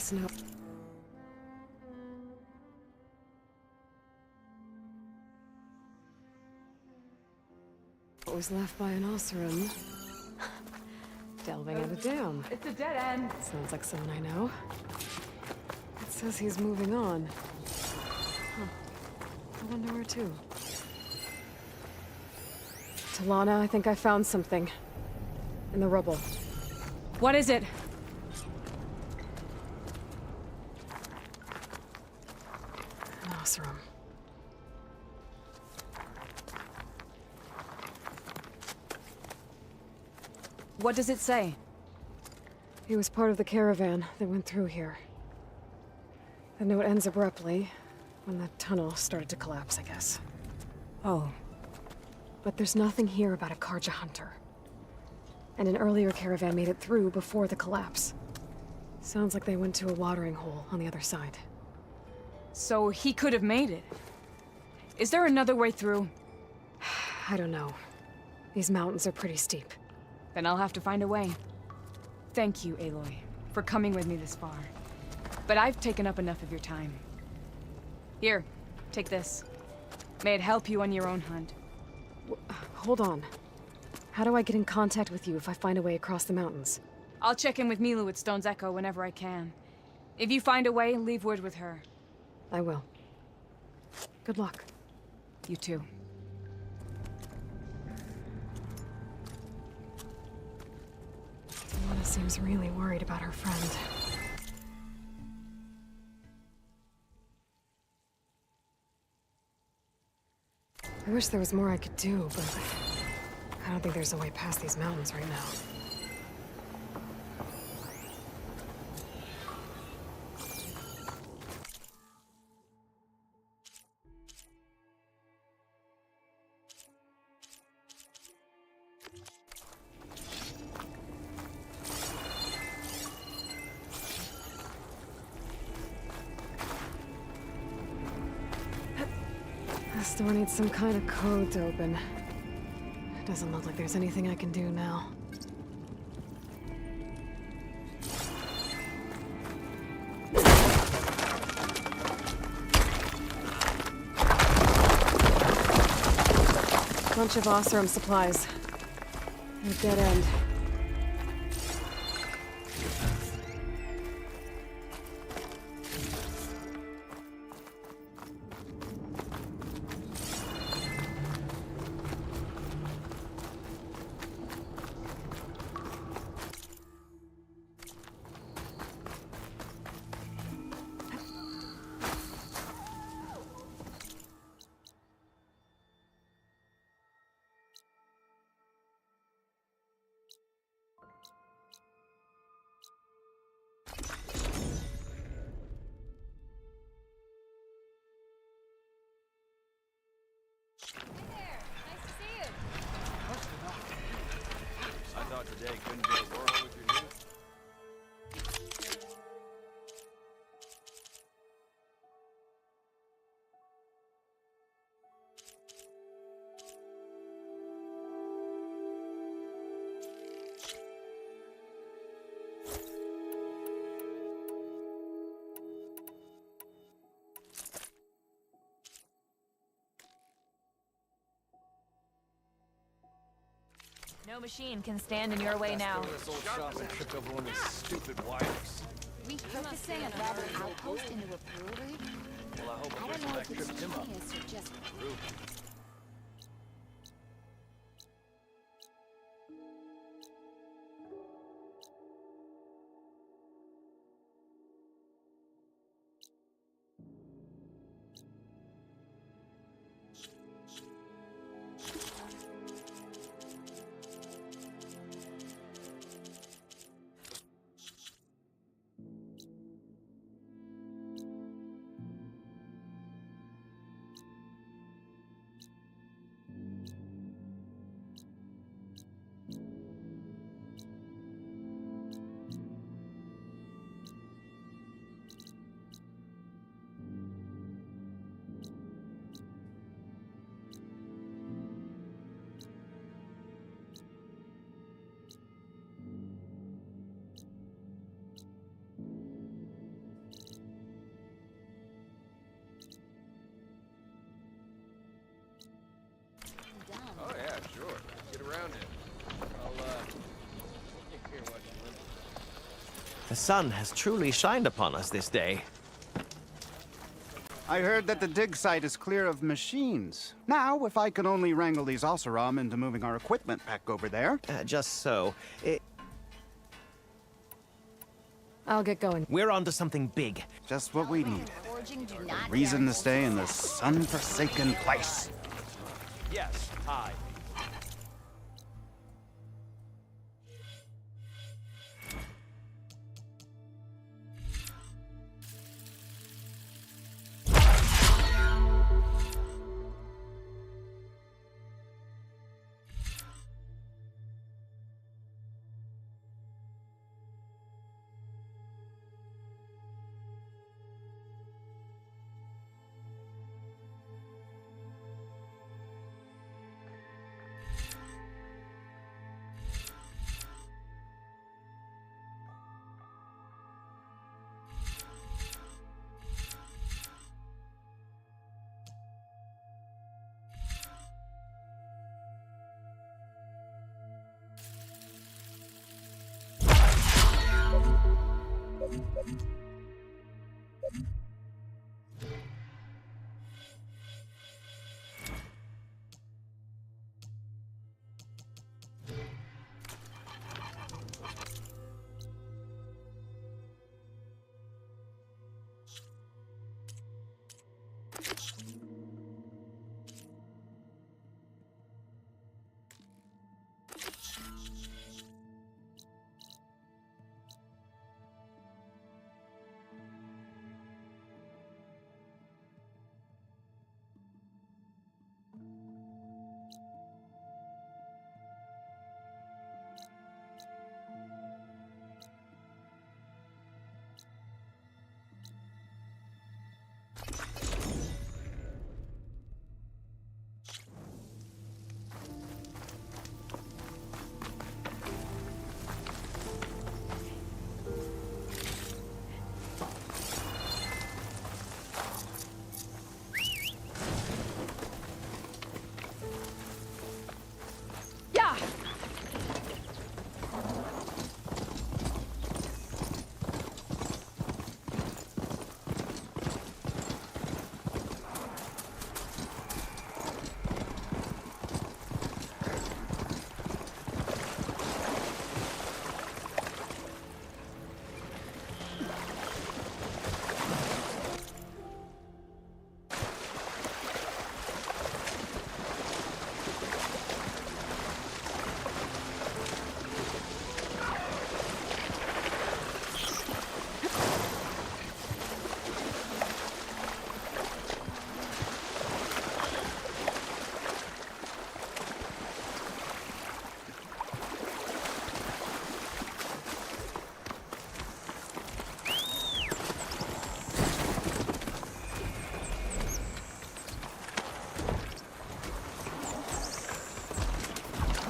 This note. It was left by an Osram. Delving at a dam. It's a dead end. Sounds like someone I know. It says he's moving on. Huh. I wonder where to. Talana, I think I found something. In the rubble. What is it? An Osram. What does it say? He was part of the caravan that went through here. The note ends abruptly, when the tunnel started to collapse, I guess. Oh. But there's nothing here about a Karja hunter. And an earlier caravan made it through before the collapse. Sounds like they went to a watering hole on the other side. So he could have made it. Is there another way through? I don't know. These mountains are pretty steep. Then I'll have to find a way. Thank you, Aloy, for coming with me this far. But I've taken up enough of your time. Here, take this. May it help you on your own hunt. Hold on. How do I get in contact with you if I find a way across the mountains? I'll check in with Milu at Stone's Echo whenever I can. If you find a way, leave word with her. I will. Good luck. You too. Lana seems really worried about her friend. I wish there was more I could do, but I don't think there's a way past these mountains right now. This door needs some kind of code to open. It doesn't look like there's anything I can do now. Bunch of Osram supplies. A dead end. I thought today couldn't be a world if you're here. No machine can stand in your way now. This old shop and tripped over one of these stupid wires. Repurposing a rubber outpost into a brewery? Well, I hope I it don't know wasn't if that it's tripped him up. genius or just Rude. around it. I'll here watch you limp. The sun has truly shined upon us this day. I heard that the dig site is clear of machines. Now, if I can only wrangle these Oseram into moving our equipment back over there. Just so. I'll get going. We're onto something big. Just what we needed. Forging do not Reason to guarantee stay in this sun-forsaken place. Yes, I.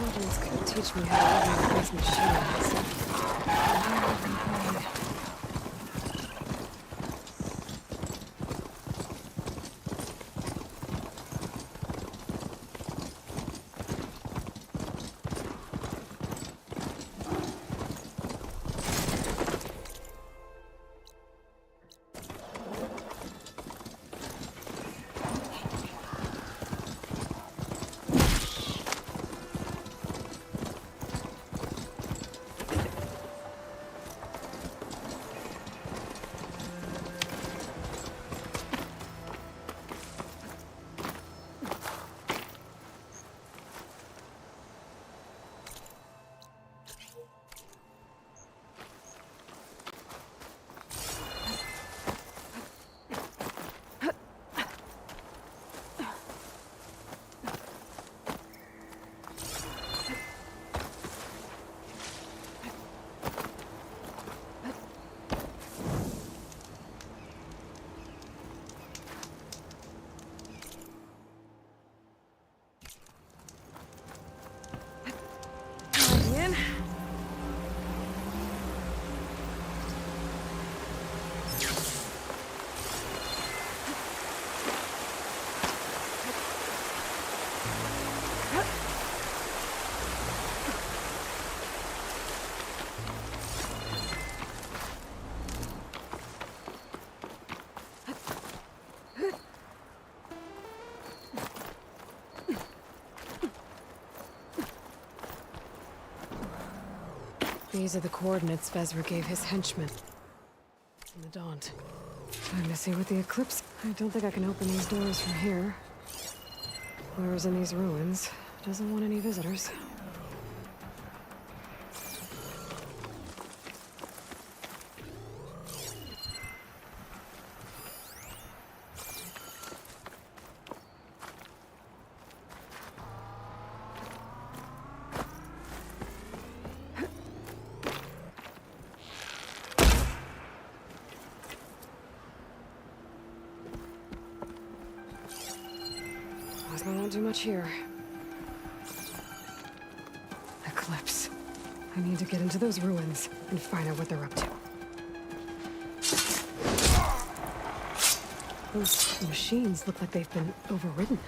Intelligence could teach me how to operate these machines. These are the coordinates Vezra gave his henchmen in the Daunt. Time to see what the Eclipse... I don't think I can open these doors from here. Whoever's in these ruins doesn't want any visitors. I won't do much here. Eclipse. I need to get into those ruins and find out what they're up to. Those machines look like they've been overridden.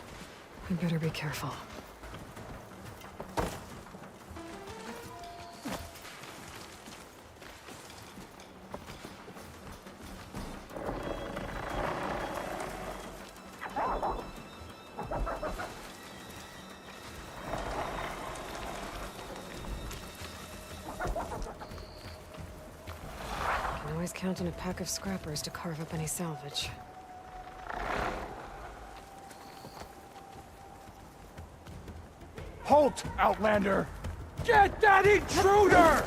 I better be careful. Always count on a pack of scrappers to carve up any salvage. Halt, Outlander! Get that intruder!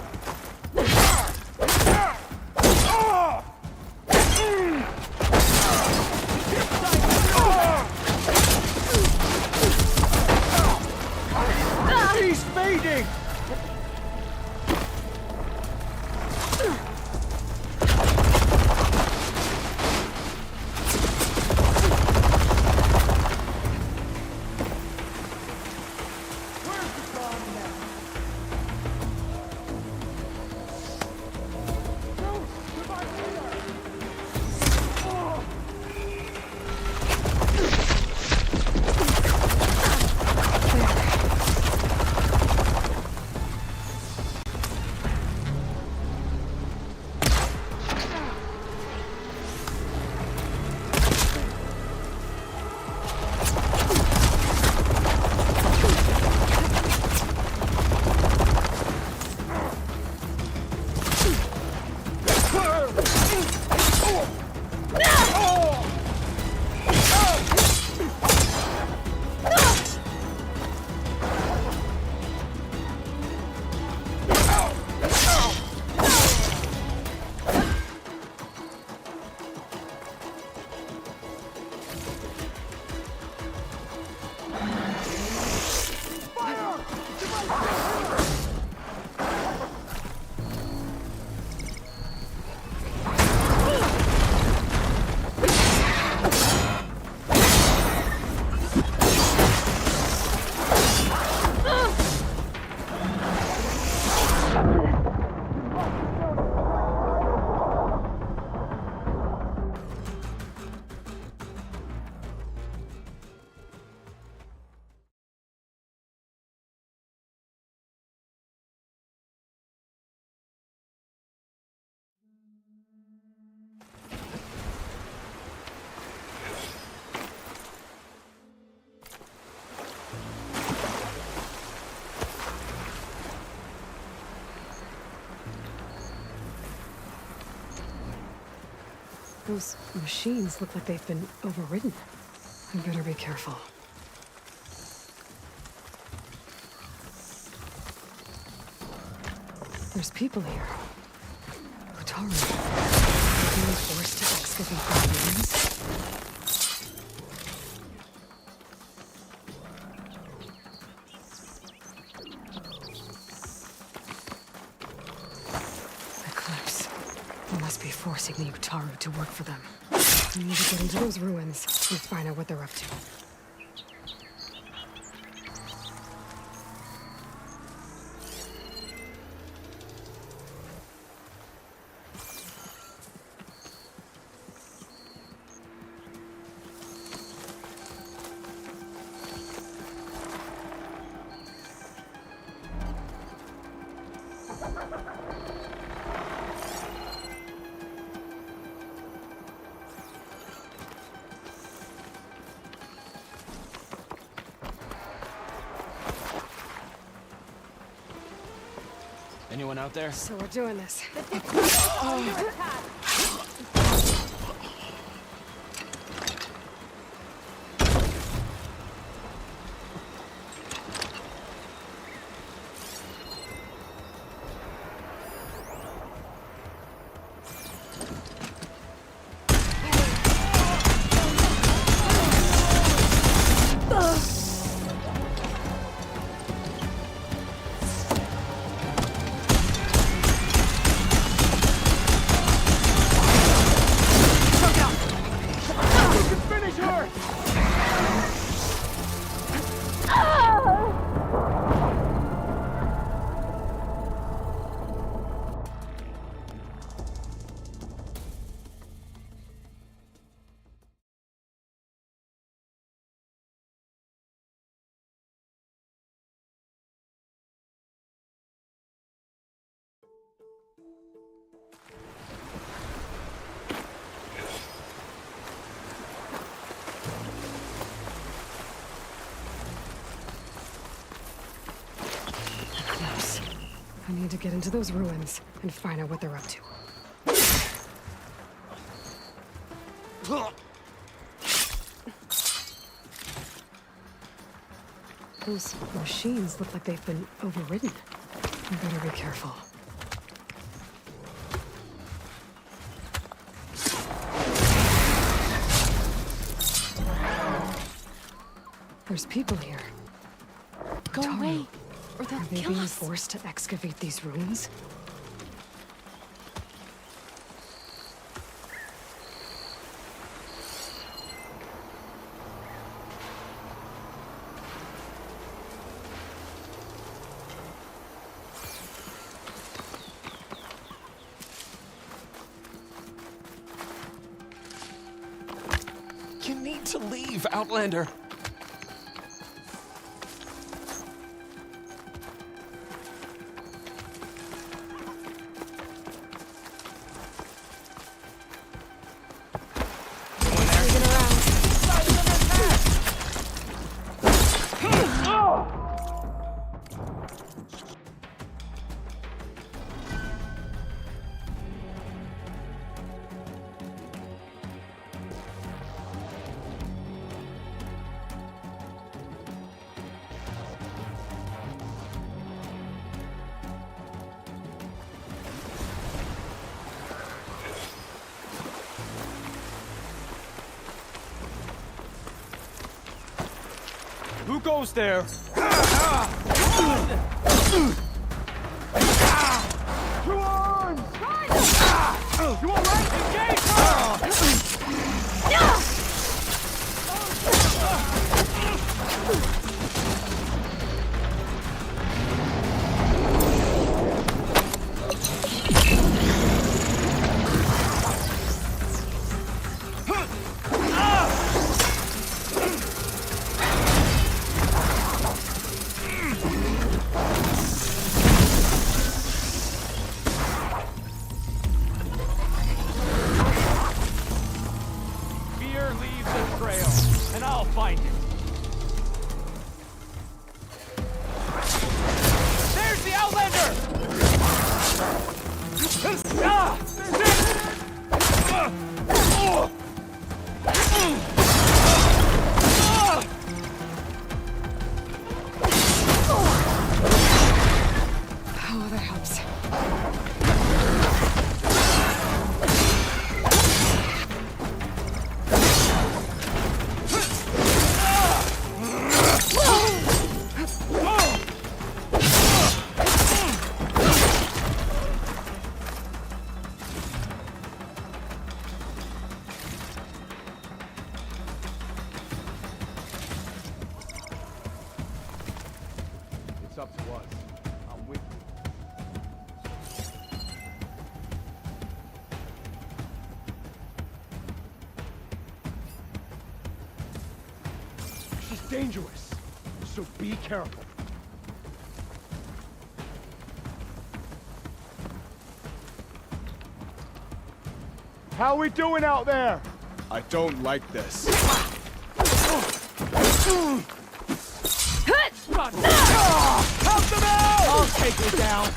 He's fading! Those machines look like they've been overridden. I better be careful. There's people here. Utaru. Being forced to excavate the ruins. Eclipse. They must be forcing the Utaru to work for them. I need to get into those ruins and find out what they're up to. anyone out there? So we're doing this. Finish her! Close. I need to get into those ruins and find out what they're up to. Those machines look like they've been overridden. I better be careful. There's people here. Go Tell away, you, or they'll are they kill being us. forced to excavate these ruins? You need to leave, Outlander. Who goes there? You all right? Engage her! Fear leaves a trail, and I'll find it. There's the Outlander! Oh, that helps. It's up to us. I'm with you. She's dangerous, so be careful. How we doing out there? I don't like this. Help them out! I'll take you down.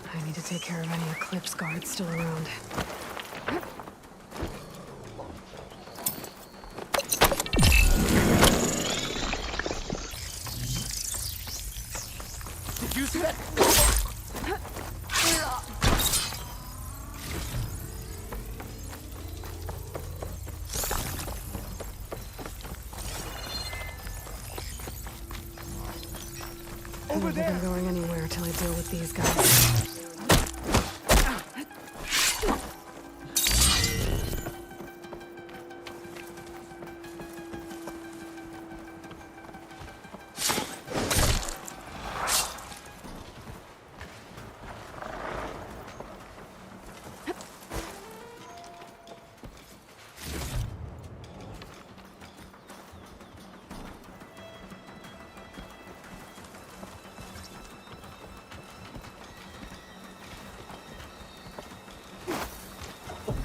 I need to take care of any Eclipse guards still around. Did you see that? I don't think I'm going anywhere till I deal with these guys.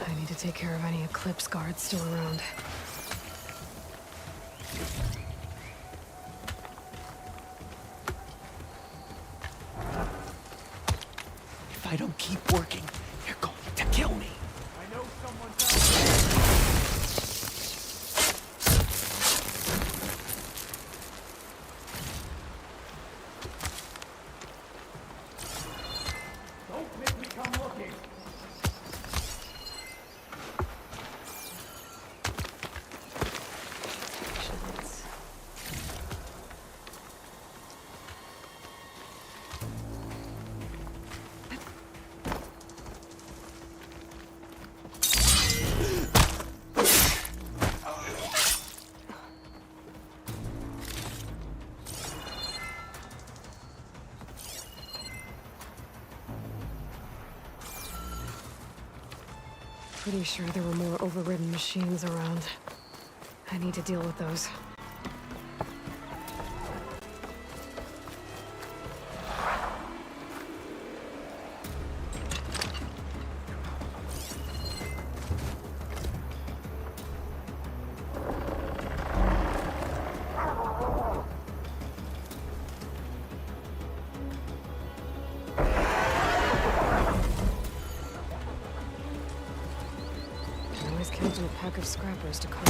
I need to take care of any Eclipse guards still around. If I don't keep working, you're going to kill me. I know someone's Don't make me come looking. Pretty sure there were more overridden machines around. I need to deal with those. I always counted a pack of scrappers to call.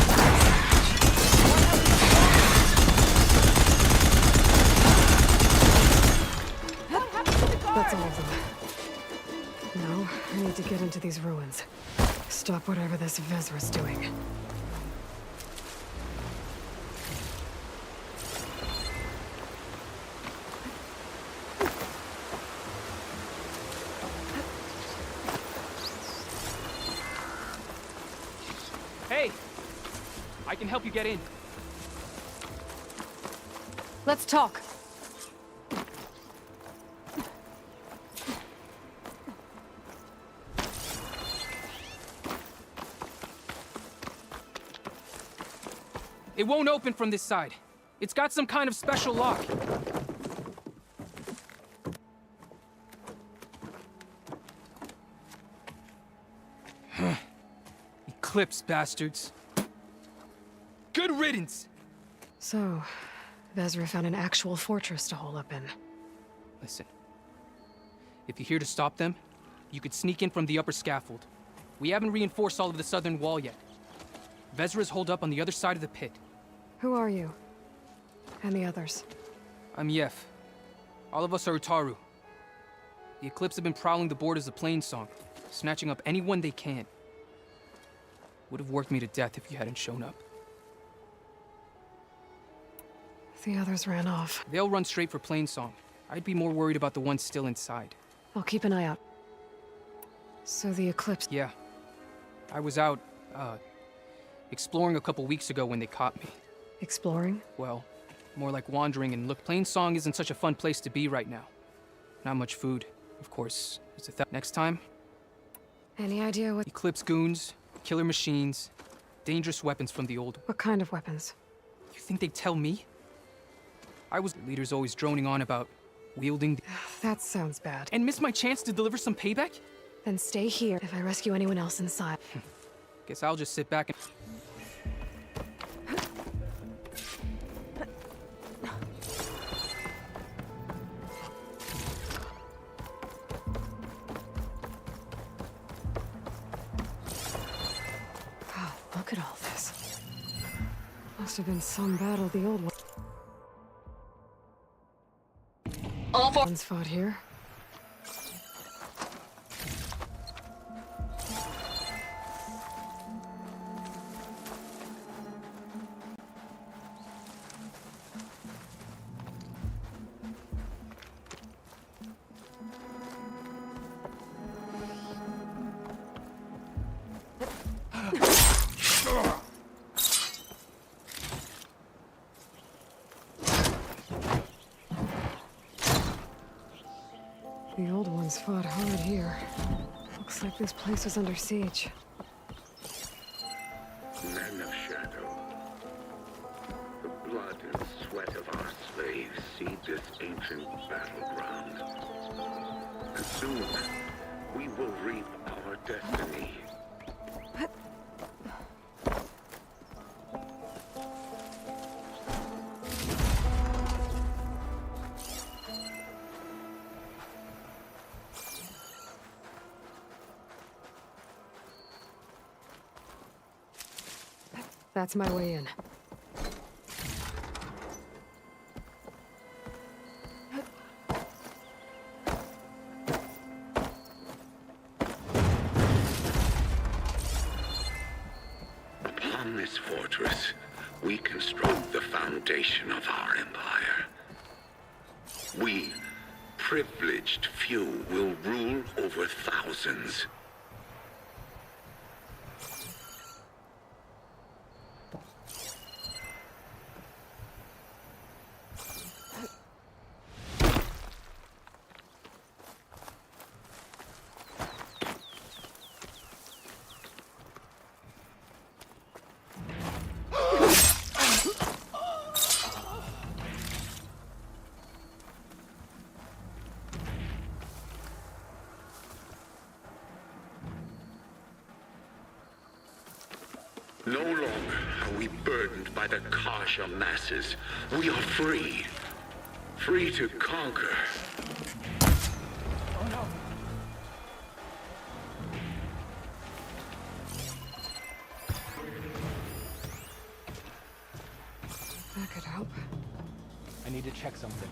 That's all of them. No, I need to get into these ruins. Stop whatever this Vezra's doing. Hey! I can help you get in. Let's talk. It won't open from this side. It's got some kind of special lock. Eclipse bastards. Good riddance! So, Vezra found an actual fortress to hole up in. Listen. If you're here to stop them, you could sneak in from the upper scaffold. We haven't reinforced all of the southern wall yet. Vezra's holed up on the other side of the pit. Who are you? And the others? I'm Yef. All of us are Utaru. The Eclipse have been prowling the borders of Plainsong, snatching up anyone they can. Would have worked me to death if you hadn't shown up. The others ran off. They'll run straight for Plainsong. I'd be more worried about the ones still inside. I'll keep an eye out. So the eclipse... Yeah. I was out, exploring a couple weeks ago when they caught me. Exploring? Well, more like wandering, and look, Plainsong isn't such a fun place to be right now. Not much food, of course. It's a next time, Any idea what... Eclipse goons, killer machines, dangerous weapons from the old... What kind of weapons? You think they'd tell me? The leader's always droning on about wielding That sounds bad. and miss my chance to deliver some payback? Then stay here if I rescue anyone else inside. Guess I'll just sit back and... Wow, look at all this. Must have been some battle the old one. All four. One's fought here. The old ones fought hard here. Looks like this place was under siege. Men of shadow. The blood and sweat of our slaves seed this ancient battleground. And soon, we will reap our destiny. That's my way in. Upon this fortress, we construct the foundation of our empire. We, privileged few, will rule over thousands. No longer are we burdened by the Kasha masses. We are free. Free to conquer. Oh no! That could help. I need to check something.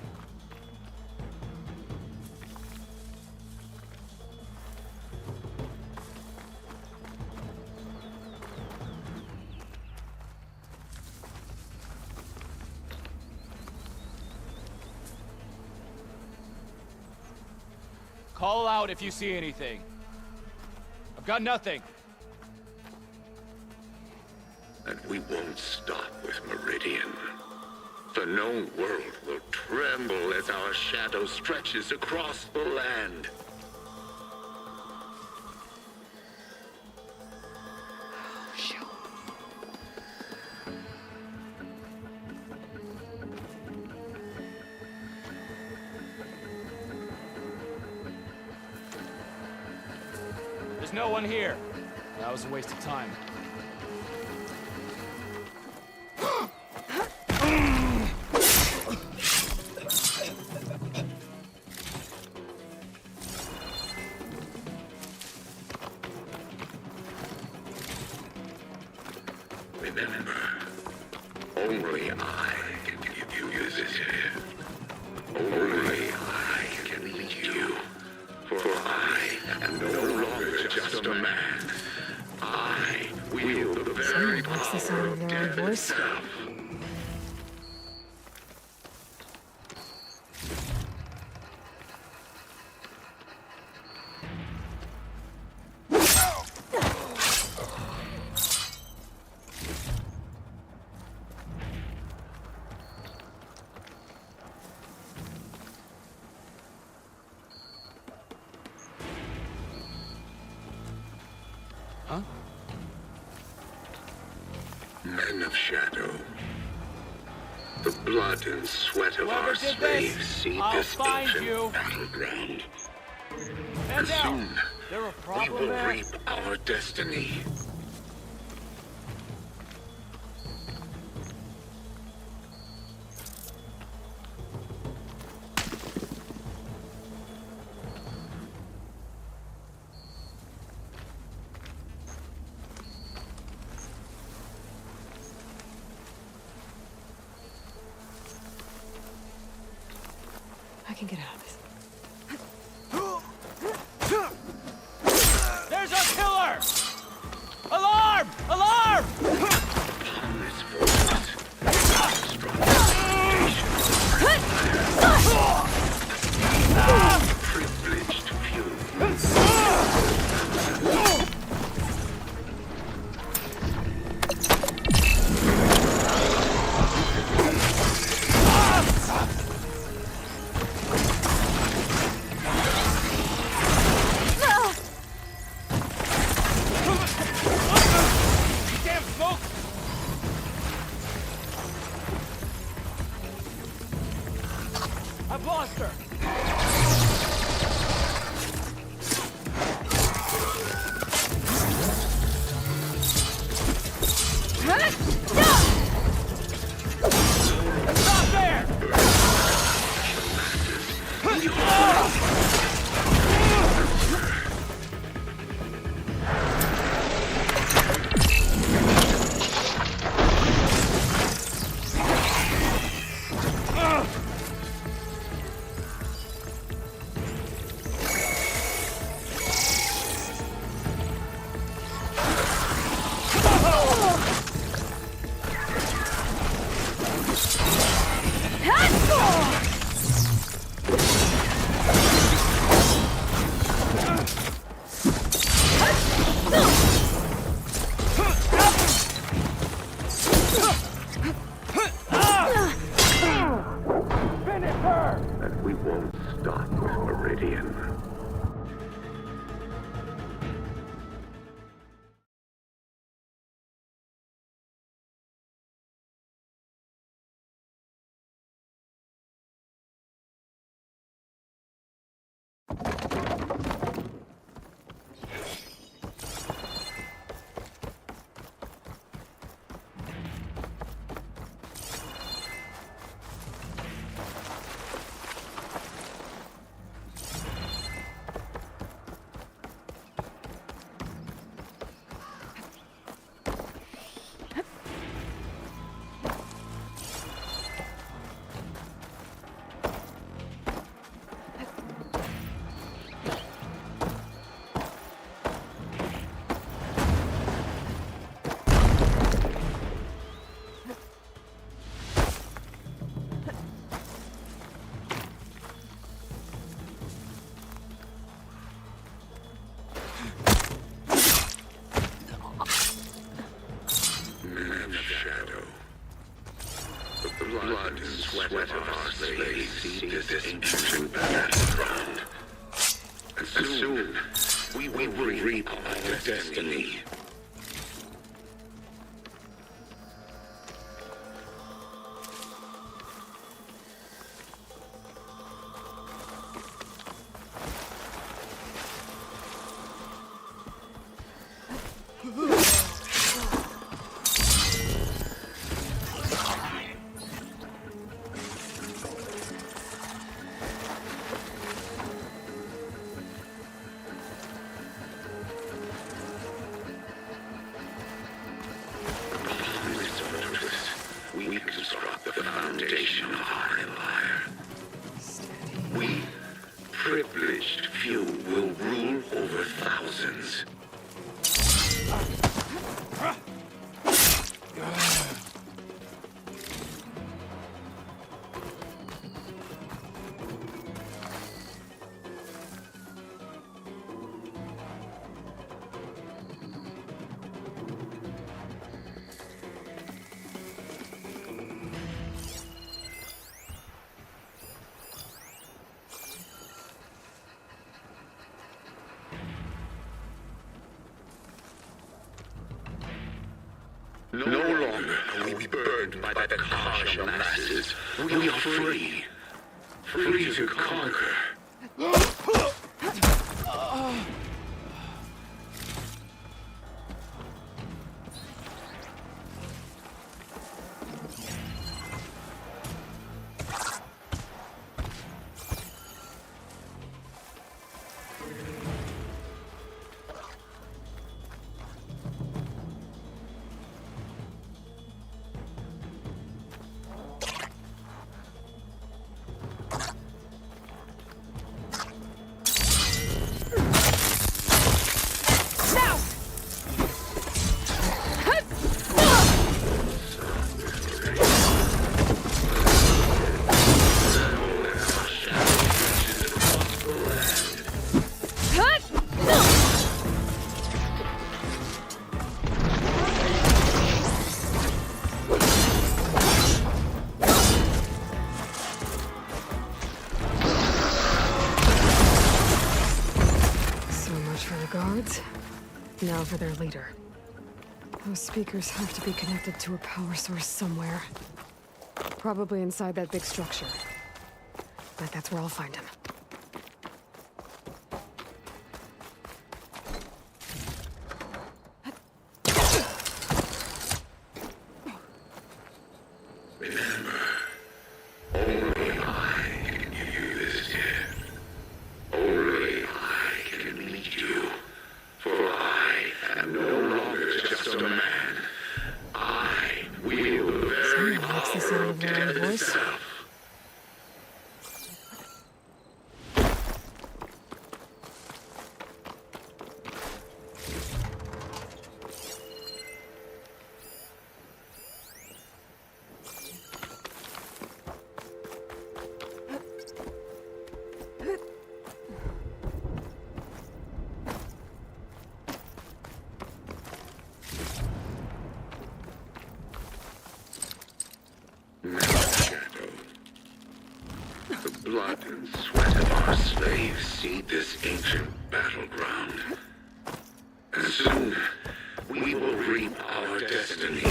Call out if you see anything. I've got nothing. And we won't stop with Meridian. The known world will tremble as our shadow stretches across the land. Shoot. There's no one here. That was a waste of time. Remember, only I can give you this here. Only I can lead you. For I am no longer just a man. I voice. Huh? Men of shadow. The blood and sweat of our slaves seed this ancient battleground. And soon, we will reap our destiny. I can get out of this. There's a killer! Alarm! Alarm! Upon this fortress, strong privileged few. Damn smoke! I've lost her! Stop there! And we won't stop with Meridian. Blood and sweat of our slaves seed this ancient battleground. And soon, we will reap our destiny. We construct the foundation of our empire. We, privileged few, will rule over thousands. No longer are we burdened by the carnage of masses. We are free. Free to conquer. Guards. Now for their leader. Those speakers have to be connected to a power source somewhere. Probably inside that big structure. Bet that's where I'll find him. Remember, only I can give you this gift. Only I can lead you. For I am no longer just a man. I wield the very Someone likes the sound power of of their own death voice. itself. Shadow. The blood and sweat of our slaves seed this ancient battleground. And soon, we will reap our destiny.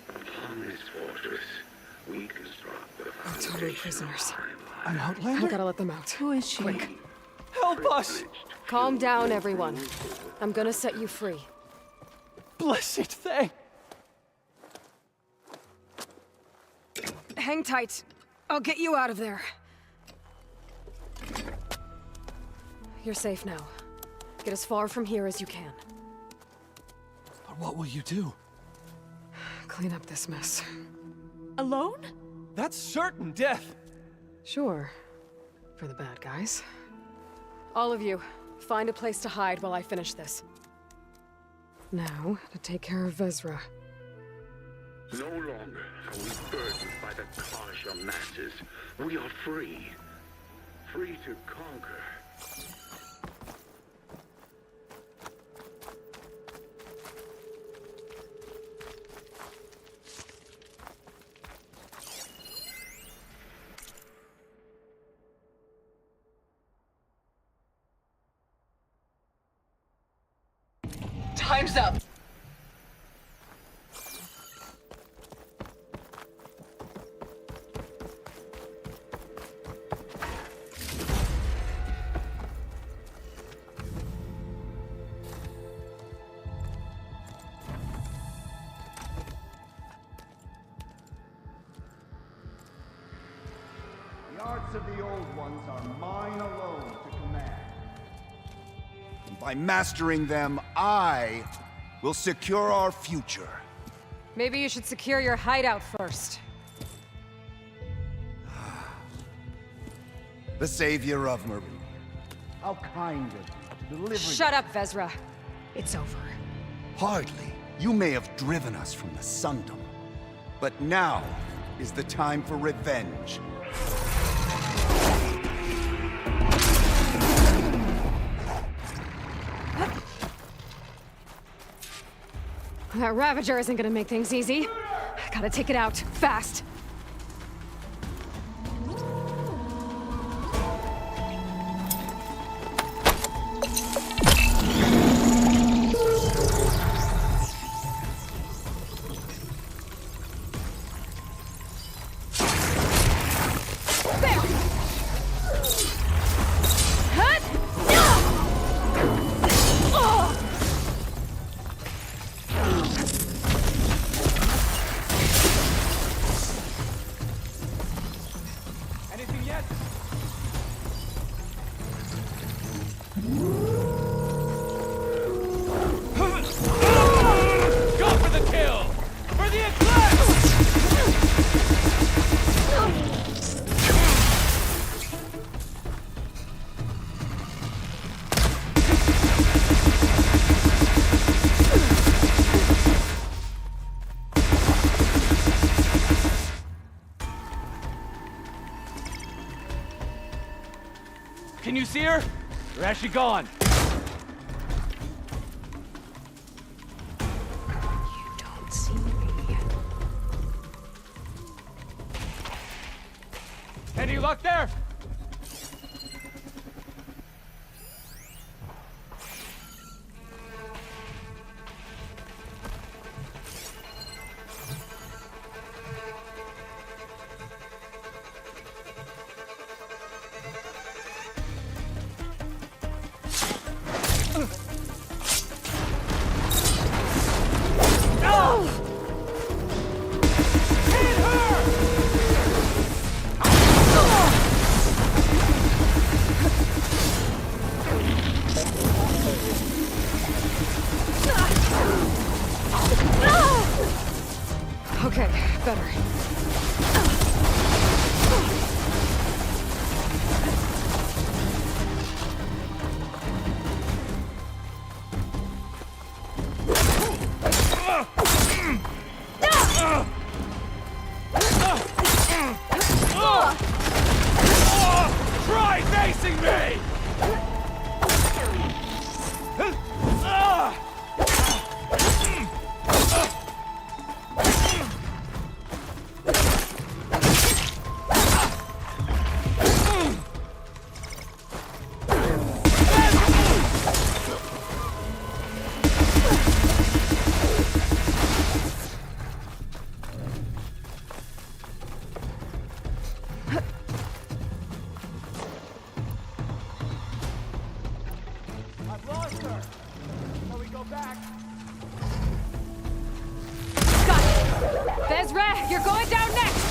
Upon this fortress, we construct the We're totally prisoners. An I outlander? gotta let them out. Who is she? Quick. Help us! Calm down, everyone. I'm gonna set you free. Blessed thing! Hang tight. I'll get you out of there. You're safe now. Get as far from here as you can. But what will you do? Clean up this mess. Alone? That's certain death! Sure. For the bad guys. All of you, find a place to hide while I finish this. Now, to take care of Vezra. No longer are we burdened by the carnage of masses. We are free. Free to conquer. Time's up! The arts of the old ones are mine alone to command. And by mastering them, I will secure our future. Maybe you should secure your hideout first. The savior of Marie. How kind of you to deliver. Shut up, Vezra. It's over. Hardly. You may have driven us from the Sundom. But now is the time for revenge. That Ravager isn't gonna make things easy. I gotta take it out, fast. Anything yet? Go for the kill! For the eclipse! Can you see her? Or has she gone? You don't see me. Any luck there? Okay, better. Try facing me! I've lost her. Shall we go back? Got it! Bezra, you're going down next!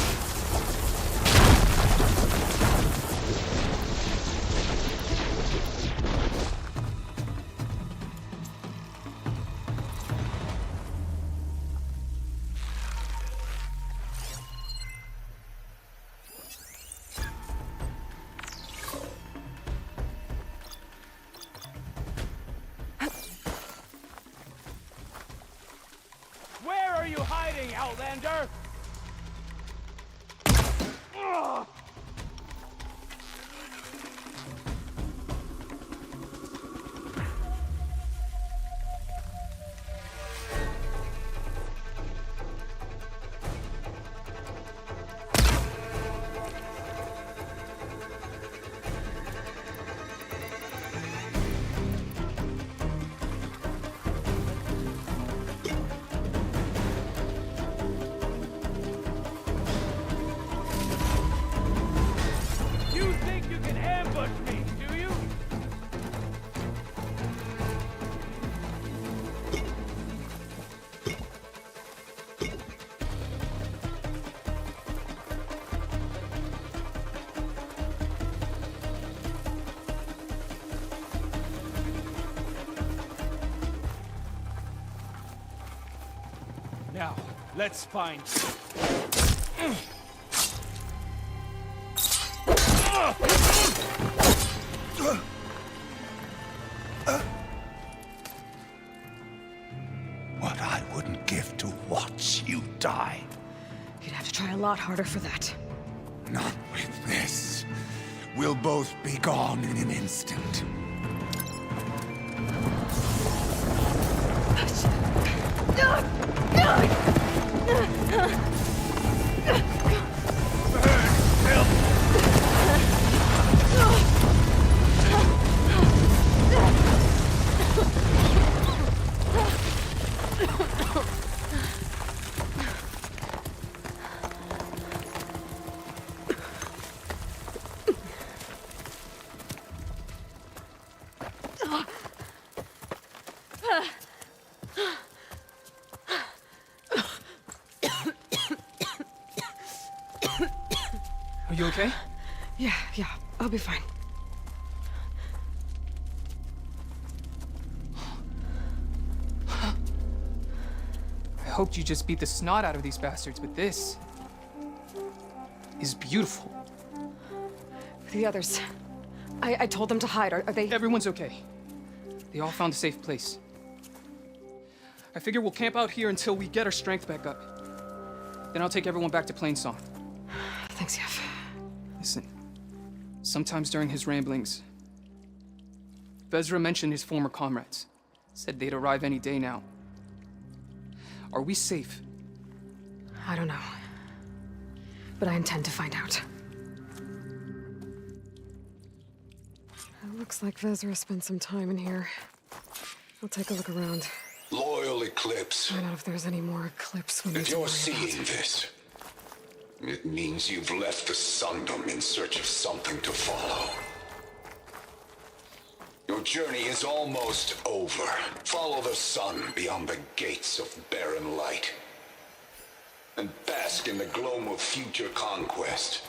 Where are you hiding, Outlander? Ugh! You think you can ambush me, do you? Now, let's find. lot harder for that. Not with this. We'll both be gone in an instant. Are you okay? Yeah, I'll be fine. I hoped you just beat the snot out of these bastards, but this is beautiful. The others. I told them to hide. Are they... Everyone's okay. They all found a safe place. I figure we'll camp out here until we get our strength back up. Then I'll take everyone back to Plainsong. Thanks, Yef. Listen, sometimes during his ramblings, Vezra mentioned his former comrades. Said they'd arrive any day now. Are we safe? I don't know. But I intend to find out. It looks like Vezra spent some time in here. I'll take a look around. Loyal Eclipse, Find out if there's any more Eclipse we need if to you're worry seeing about. this, it means you've left the Sundom in search of something to follow. Your journey is almost over. Follow the sun beyond the gates of barren light. And bask in the gloam of future conquest.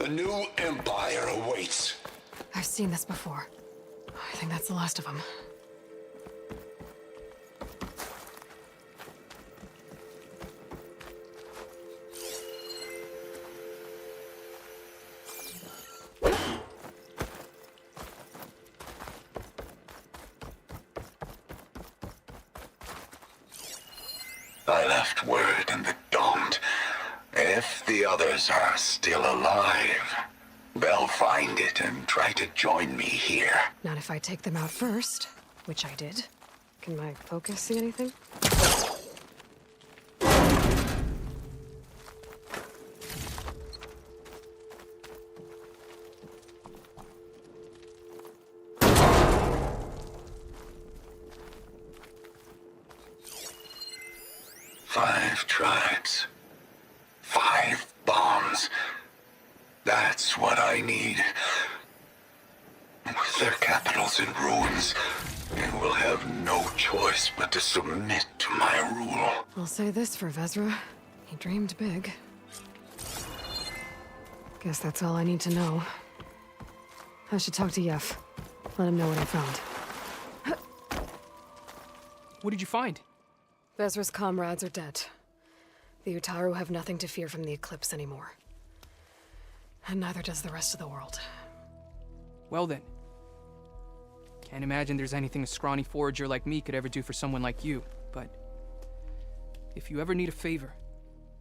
A new empire awaits. I've seen this before. I think that's the last of them. I left word in the Daunt. If the others are still alive, they'll find it and try to join me here. Not if I take them out first, which I did. Can my focus see anything? Five tribes. 5 bombs. That's what I need. With their capitals in ruins, they will have no choice but to submit to my rule. I'll say this for Vezra. He dreamed big. Guess that's all I need to know. I should talk to Yef. Let him know what I found. What did you find? Vezra's comrades are dead. The Utaru have nothing to fear from the Eclipse anymore. And neither does the rest of the world. Well then. Can't imagine there's anything a scrawny forager like me could ever do for someone like you, but... if you ever need a favor,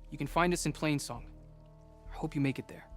you can find us in Plainsong. I hope you make it there.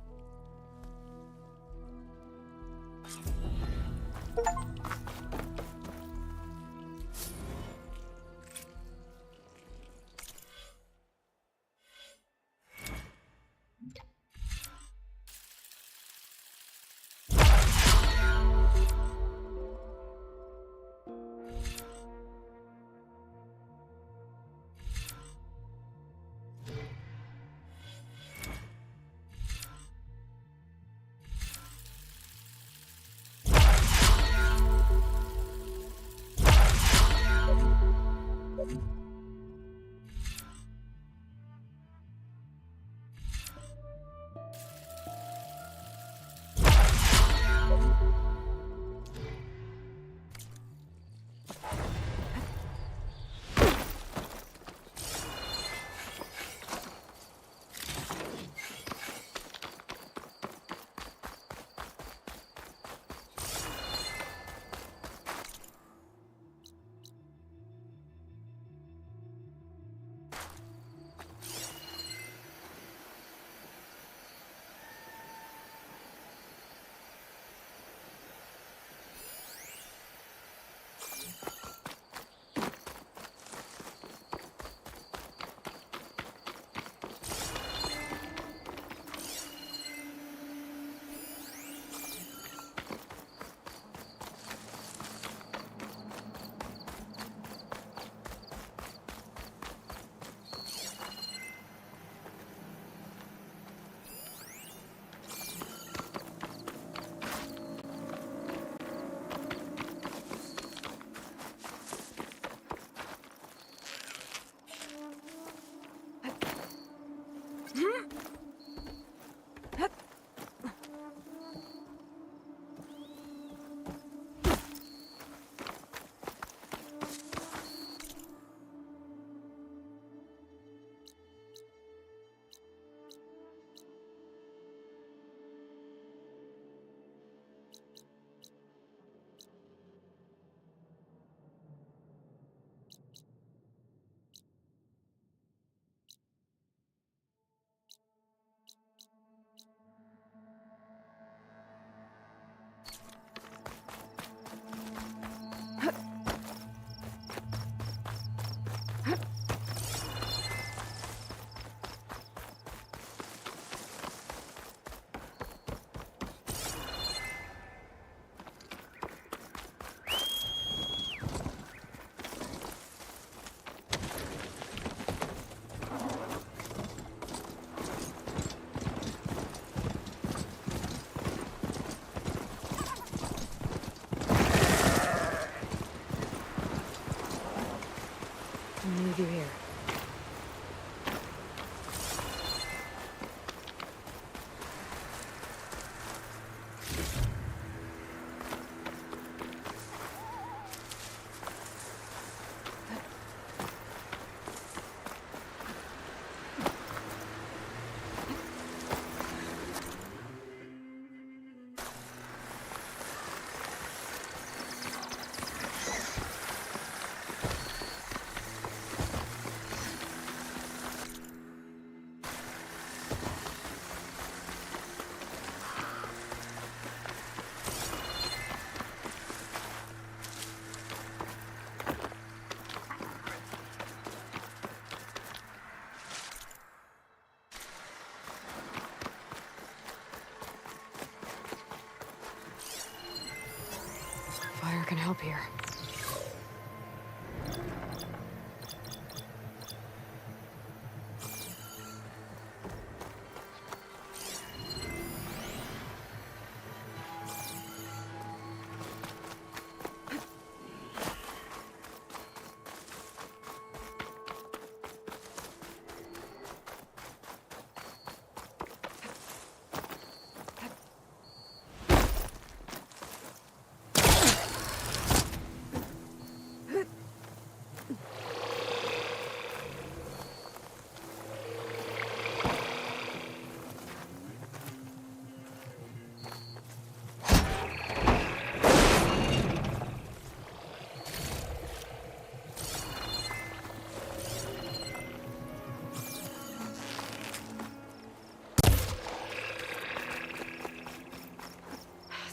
can help here.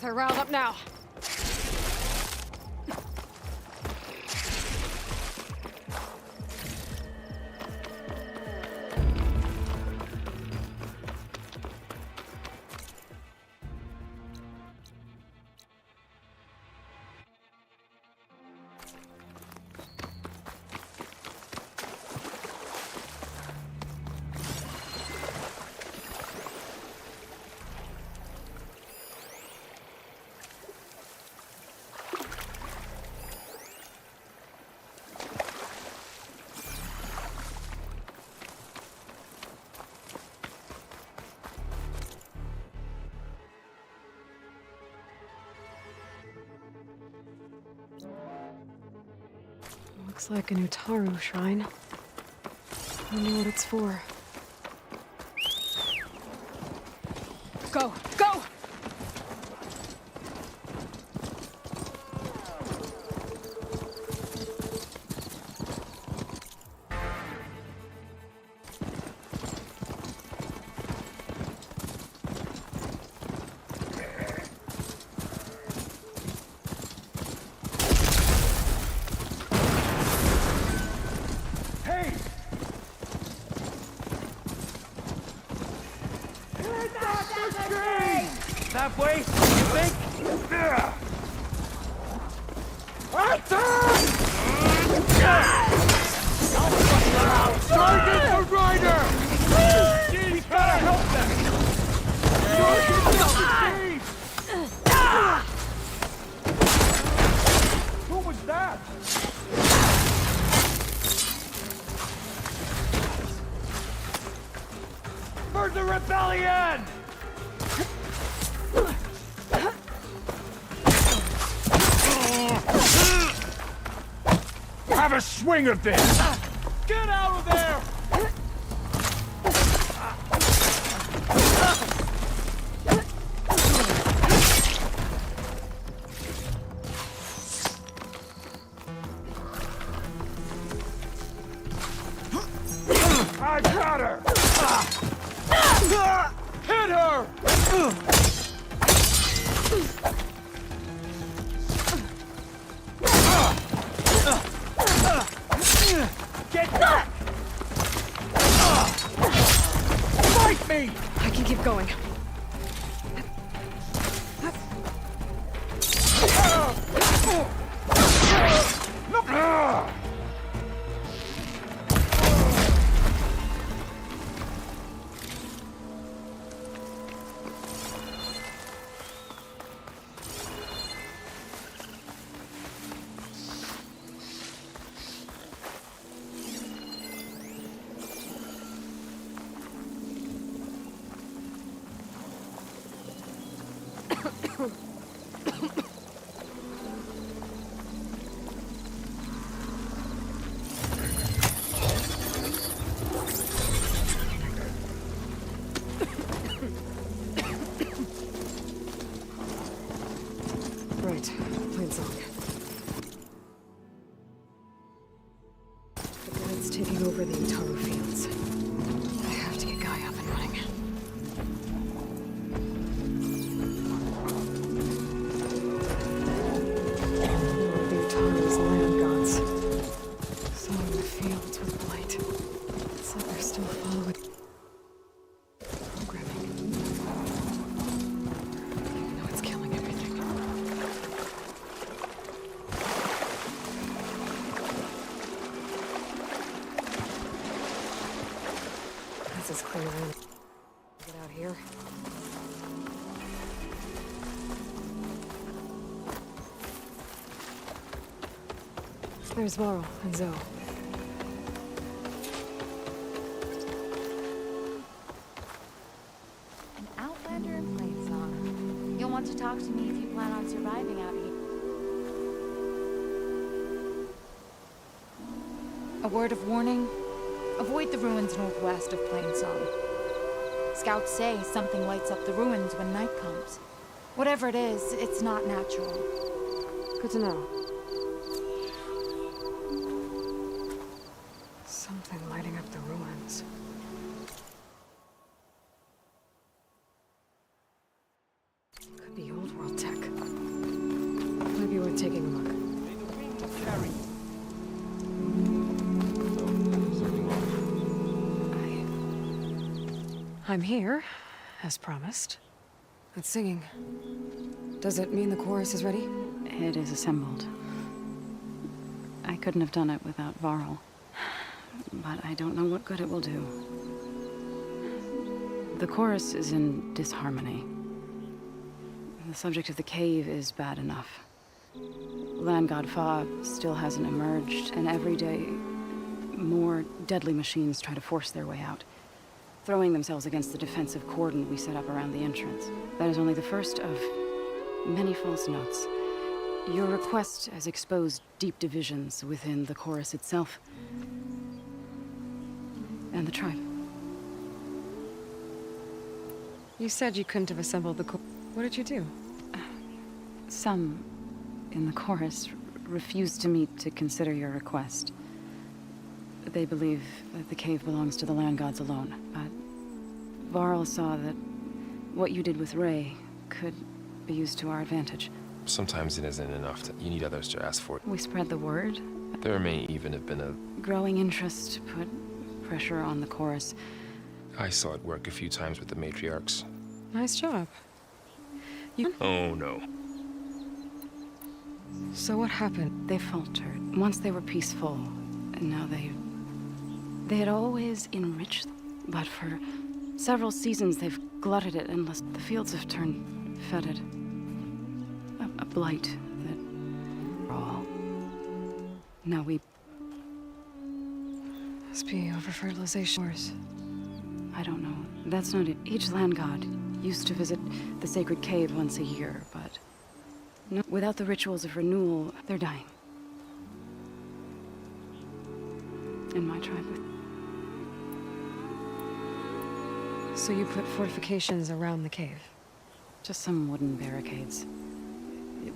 They're riled up now. Looks like an Utaru shrine. I wonder what it's for. Go! Go! That way, you think? Target the rider! You gotta help them! Target the thief! Who was that? For the rebellion! Have a swing of this! Get out of there! I got her! Hit her! Get back! Fight me! I can keep going. Right, plain song. The Blood's taking over the Utaru fields. I have to get Guy up and running. Lord, the Utaru's land gods. Sowing the fields with blight. It's like they're still following programming. Even though it's killing everything. There's Varl and Zoe. An outlander in Plainsong. You'll want to talk to me if you plan on surviving out here. A word of warning. Avoid the ruins northwest of Plainsong. Scouts say something lights up the ruins when night comes. Whatever it is, it's not natural. Good to know. Something lighting up the ruins. Could be old world tech. Might be worth taking a look. May the wind carry you. I'm here, as promised. It's singing. Does it mean the chorus is ready? It is assembled. I couldn't have done it without Varl. But I don't know what good it will do. The chorus is in disharmony. The subject of the cave is bad enough. Land God Fa still hasn't emerged, and every day, more deadly machines try to force their way out, throwing themselves against the defensive cordon we set up around the entrance. That is only the first of many false notes. Your request has exposed deep divisions within the chorus itself and the tribe. You said you couldn't have assembled the What did you do? Some in the chorus refused to meet to consider your request. They believe that the cave belongs to the land gods alone, but Varl saw that what you did with Ray could be used to our advantage. Sometimes it isn't enough. You need others to ask for it. We spread the word. There may even have been a... Growing interest put pressure on the chorus. I saw it work a few times with the matriarchs. Nice job. You... Oh, no. So what happened? They faltered. Once they were peaceful, and now they had always enriched them. But for several seasons, they've glutted it endless. The fields have turned fetid. A blight that we're all. Now we... Must be over-fertilization. I don't know. That's not it. Each land god used to visit the sacred cave once a year, but... No, without the rituals of renewal, they're dying. In my tribe. So you put fortifications around the cave? Just some wooden barricades.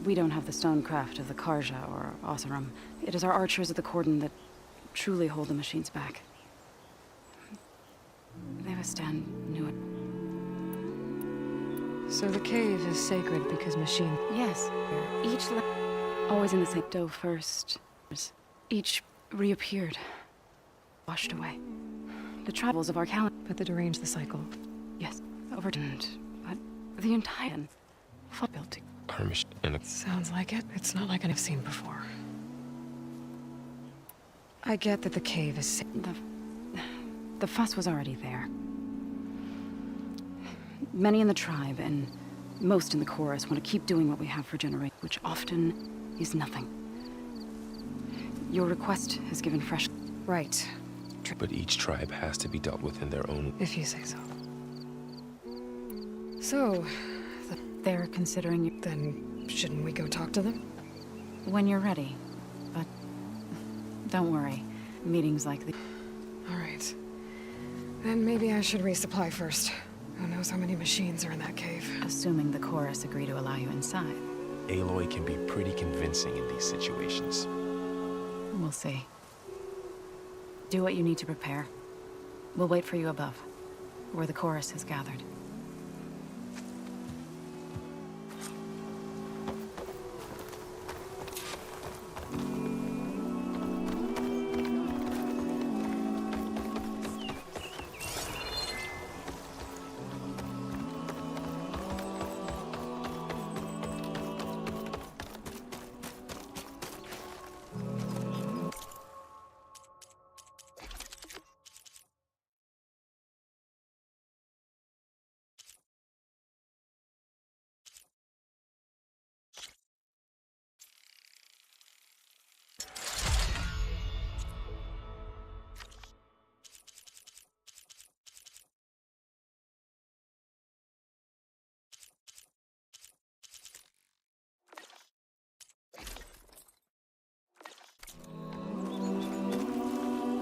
We don't have the stonecraft of the Karja or Oseram. It is our archers of the cordon that truly hold the machines back. They withstand new... So the cave is sacred because machine... Yes. Each always in the same dough first. Each reappeared. Washed away. The tribals of our calendar. But that deranged the cycle. Yes. Overturned. But the entire... built. Our machine... Sounds like it. It's not like I've seen before. I get that the cave is... The fuss was already there. Many in the tribe, and most in the chorus, want to keep doing what we have for generations, which often is nothing. Your request has given fresh... Right. But each tribe has to be dealt with in their own... If you say so. So... They're considering you... Then shouldn't we go talk to them? When you're ready. But... Don't worry. Meetings like the... All right. Then maybe I should resupply first. Who knows how many machines are in that cave? Assuming the chorus agree to allow you inside. Aloy can be pretty convincing in these situations. We'll see. Do what you need to prepare. We'll wait for you above, where the chorus has gathered.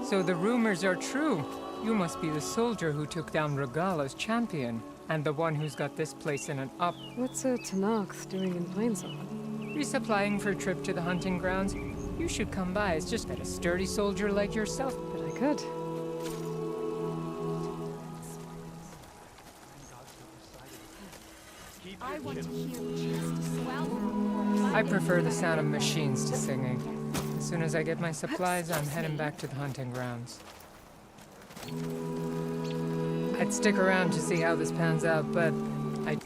So the rumors are true. You must be the soldier who took down Regala's champion, and the one who's got this place in an up. What's a Tanakh's doing in Plainsong? Resupplying for a trip to the hunting grounds. You should come by. It's just that a sturdy soldier like yourself. But I could. I want to hear what she has to say. I prefer the sound of machines to singing. As soon as I get my supplies, I'm heading back to the hunting grounds. I'd stick around to see how this pans out, but I...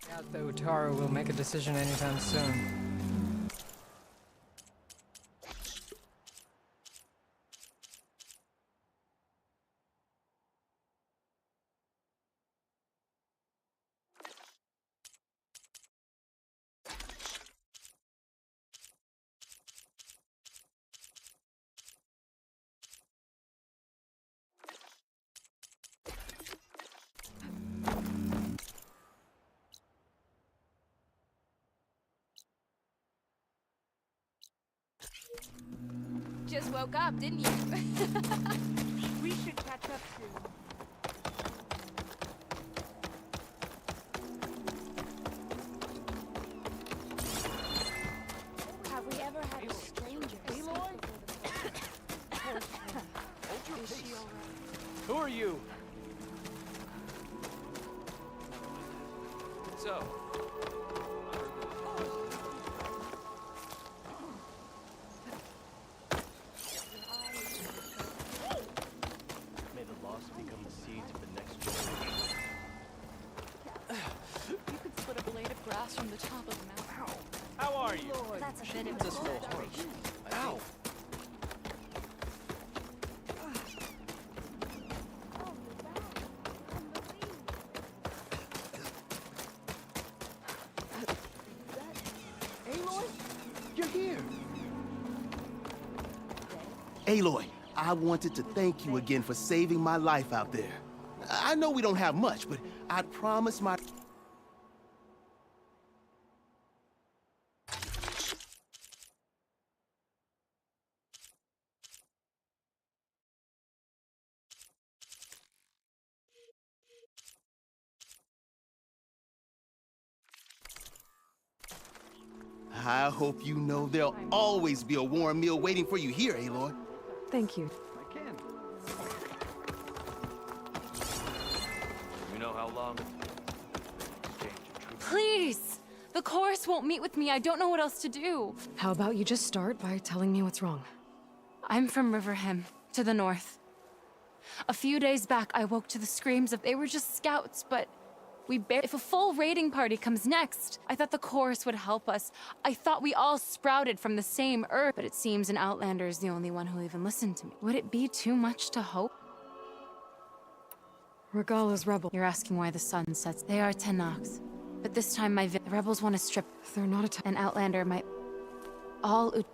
doubt the Utaru will make a decision anytime soon. Just woke up, didn't you? We should catch up soon. Have we ever had a stranger? Aloy? Is she all right? Who are you? So, may the lost become the seeds for the next generation. You could split a blade of grass from the top of the mountain. How are you? That's a bit of That's a small harsh. Ow! You're here. Aloy, I wanted to thank you again for saving my life out there. I know we don't have much, but I promise my... I hope you know there'll always be a warm meal waiting for you here, Aloy. Thank you. I can. You know how long it's been? Exchange of troops. Please! The chorus won't meet with me. I don't know what else to do. How about you just start by telling me what's wrong? I'm from Riverham, to the north. A few days back, I woke to the screams of they were just scouts, but if a full raiding party comes next, I thought the chorus would help us. I thought we all sprouted from the same earth, but it seems an outlander is the only one who'll even listen to me. Would it be too much to hope? Regala's rebel. You're asking why the sun sets. They are Tanakhs. But this time the rebels want to strip. They're not an outlander might...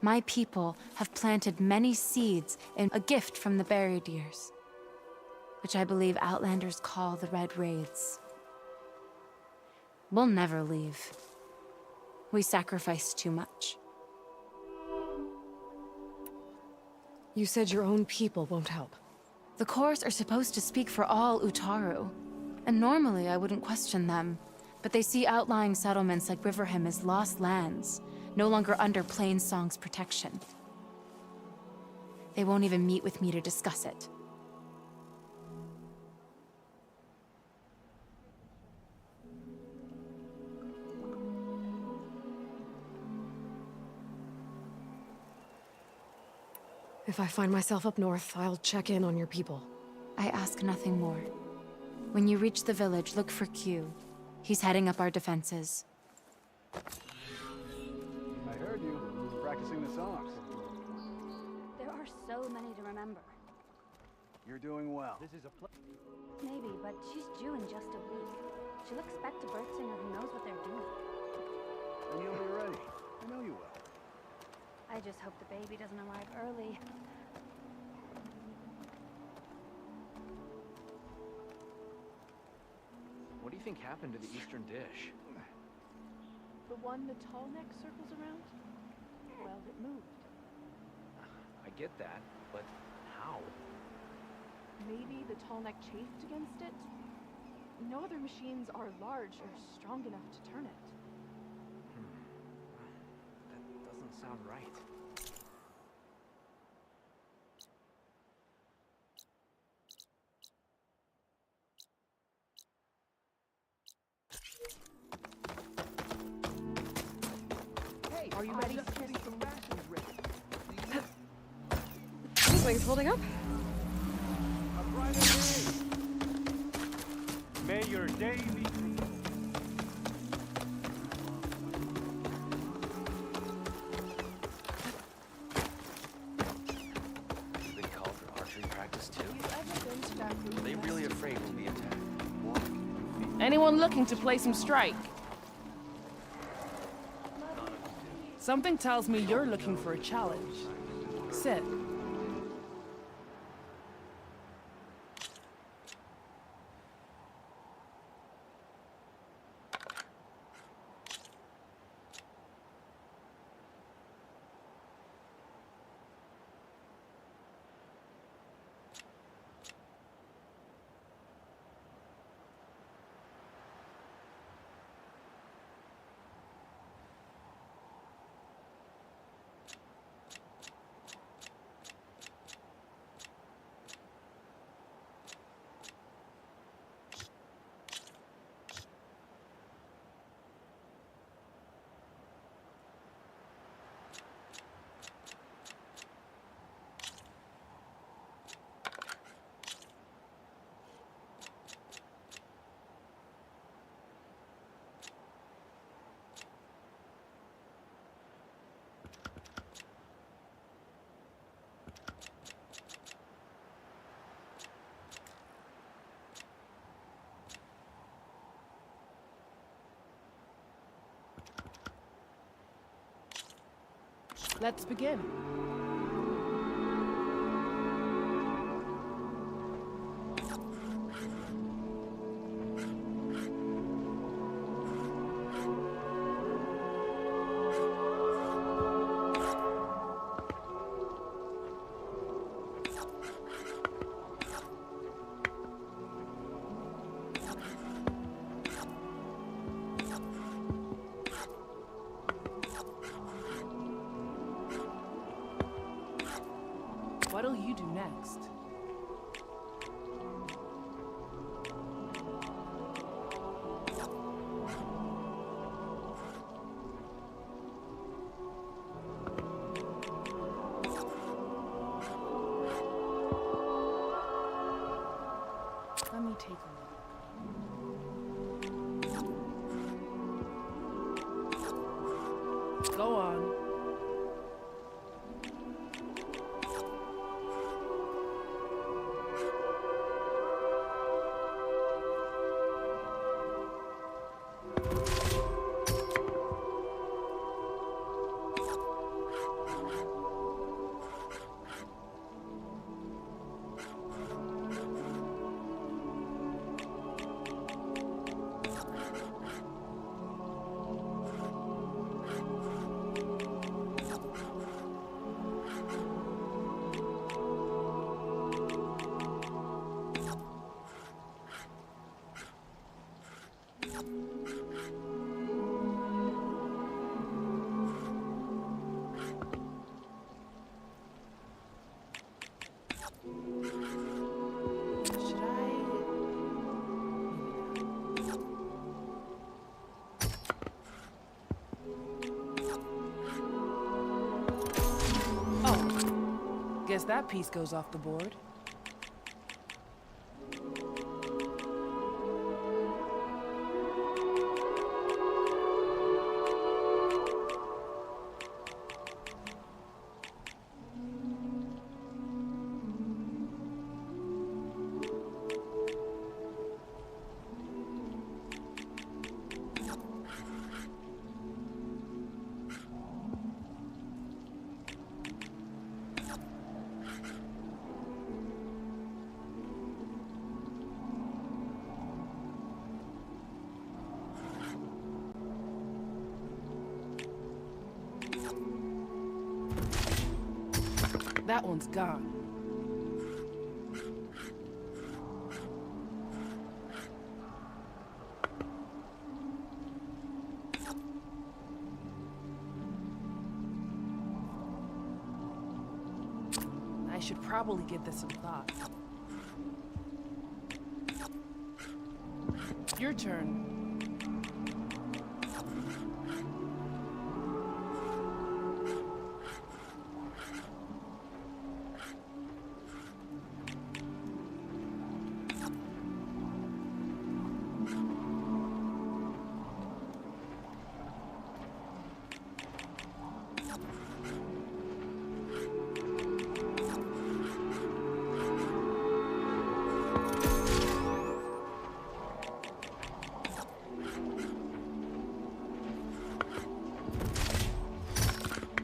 my people have planted many seeds in a gift from the buried years, which I believe outlanders call the Red Raids. We'll never leave. We sacrificed too much. You said your own people won't help. The chorus are supposed to speak for all Utaru, and normally I wouldn't question them, but they see outlying settlements like Riverham as lost lands, no longer under Plainsong's protection. They won't even meet with me to discuss it. If I find myself up north, I'll check in on your people. I ask nothing more. When you reach the village, look for Q. He's heading up our defenses. I heard you. Practicing the songs. There are so many to remember. You're doing well. This is a Maybe, but she's due in just a week. She'll expect a bird singer who knows what they're doing. And you'll be ready. I know you will. I just hope the baby doesn't arrive early. What do you think happened to the Eastern dish? The one the tall neck circles around? Well, it moved. I get that, but how? Maybe the tall neck chafed against it? No other machines are large or strong enough to turn it. That doesn't sound right. Hey, are you ready? Just getting some rations ready. This thing's holding up. A brighter day. May your day be fruitful. You've been called for archery practice too? Are they really afraid we'll be attacked? Anyone looking to play some strike? Something tells me you're looking for a challenge. Sit. Let's begin. What'll you do next? Let me take a look. Go on. Guess that piece goes off the board. That one's gone. I should probably give this some thought. Your turn.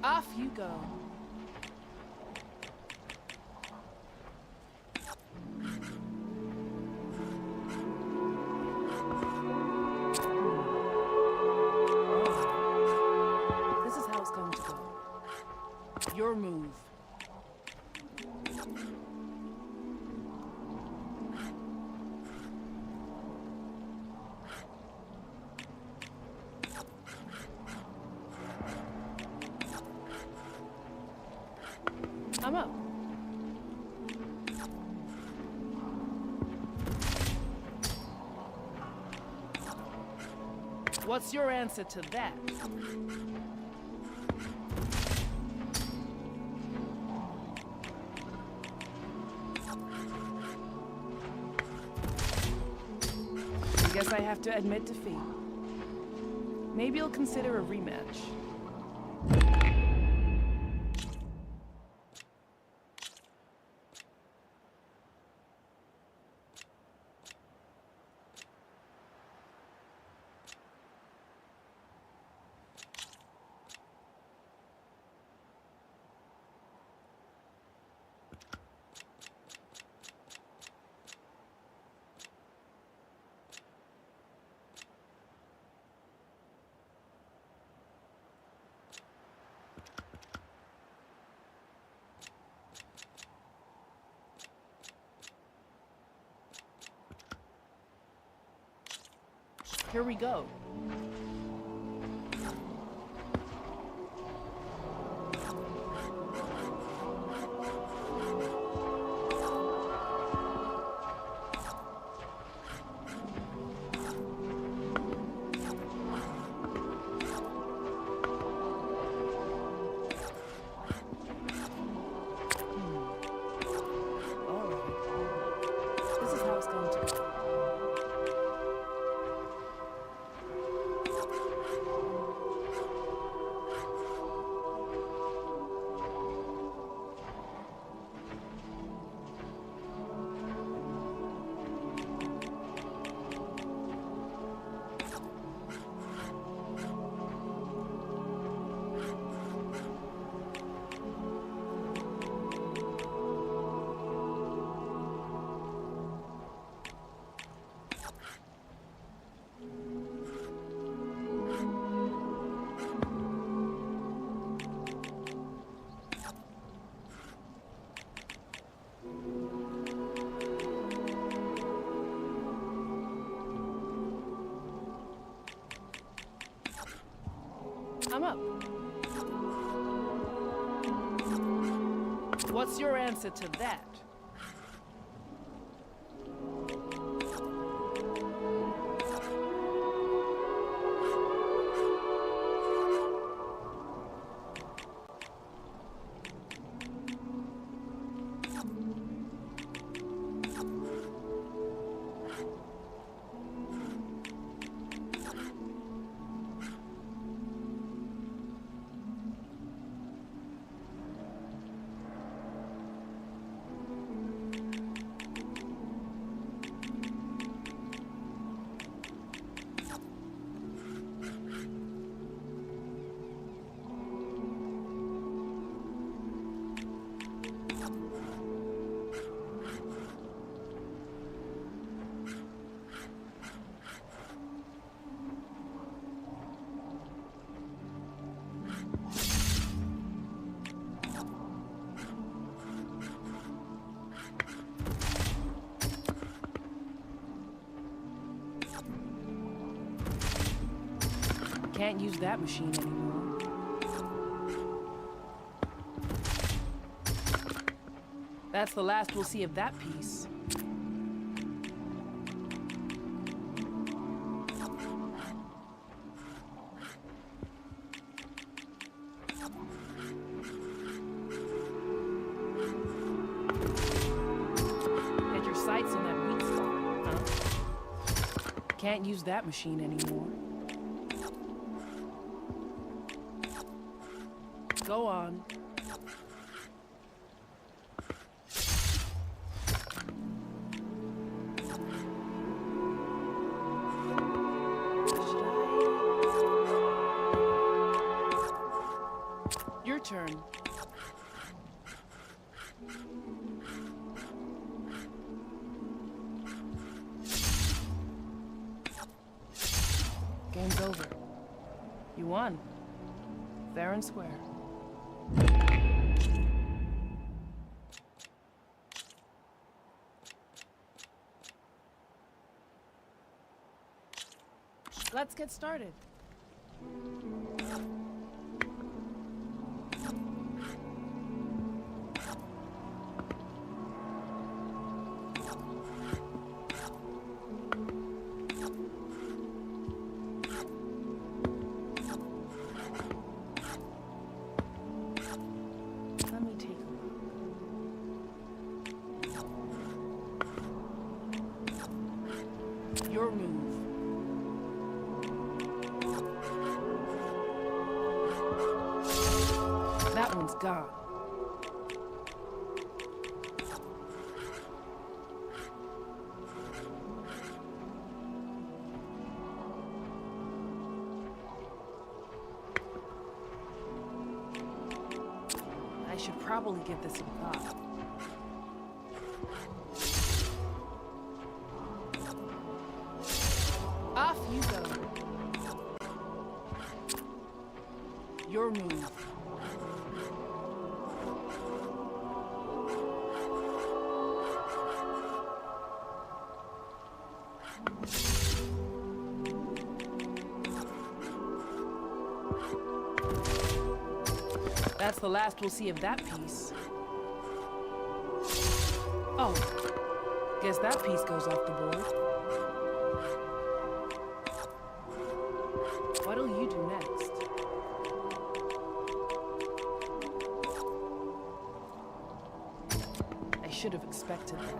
Off you go. This is how it's going to go. Your move. I'm up. What's your answer to that? I guess I have to admit defeat. Maybe you'll consider a rematch. Here we go. All right. This is how it's going to go. I'm up. What's your answer to that? Can't use that machine anymore. That's the last we'll see of that piece. Had your sights on that weak spot, huh? Can't use that machine anymore. Go on. Your turn. Game's over. You won. Fair and square. Let's get started. Let me take a look. Your move. That one's gone. I should probably give this some thought. Off you go. Your move. That's the last we'll see of that piece. Oh, guess that piece goes off the board. What'll you do next? I should have expected that.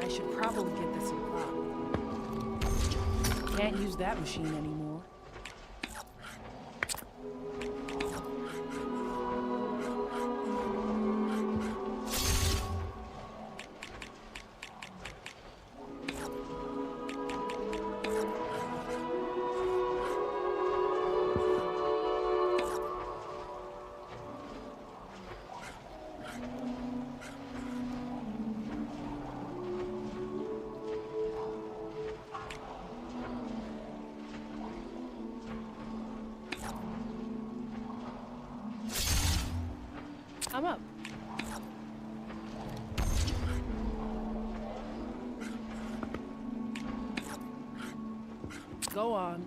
I should probably get this in prop. Can't use that machine anymore. I'm up. Go on.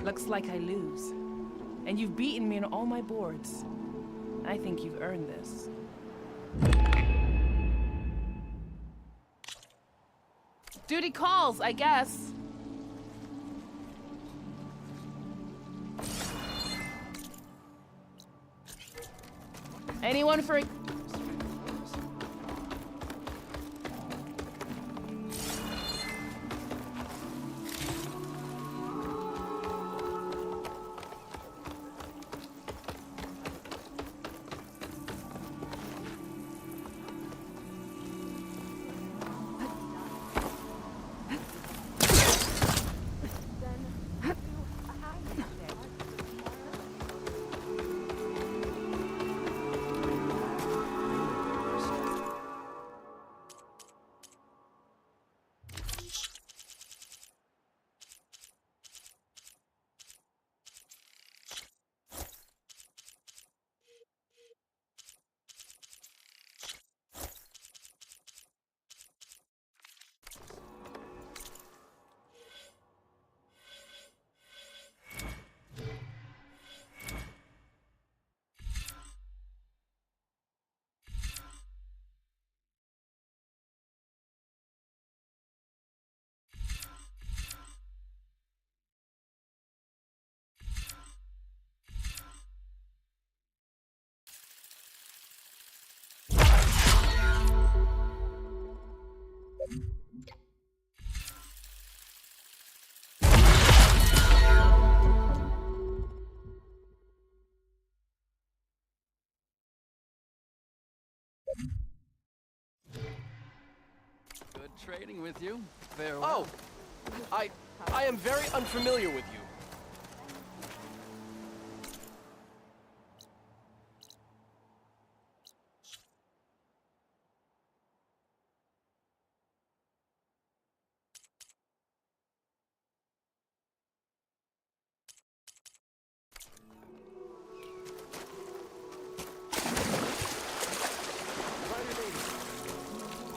Looks like I lose. And you've beaten me on all my boards. I think you've earned this. Duty calls, I guess. Anyone for a... trading with you. Farewell. Oh, I am very unfamiliar with you.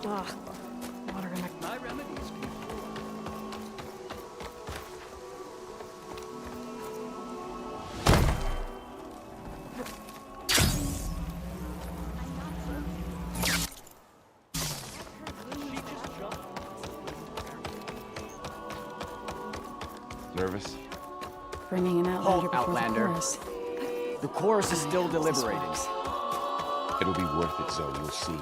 Ugh, water in My remedies. Nervous? Bringing an Outlander before Outlander. the chorus. The chorus is still deliberating. It'll be worth it, Zoe. You'll see.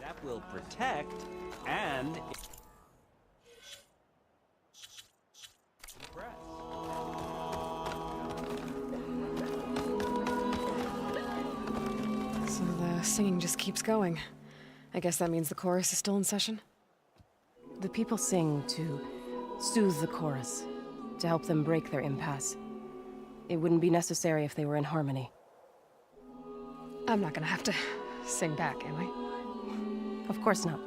That will protect and impress. So the singing just keeps going. I guess that means the chorus is still in session? The people sing to soothe the chorus, to help them break their impasse. It wouldn't be necessary if they were in harmony. I'm not gonna have to sing back, am I? Of course not.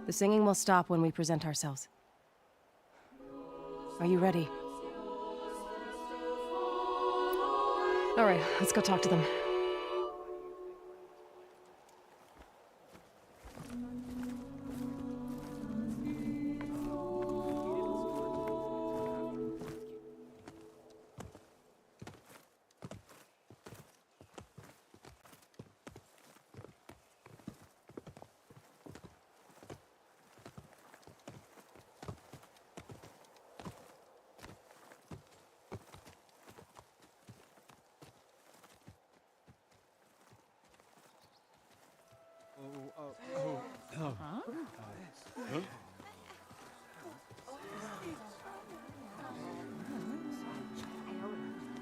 The singing will stop when we present ourselves. Are you ready? All right, let's go talk to them.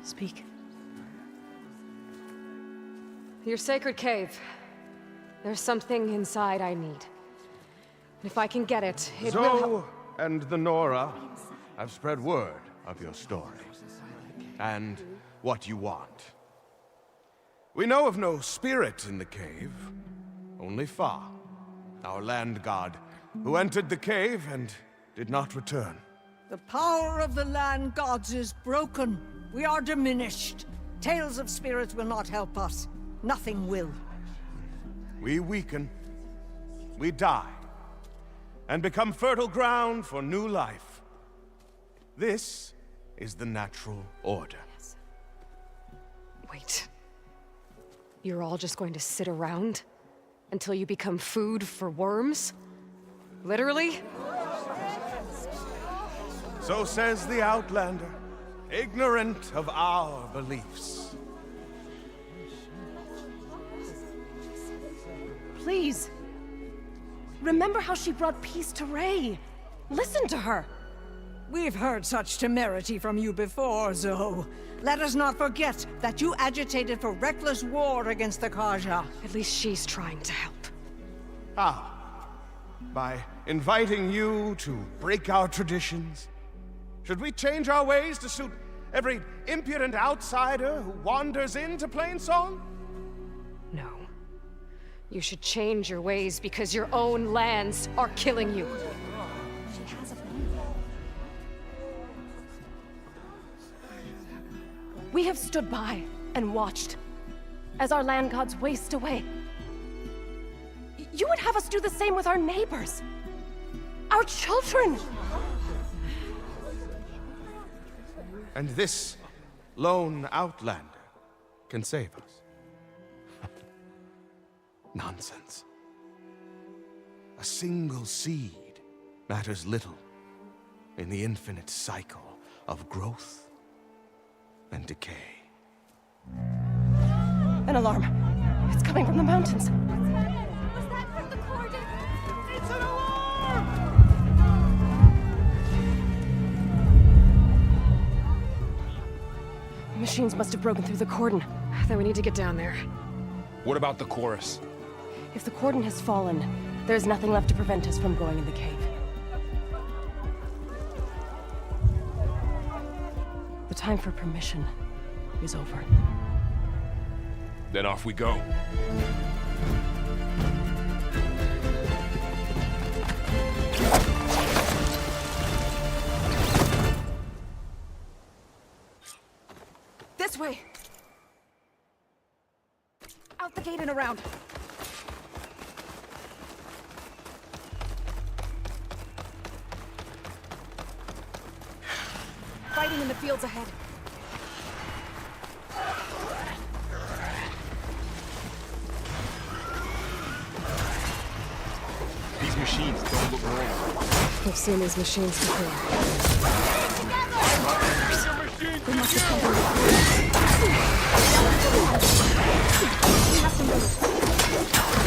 Speak. Your sacred cave. There's something inside I need. And if I can get it, it will help. Zoe and the Nora have spread word of your story. And what you want. We know of no spirit in the cave. Only Fa, our land god, who entered the cave and did not return. The power of the land gods is broken. We are diminished. Tales of spirits will not help us. Nothing will. We weaken, we die, and become fertile ground for new life. This is the natural order. Wait. You're all just going to sit around until you become food for worms? Literally? So says the Outlander, ignorant of our beliefs. Please. Remember how she brought peace to Ray. Listen to her. We've heard such temerity from you before, Zoe. Let us not forget that you agitated for reckless war against the Kaja. At least she's trying to help. How? By inviting you to break our traditions? Should we change our ways to suit every impudent outsider who wanders into Plainsong? No. You should change your ways because your own lands are killing you. She has a phone. We have stood by and watched as our land gods waste away. You would have us do the same with our neighbors, our children. And this lone outlander can save us. Nonsense. A single seed matters little in the infinite cycle of growth and decay. An alarm. It's coming from the mountains. Was that from the cordon? It's an alarm! Machines must have broken through the cordon. Then we need to get down there. What about the chorus? If the cordon has fallen, there's nothing left to prevent us from going in the cave. The time for permission is over. Then off we go. This way! Out the gate and around. Fighting in the fields ahead. These machines don't look normal. I've seen these machines before. They must have come. We have to move.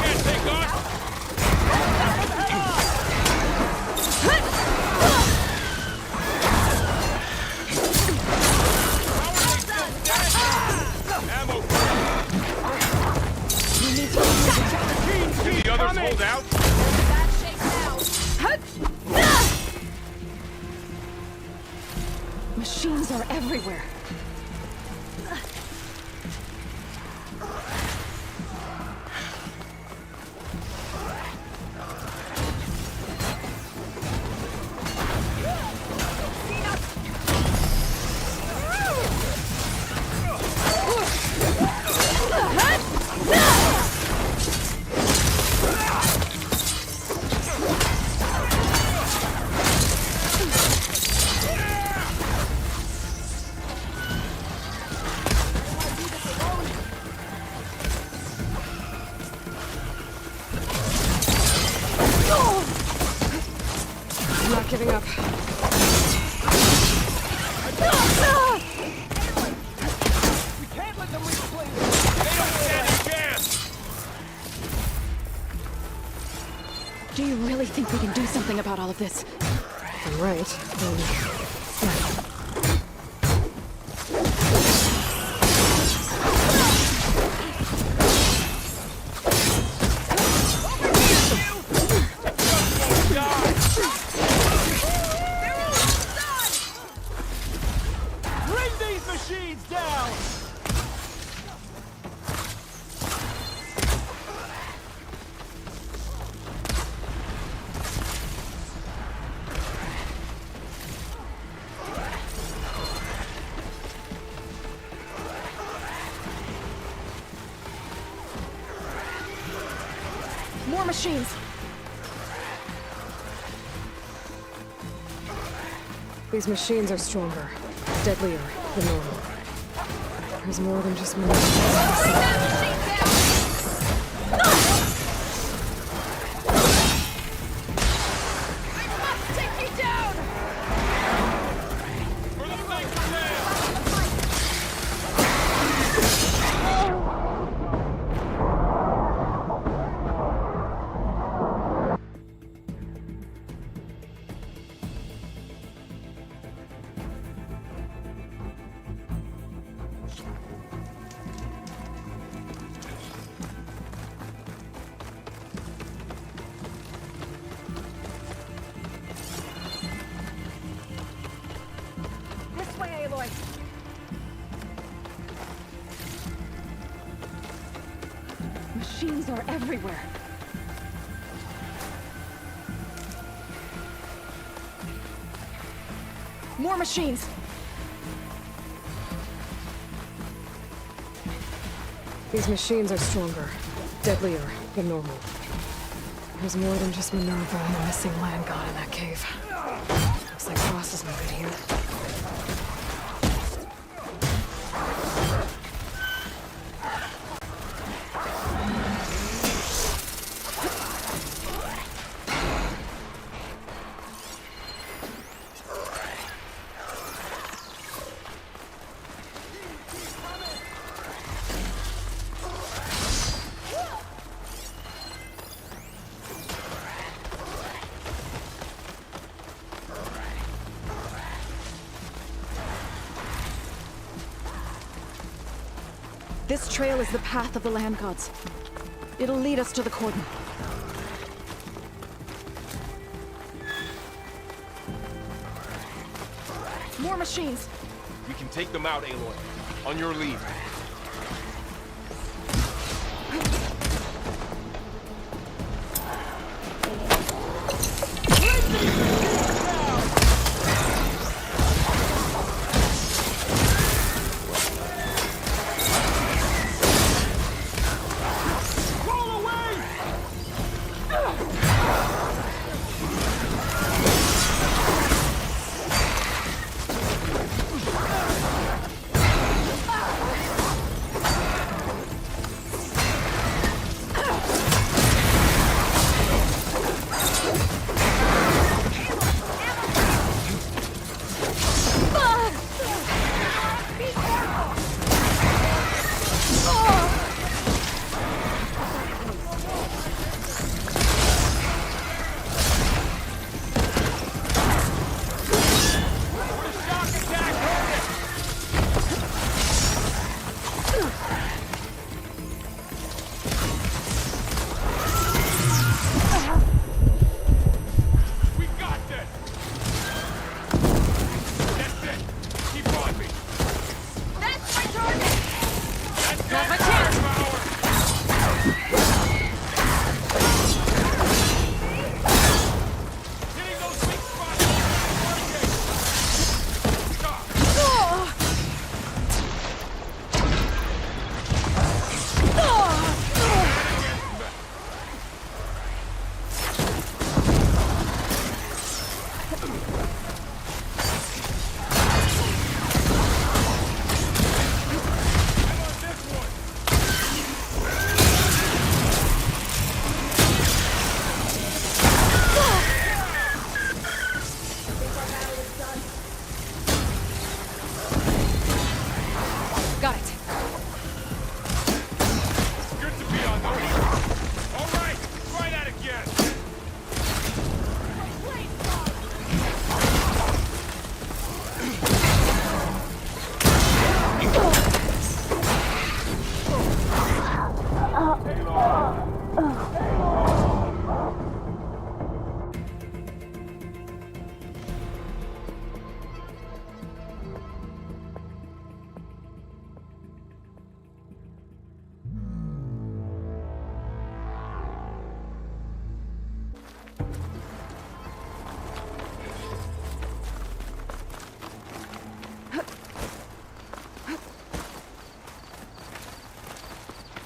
Can't take off. Ammo. We need to move. Can the others hold out? Bad shape now. Machines are everywhere. I'm not giving up. We can't let them replay this. They don't stand a chance. Do you really think we can do something about all of this? If I'm right, then... yeah. Bring these machines down. More machines. These machines are stronger, deadlier than normal. There's more than just me. This way, Aloy. Machines are everywhere. More machines. These machines are stronger, deadlier than normal. There's more than just Minerva and the missing land god in that cave. Looks like Frost is no good here. This trail is the path of the land gods. It'll lead us to the cordon. More machines! We can take them out, Aloy. On your lead.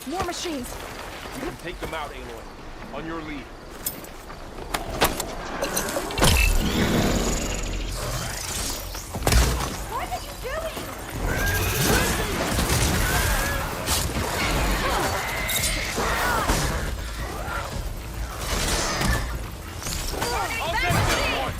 More machines! We can take them out, Aloy. On your lead. What are you doing? I'll take this one!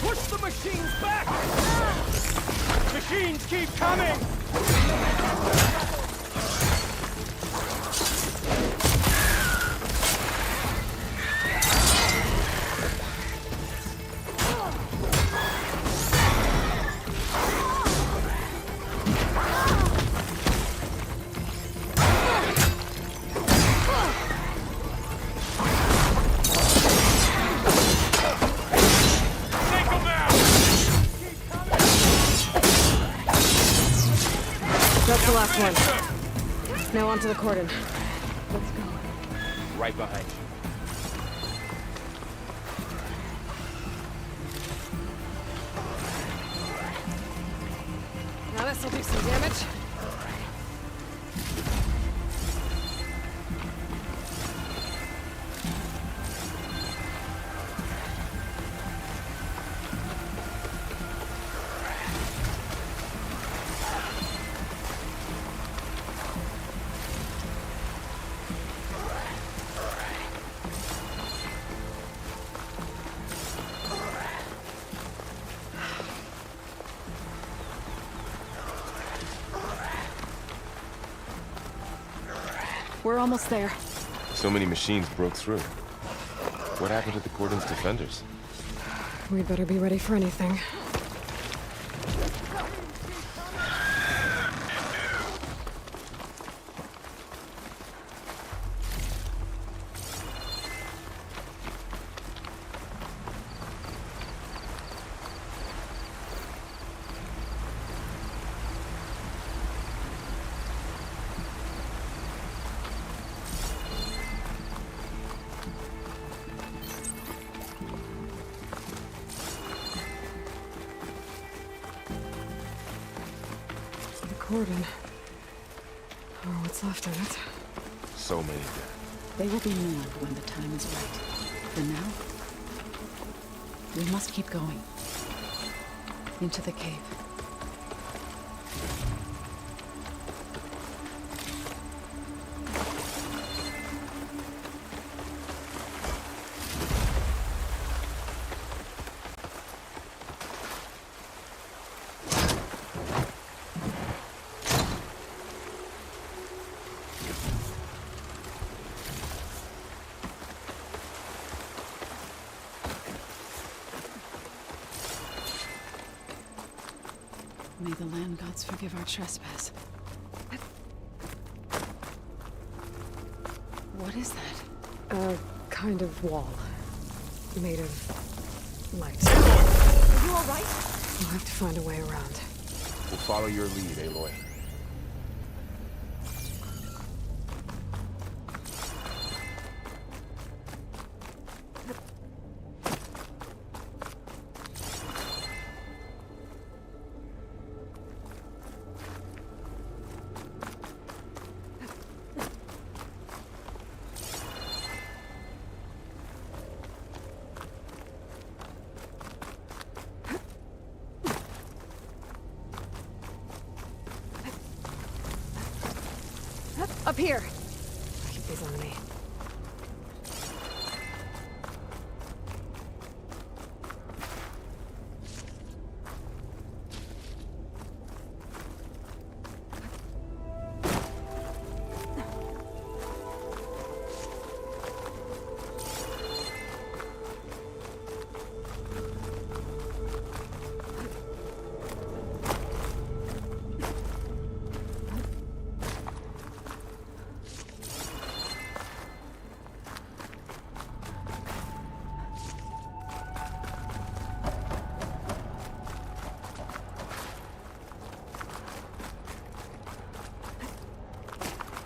Push the machines back! Machines keep coming! That's the last one. Now onto the cordon. Let's go. Right behind you. Now this'll do some damage. We're almost there. So many machines broke through. What happened to the Cordon's defenders? We'd better be ready for anything. Cordon. Or what's left of it. So many dead. They will be moved when the time is right. For now, we must keep going. Into the cave. May the land gods forgive our trespass. What is that? A kind of wall. Made of light. Are you alright? We'll have to find a way around. We'll follow your lead, Aloy. Up here! Keep these on me.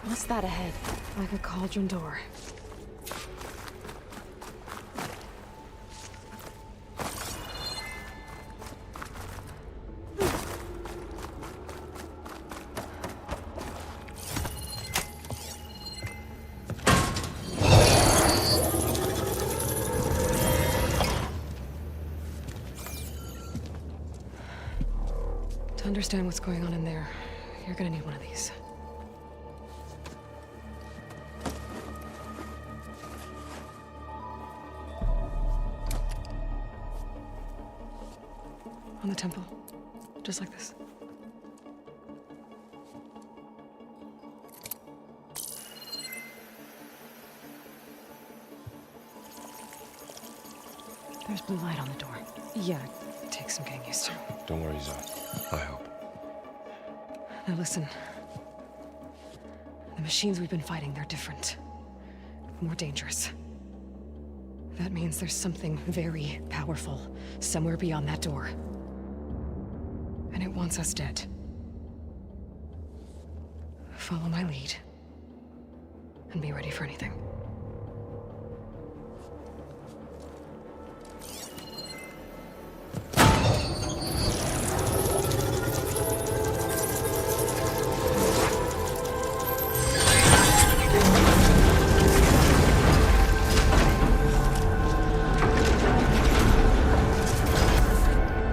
What's that ahead? Like a cauldron door. To understand what's going on in there, you're gonna need one of these. On the temple. Just like this. There's blue light on the door. Yeah, it takes some getting used to. Don't worry, Zod. I help. Now listen. The machines we've been fighting, they're different. More dangerous. That means there's something very powerful somewhere beyond that door. And it wants us dead. Follow my lead. And be ready for anything.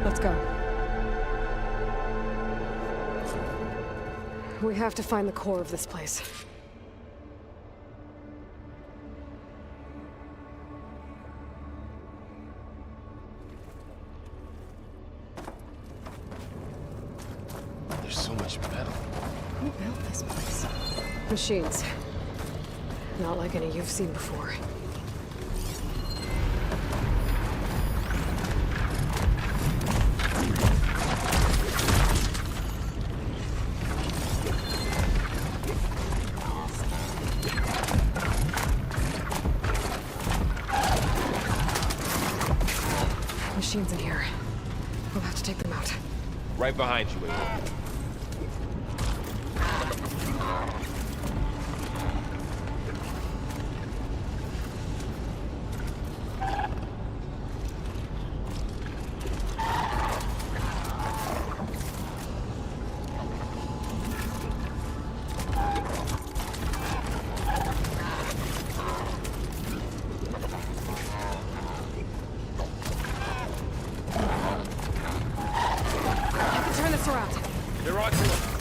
Let's go. We have to find the core of this place. There's so much metal. Who built this place? Machines. Not like any you've seen before. machines in here. We'll have to take them out. Right behind you, Aloy. They're on to us.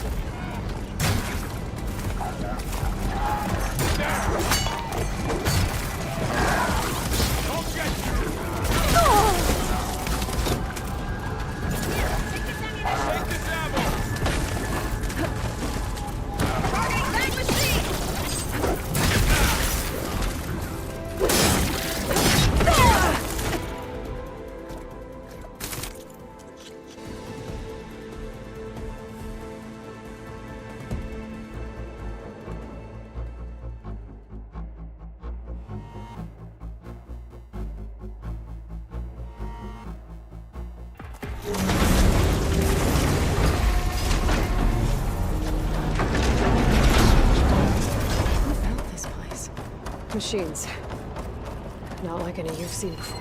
Machines. Not like any you've seen before.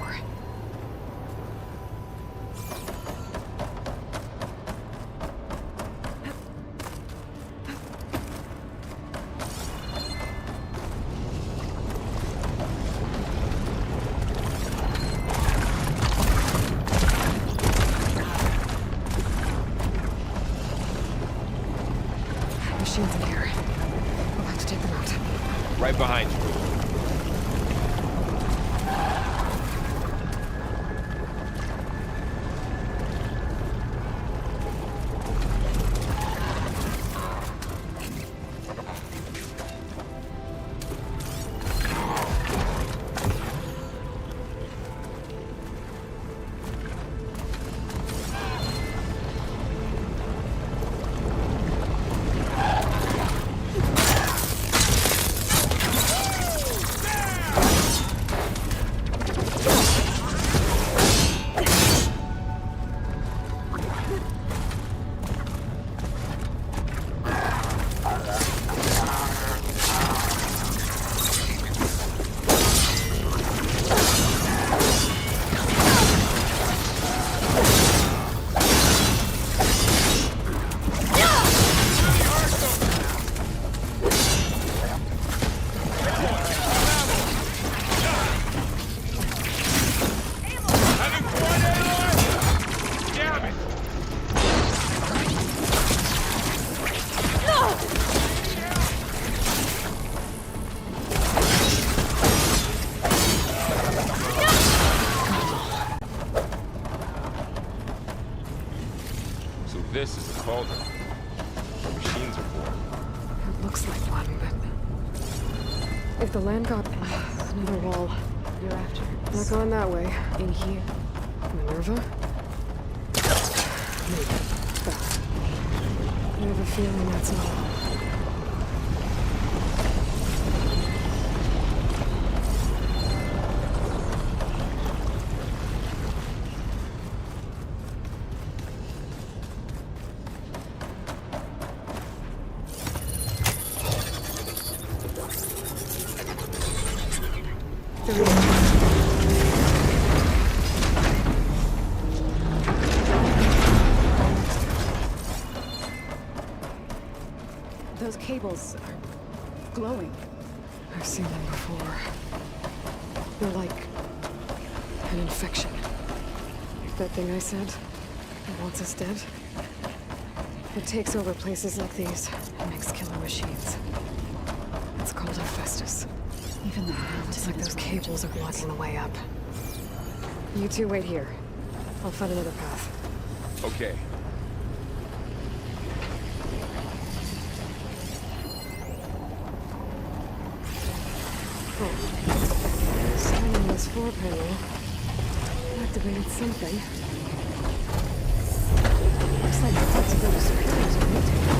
Machines in here. We'll have to take them out. Right behind you. This is a cauldron. The machines are born. It looks like one, but... If the land god... another wall. You're after. Not going that way. In here. Minerva? Maybe. That. I have a feeling that's not all. Those cables are glowing. I've seen them before. They're like an infection. That thing I said that wants us dead. It takes over places like these and makes killer machines. It's called Infestus. Even the It's like those cables are blocking the way up. You two wait here. I'll find another path. Okay. Sign on this floor panel activated something. Looks like the parts of those superiors are mutated.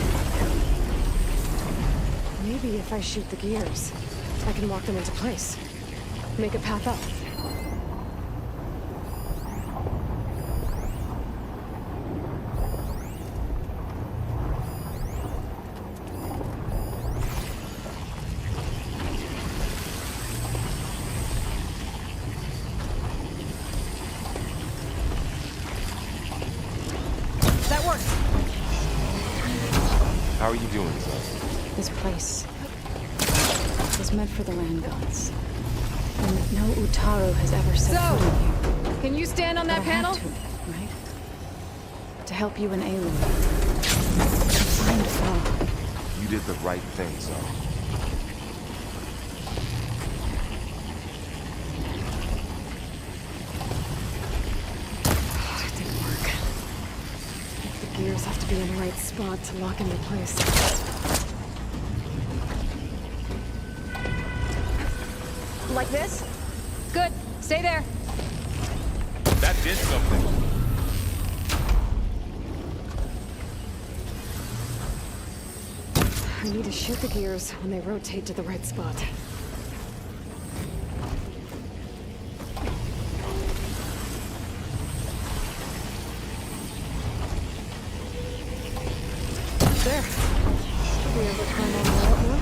Maybe if I shoot the gears, I can walk them into place. Make a path up. How are you doing, son? This place was meant for the land gods. And no Utaru has ever set foot in here. Can you stand on that But I panel? had to, right? To help you and Aloy. To find Fa. You did the right thing, son. It didn't work. The gears have to be in the right spot to lock into place. Like this? Good. Stay there. That did something. I need to shoot the gears when they rotate to the right spot. There. Should be able to climb all the way up now.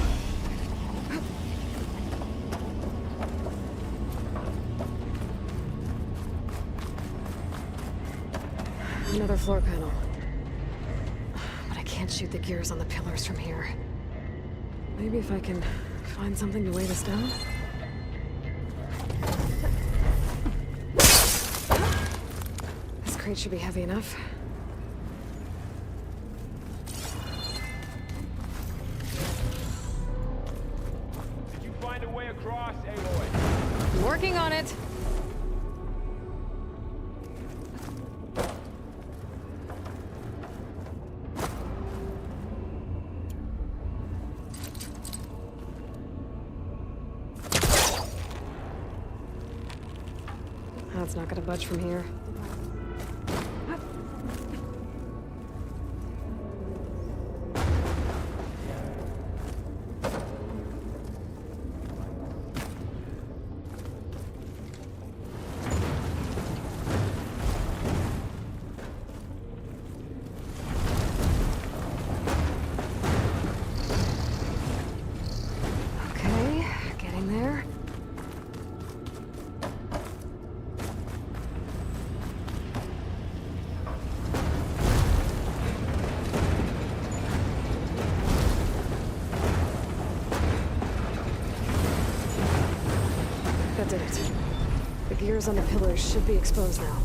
Another floor panel. But I can't shoot the gears on the pillars from here. Maybe if I can find something to weigh this down? This crate should be heavy enough. Did you find a way across, Aloy? Working on it. That's not gonna budge from here. Okay, getting there. That did it. The gears on the pillars should be exposed now.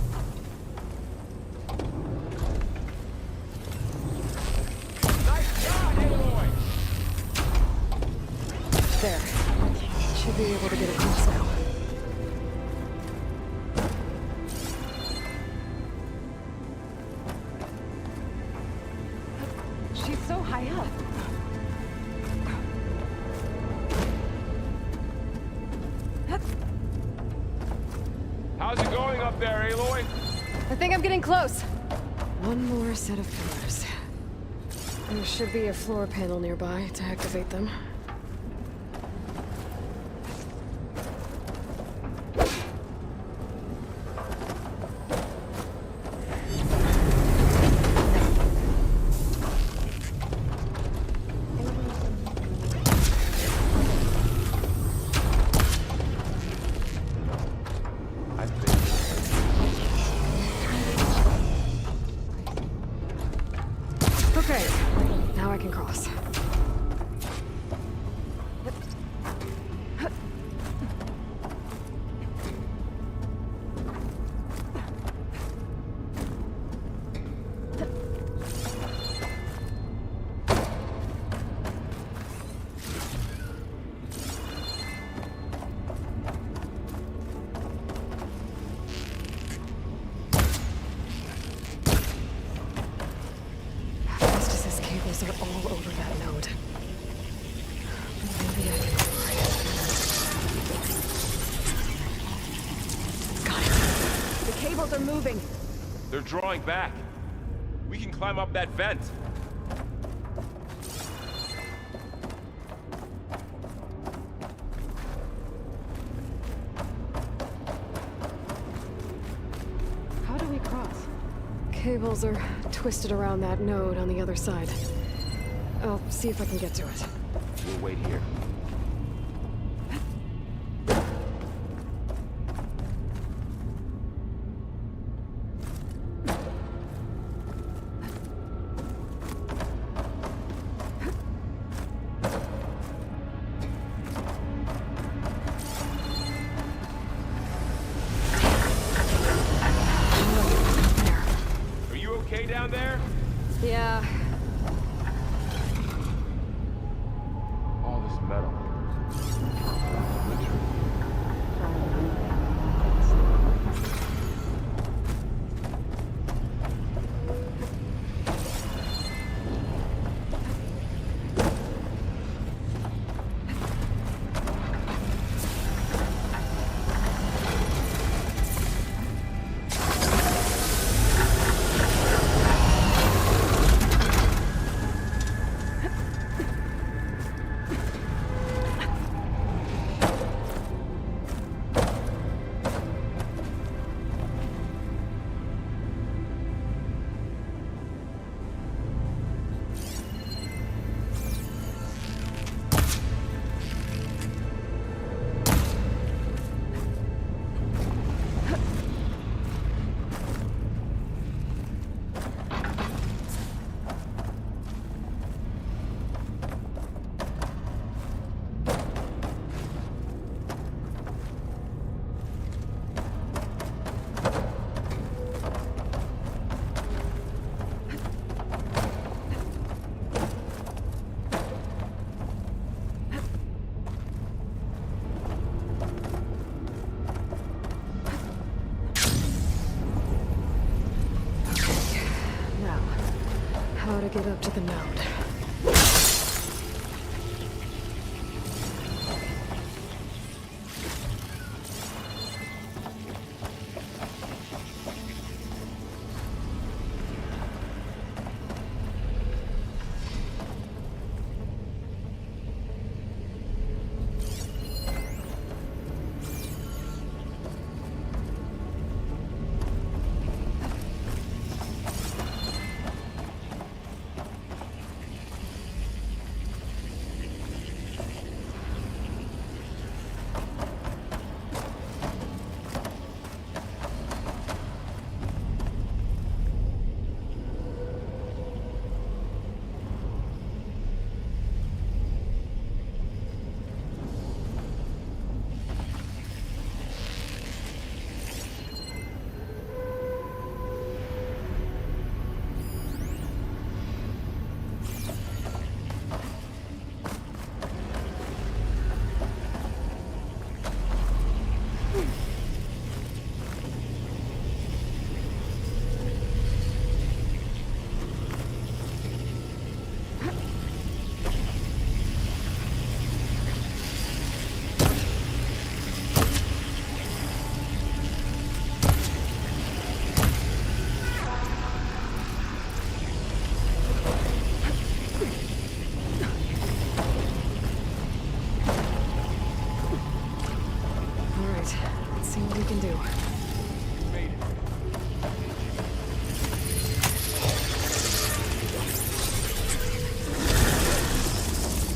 There. Should be able to get across now. She's so high up. How's it going up there, Aloy? I think I'm getting close. One more set of pillars. There should be a floor panel nearby to activate them. Okay, now I can cross. Cables are all over that node. Maybe I can operate it. Got it. The cables are moving. They're drawing back. We can climb up that vent. How do we cross? Cables are twisted around that node on the other side. I'll see if I can get to it. We'll wait here. Yeah. All this metal. How to get up to the node.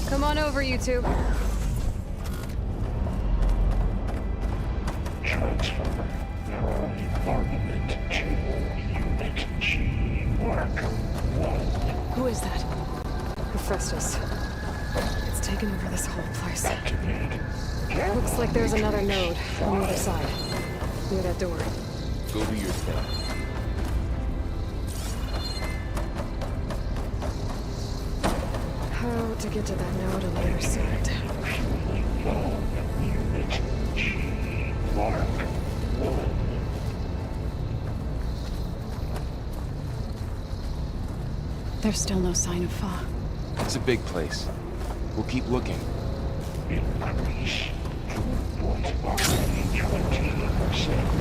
Come on over, you two. Transfer armament to Unit G, Mark 1. Who is that? Hephaestus. It's taken over this whole place. Looks like there's another node on the other side. Near that door. Go do your thing. How to get to that node on the other side? Unit G, Mark 1. There's still no sign of Fa. It's a big place. We'll keep looking. Increase throughput already 20%.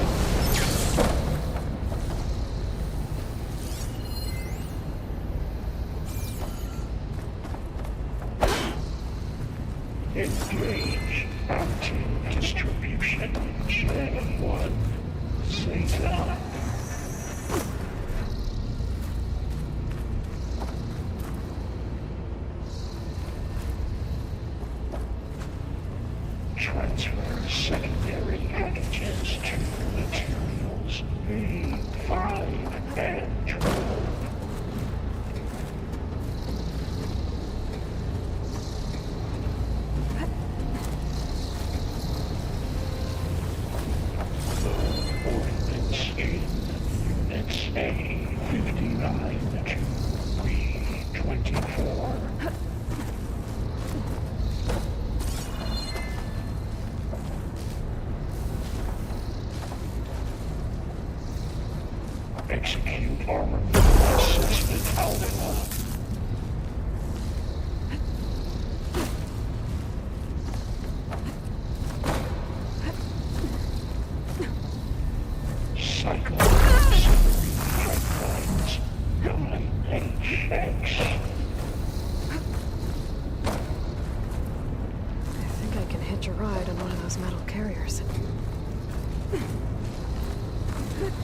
Engage anti-distribution. Channel 1. Zeta. Transfer secondary antigens to materials A5 and 12. Ordnance Execute armament assessment alpha. Cycle pipelines. Guide HX. I think I can hitch a ride on one of those metal carriers.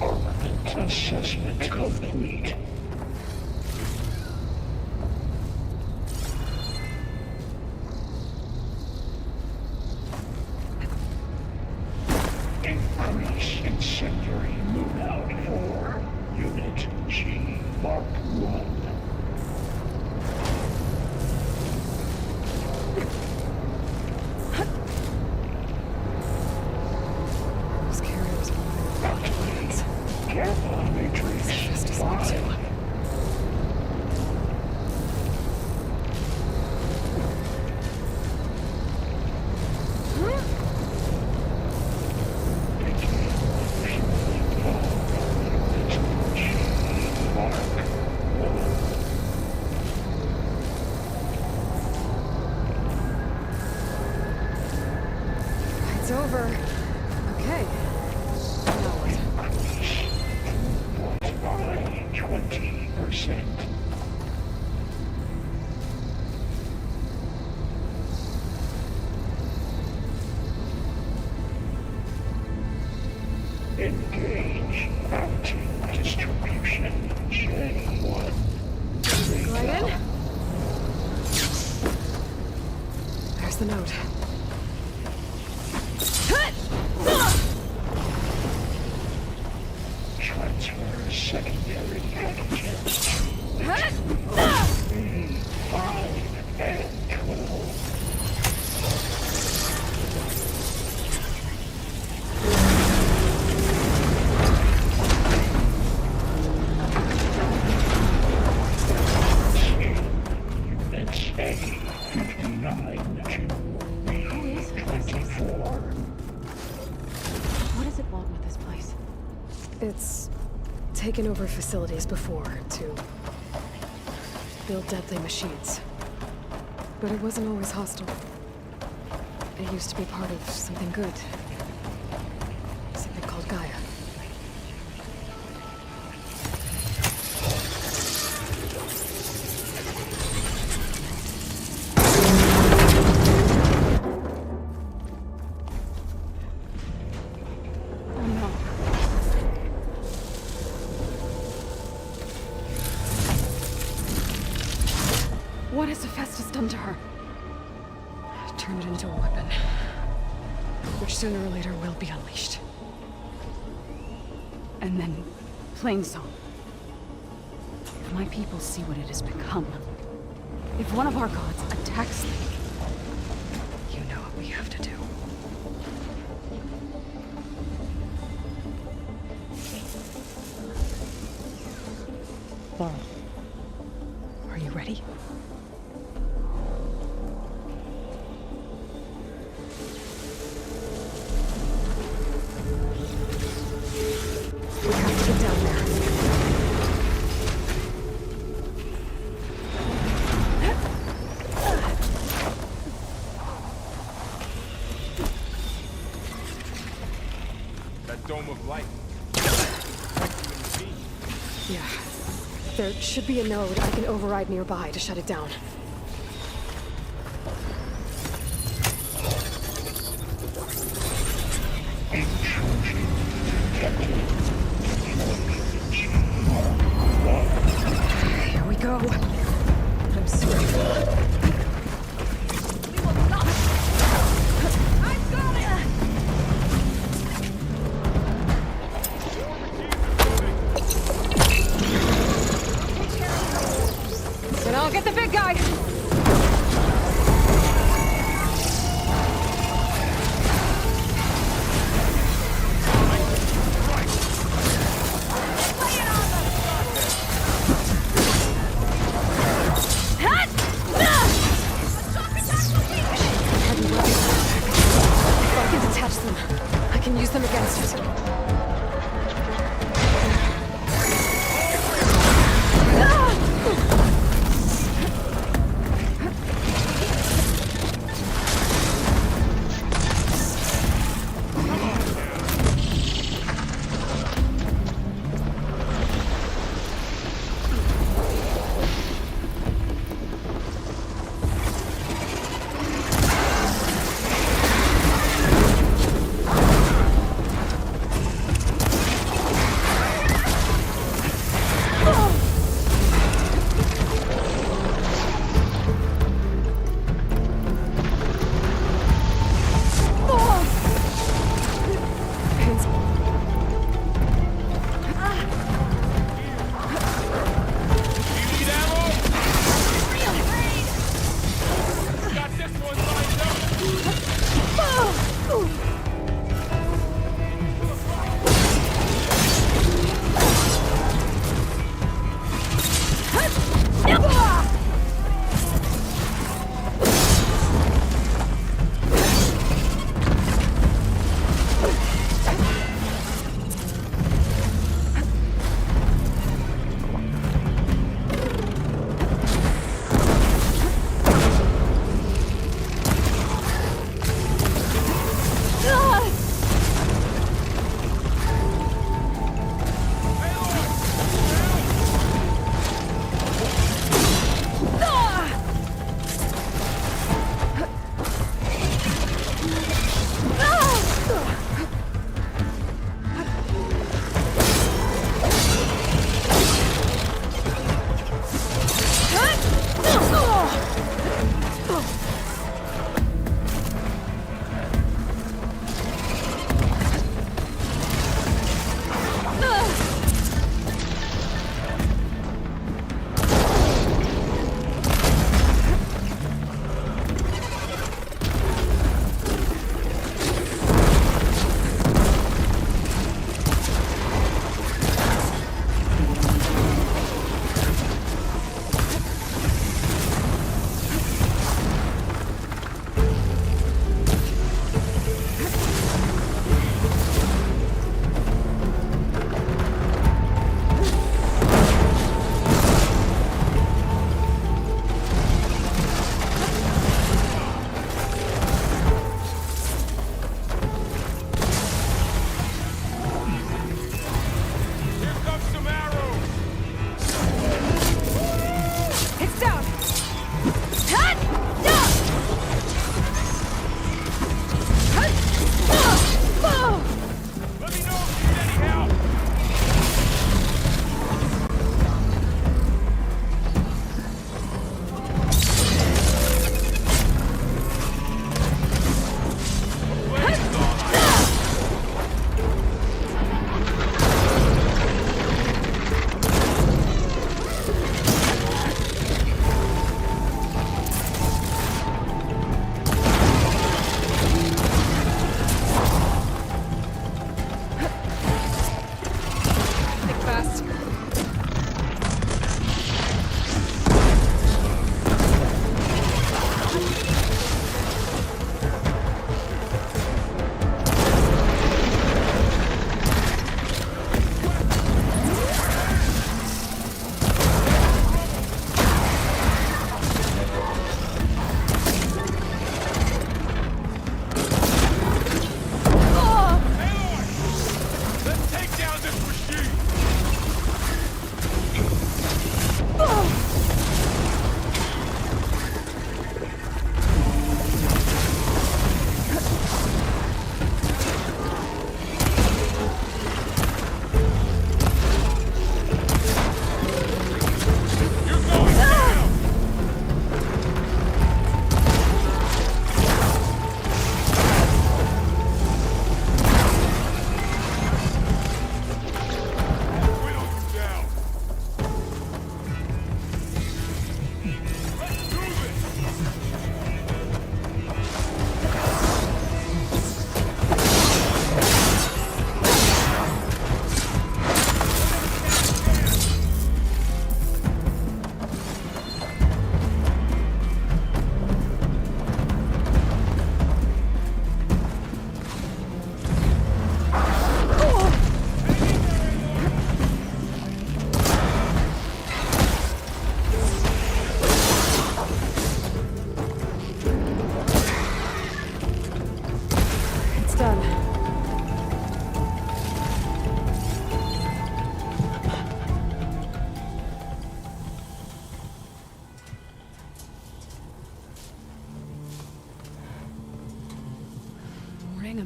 Armament assessment complete. Increase incendiary loadout for Unit G Mark 1. Those carriers are moving at weapons. Careful, Matrix. Just as well too. It's over. Okay. Now what? 20%. Engage routing distribution J1. Right in. There's the note. Transfer secondary packages. B5 and 12. Units A59 to B24. What does it want with this place? It's taken over facilities before to build deadly machines. But it wasn't always hostile. It used to be part of something good. Something called Gaia. Oh no. What has Hephaestus done to her? Turn it into a weapon. Which sooner or later will be unleashed. And then, Plainsong. If my people see what it has become, if one of our gods attacks them, You know what we have to do. Laurel, are you ready? We have to get down there. That dome of light. Yeah. There should be a node I can override nearby to shut it down. Here we go. I'm sorry. Then I'll get the big guy! If I can detach them, I can use them against it.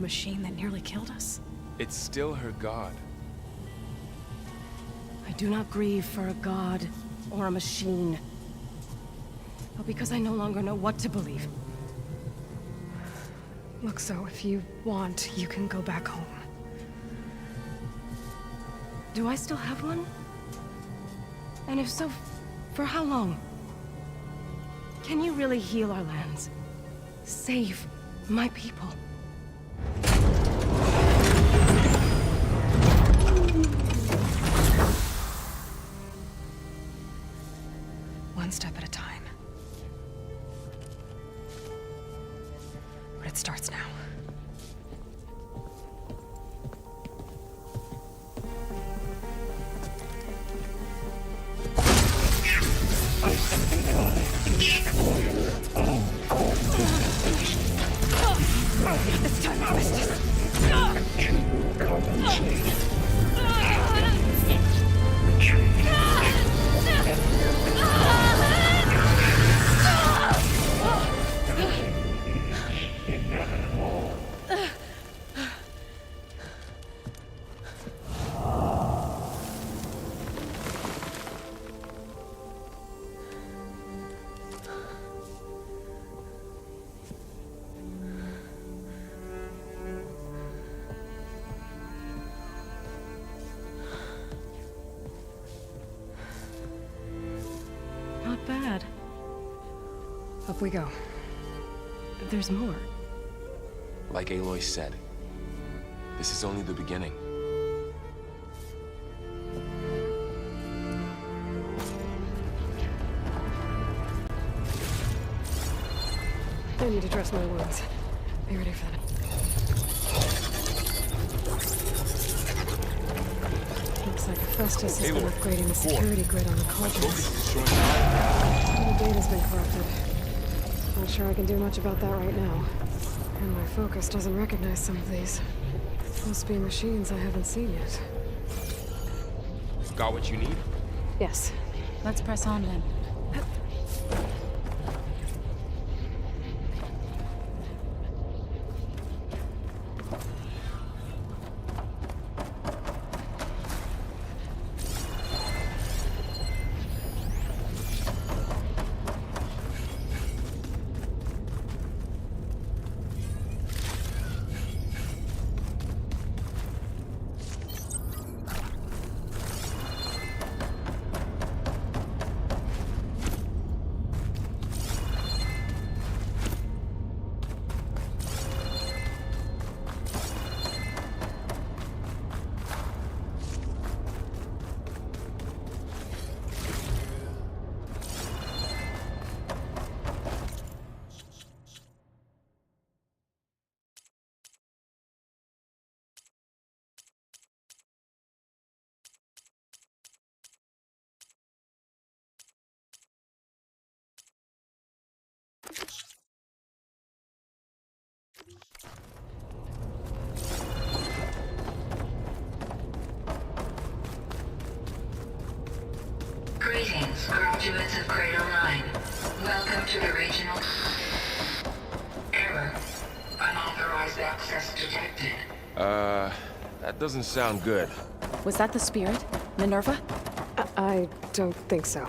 machine that nearly killed us? It's still her god. I do not grieve for a god or a machine, but because I no longer know what to believe. Look, so if you want, you can go back home. Do I still have one? And if so, for how long? Can you really heal our lands? Save my people? One step at a time. But it starts now. This time I missed it. Not bad. Up we go. There's more. Like Aloy said, this is only the beginning. I need to dress my wounds. Be ready for that. Looks like Festus has been upgrading the security grid on the cauldrons. The data's been corrupted. Not sure I can do much about that right now. And my focus doesn't recognize some of these. Must be machines I haven't seen yet. Got what you need? Yes. Let's press on then. Greetings, graduates of Cradle 9. Welcome to the regional... Error. Unauthorized access detected. That doesn't sound good. Was that the spirit? Minerva? I don't think so.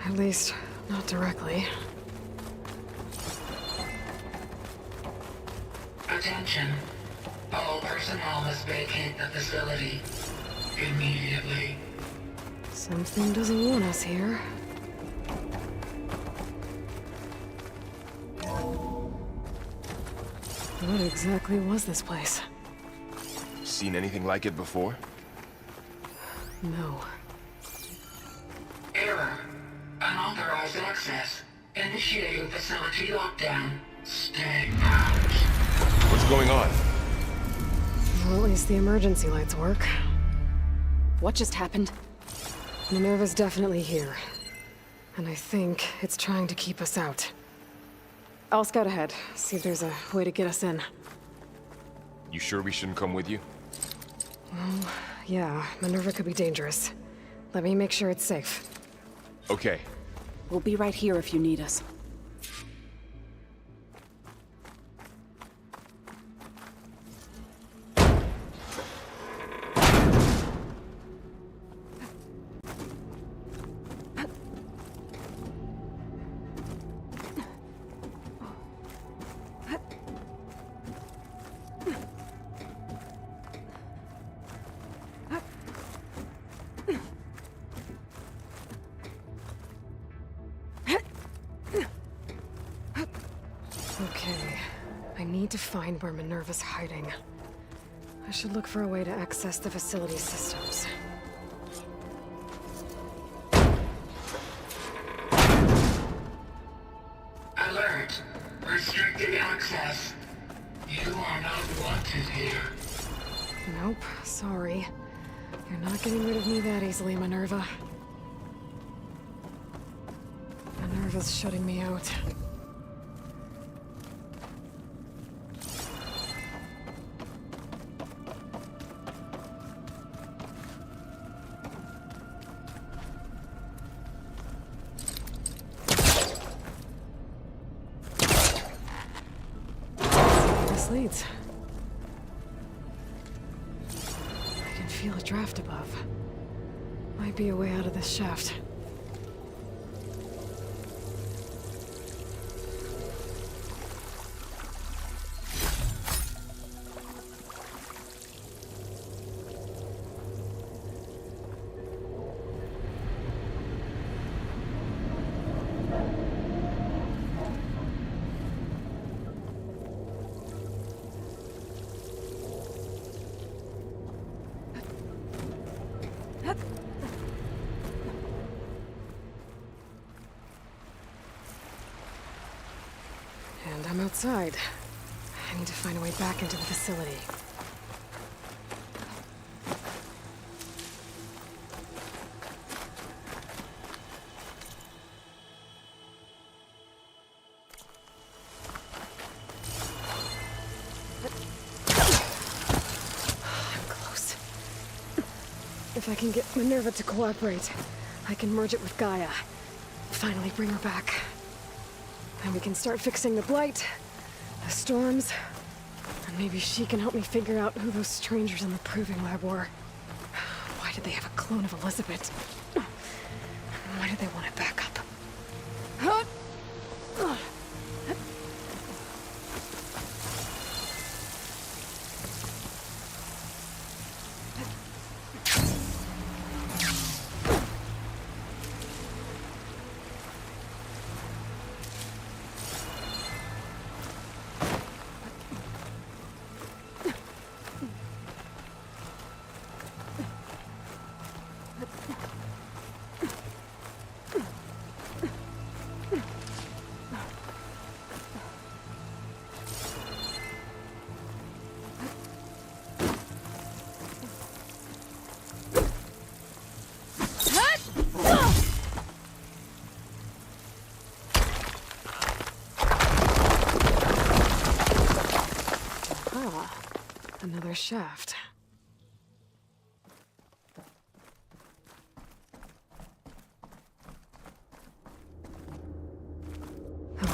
At least, not directly. Attention. All personnel must vacate the facility. Immediately. Something doesn't want us here. What exactly was this place? Seen anything like it before? No. Error. Unauthorized access. Initiating facility lockdown. Stay out. What's going on? Well, at least the emergency lights work. What just happened? Minerva's definitely here. And I think it's trying to keep us out. I'll scout ahead, see if there's a way to get us in. You sure we shouldn't come with you? Well, yeah, Minerva could be dangerous. Let me make sure it's safe. Okay. We'll be right here if you need us. find where Minerva's hiding. I should look for a way to access the facility systems. Alert. Restricted access. You are not wanted here. Nope, sorry. You're not getting rid of me that easily, Minerva. Minerva's shutting me out. This leads. I can feel a draft above. Might be a way out of this shaft. And I'm outside. I need to find a way back into the facility. I'm close. If I can get Minerva to cooperate, I can merge it with Gaia. Finally bring her back. And we can start fixing the blight, the storms, and maybe she can help me figure out who those strangers in the proving lab were. Why did they have a clone of Elizabeth? Why did they want it back up? Another shaft.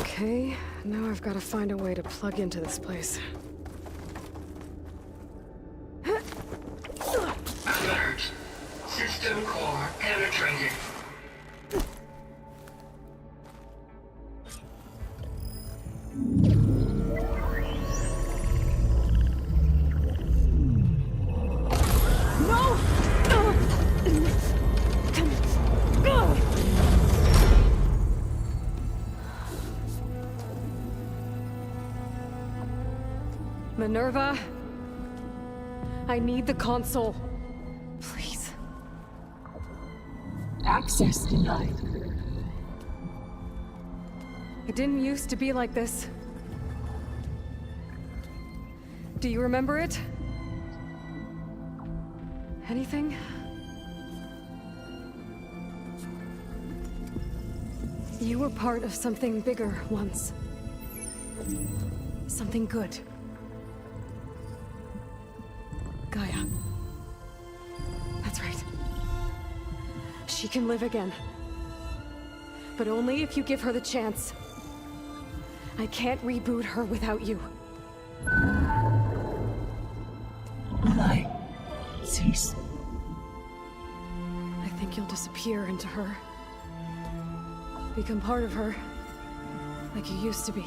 Okay, now I've got to find a way to plug into this place. Alert. System core penetrated. Minerva, I need the console. Please. Access denied. It didn't used to be like this. Do you remember it? Anything? You were part of something bigger once. Something good. Gaia. That's right. She can live again. But only if you give her the chance. I can't reboot her without you. Light. Cease. I think you'll disappear into her. Become part of her. Like you used to be.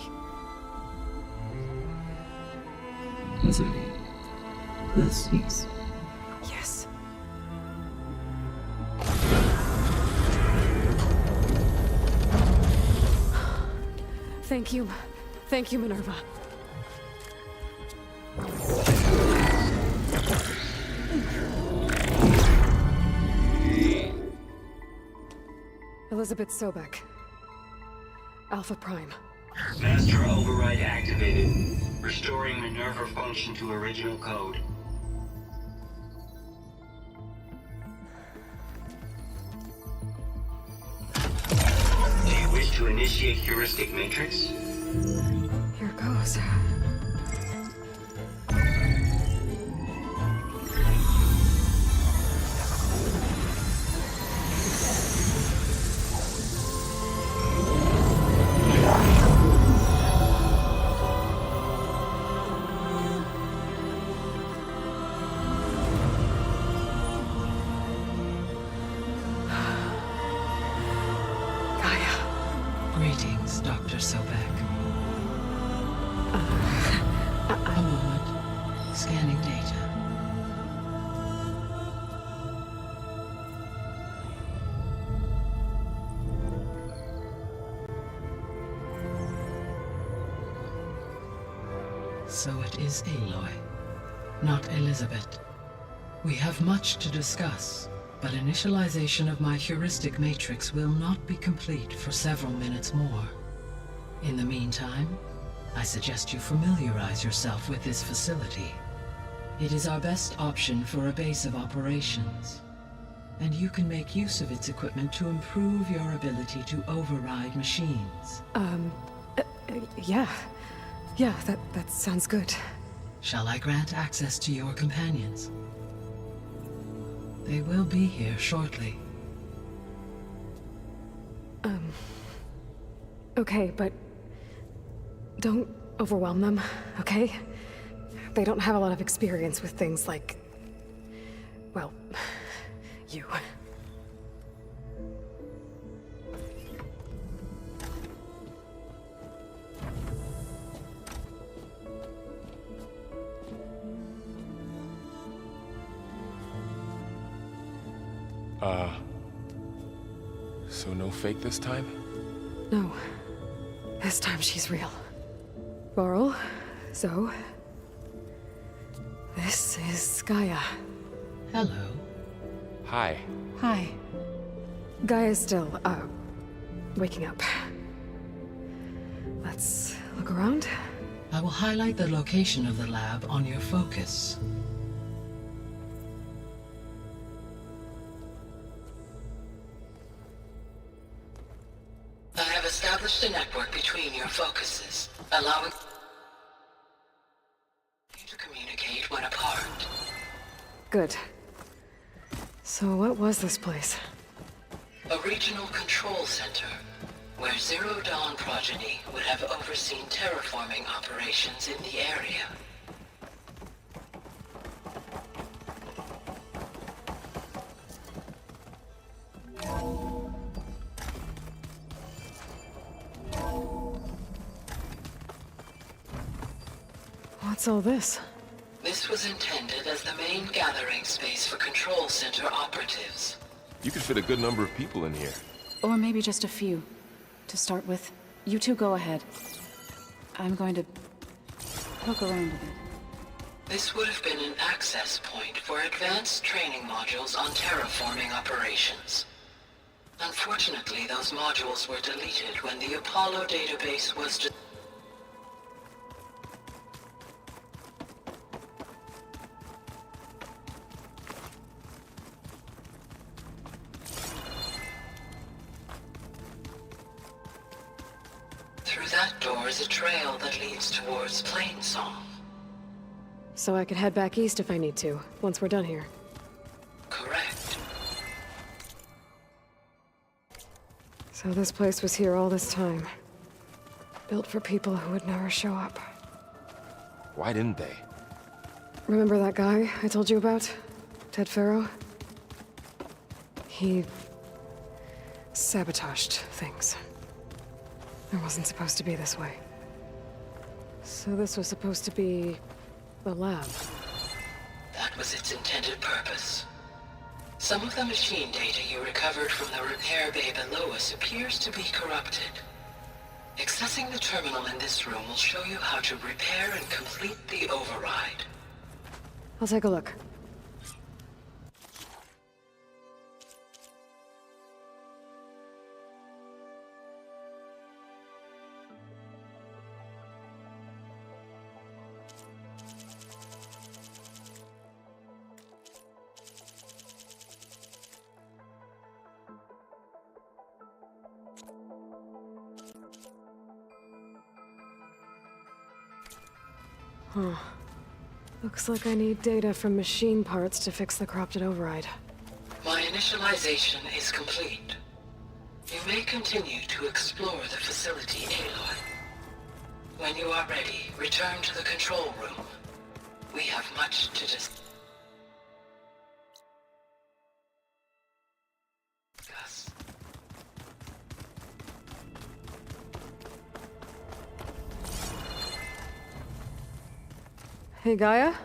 This is. Yes. Thank you. Thank you, Minerva. Elizabeth Sobek. Alpha Prime. Master override activated. Restoring Minerva function to original code. Do you wish to initiate heuristic matrix? Here goes. Greetings, Dr. Sobek. A moment. Scanning data. So it is Aloy, not Elizabeth. We have much to discuss, but initialization of my heuristic matrix will not be complete for several minutes more. In the meantime, I suggest you familiarize yourself with this facility. It is our best option for a base of operations, and you can make use of its equipment to improve your ability to override machines. Yeah. Yeah, that sounds good. Shall I grant access to your companions? They will be here shortly. Okay, but don't overwhelm them, okay? They don't have a lot of experience with things like, well, you. So no fake this time? No. This time she's real. Varl, Zoe. This is Gaia. Hello. Hi. Hi. Gaia's still, waking up. Let's look around. I will highlight the location of the lab on your focus. I have established a network between your focuses, allowing you to communicate when apart. Good. So what was this place? A regional control center, where Zero Dawn progeny would have overseen terraforming operations in the area. What's all this? This was intended as the main gathering space for control center operatives. You could fit a good number of people in here. Or maybe just a few. To start with, you two go ahead. I'm going to poke around a bit. This would have been an access point for advanced training modules on terraforming operations. Unfortunately, those modules were deleted when the Apollo database was Through that door is a trail that leads towards Plainsong. So I could head back east if I need to, once we're done here. Correct. So this place was here all this time. Built for people who would never show up. Why didn't they? Remember that guy I told you about? Ted Farrow? He sabotaged things. It wasn't supposed to be this way. So this was supposed to be the lab. That was its intended purpose. Some of the machine data you recovered from the repair bay below us appears to be corrupted. Accessing the terminal in this room will show you how to repair and complete the override. I'll take a look. Huh. Looks like I need data from machine parts to fix the corrupted override. My initialization is complete. You may continue to explore the facility, Aloy. When you are ready, return to the control room. We have much to discuss. Hey, Gaia?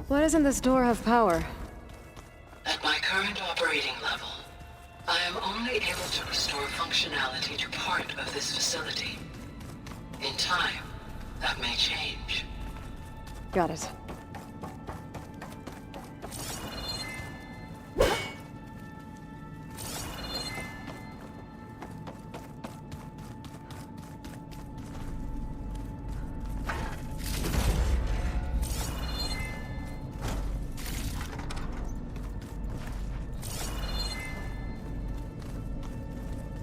Why doesn't this door have power? At my current operating level, I am only able to restore functionality to part of this facility. In time, that may change. Got it.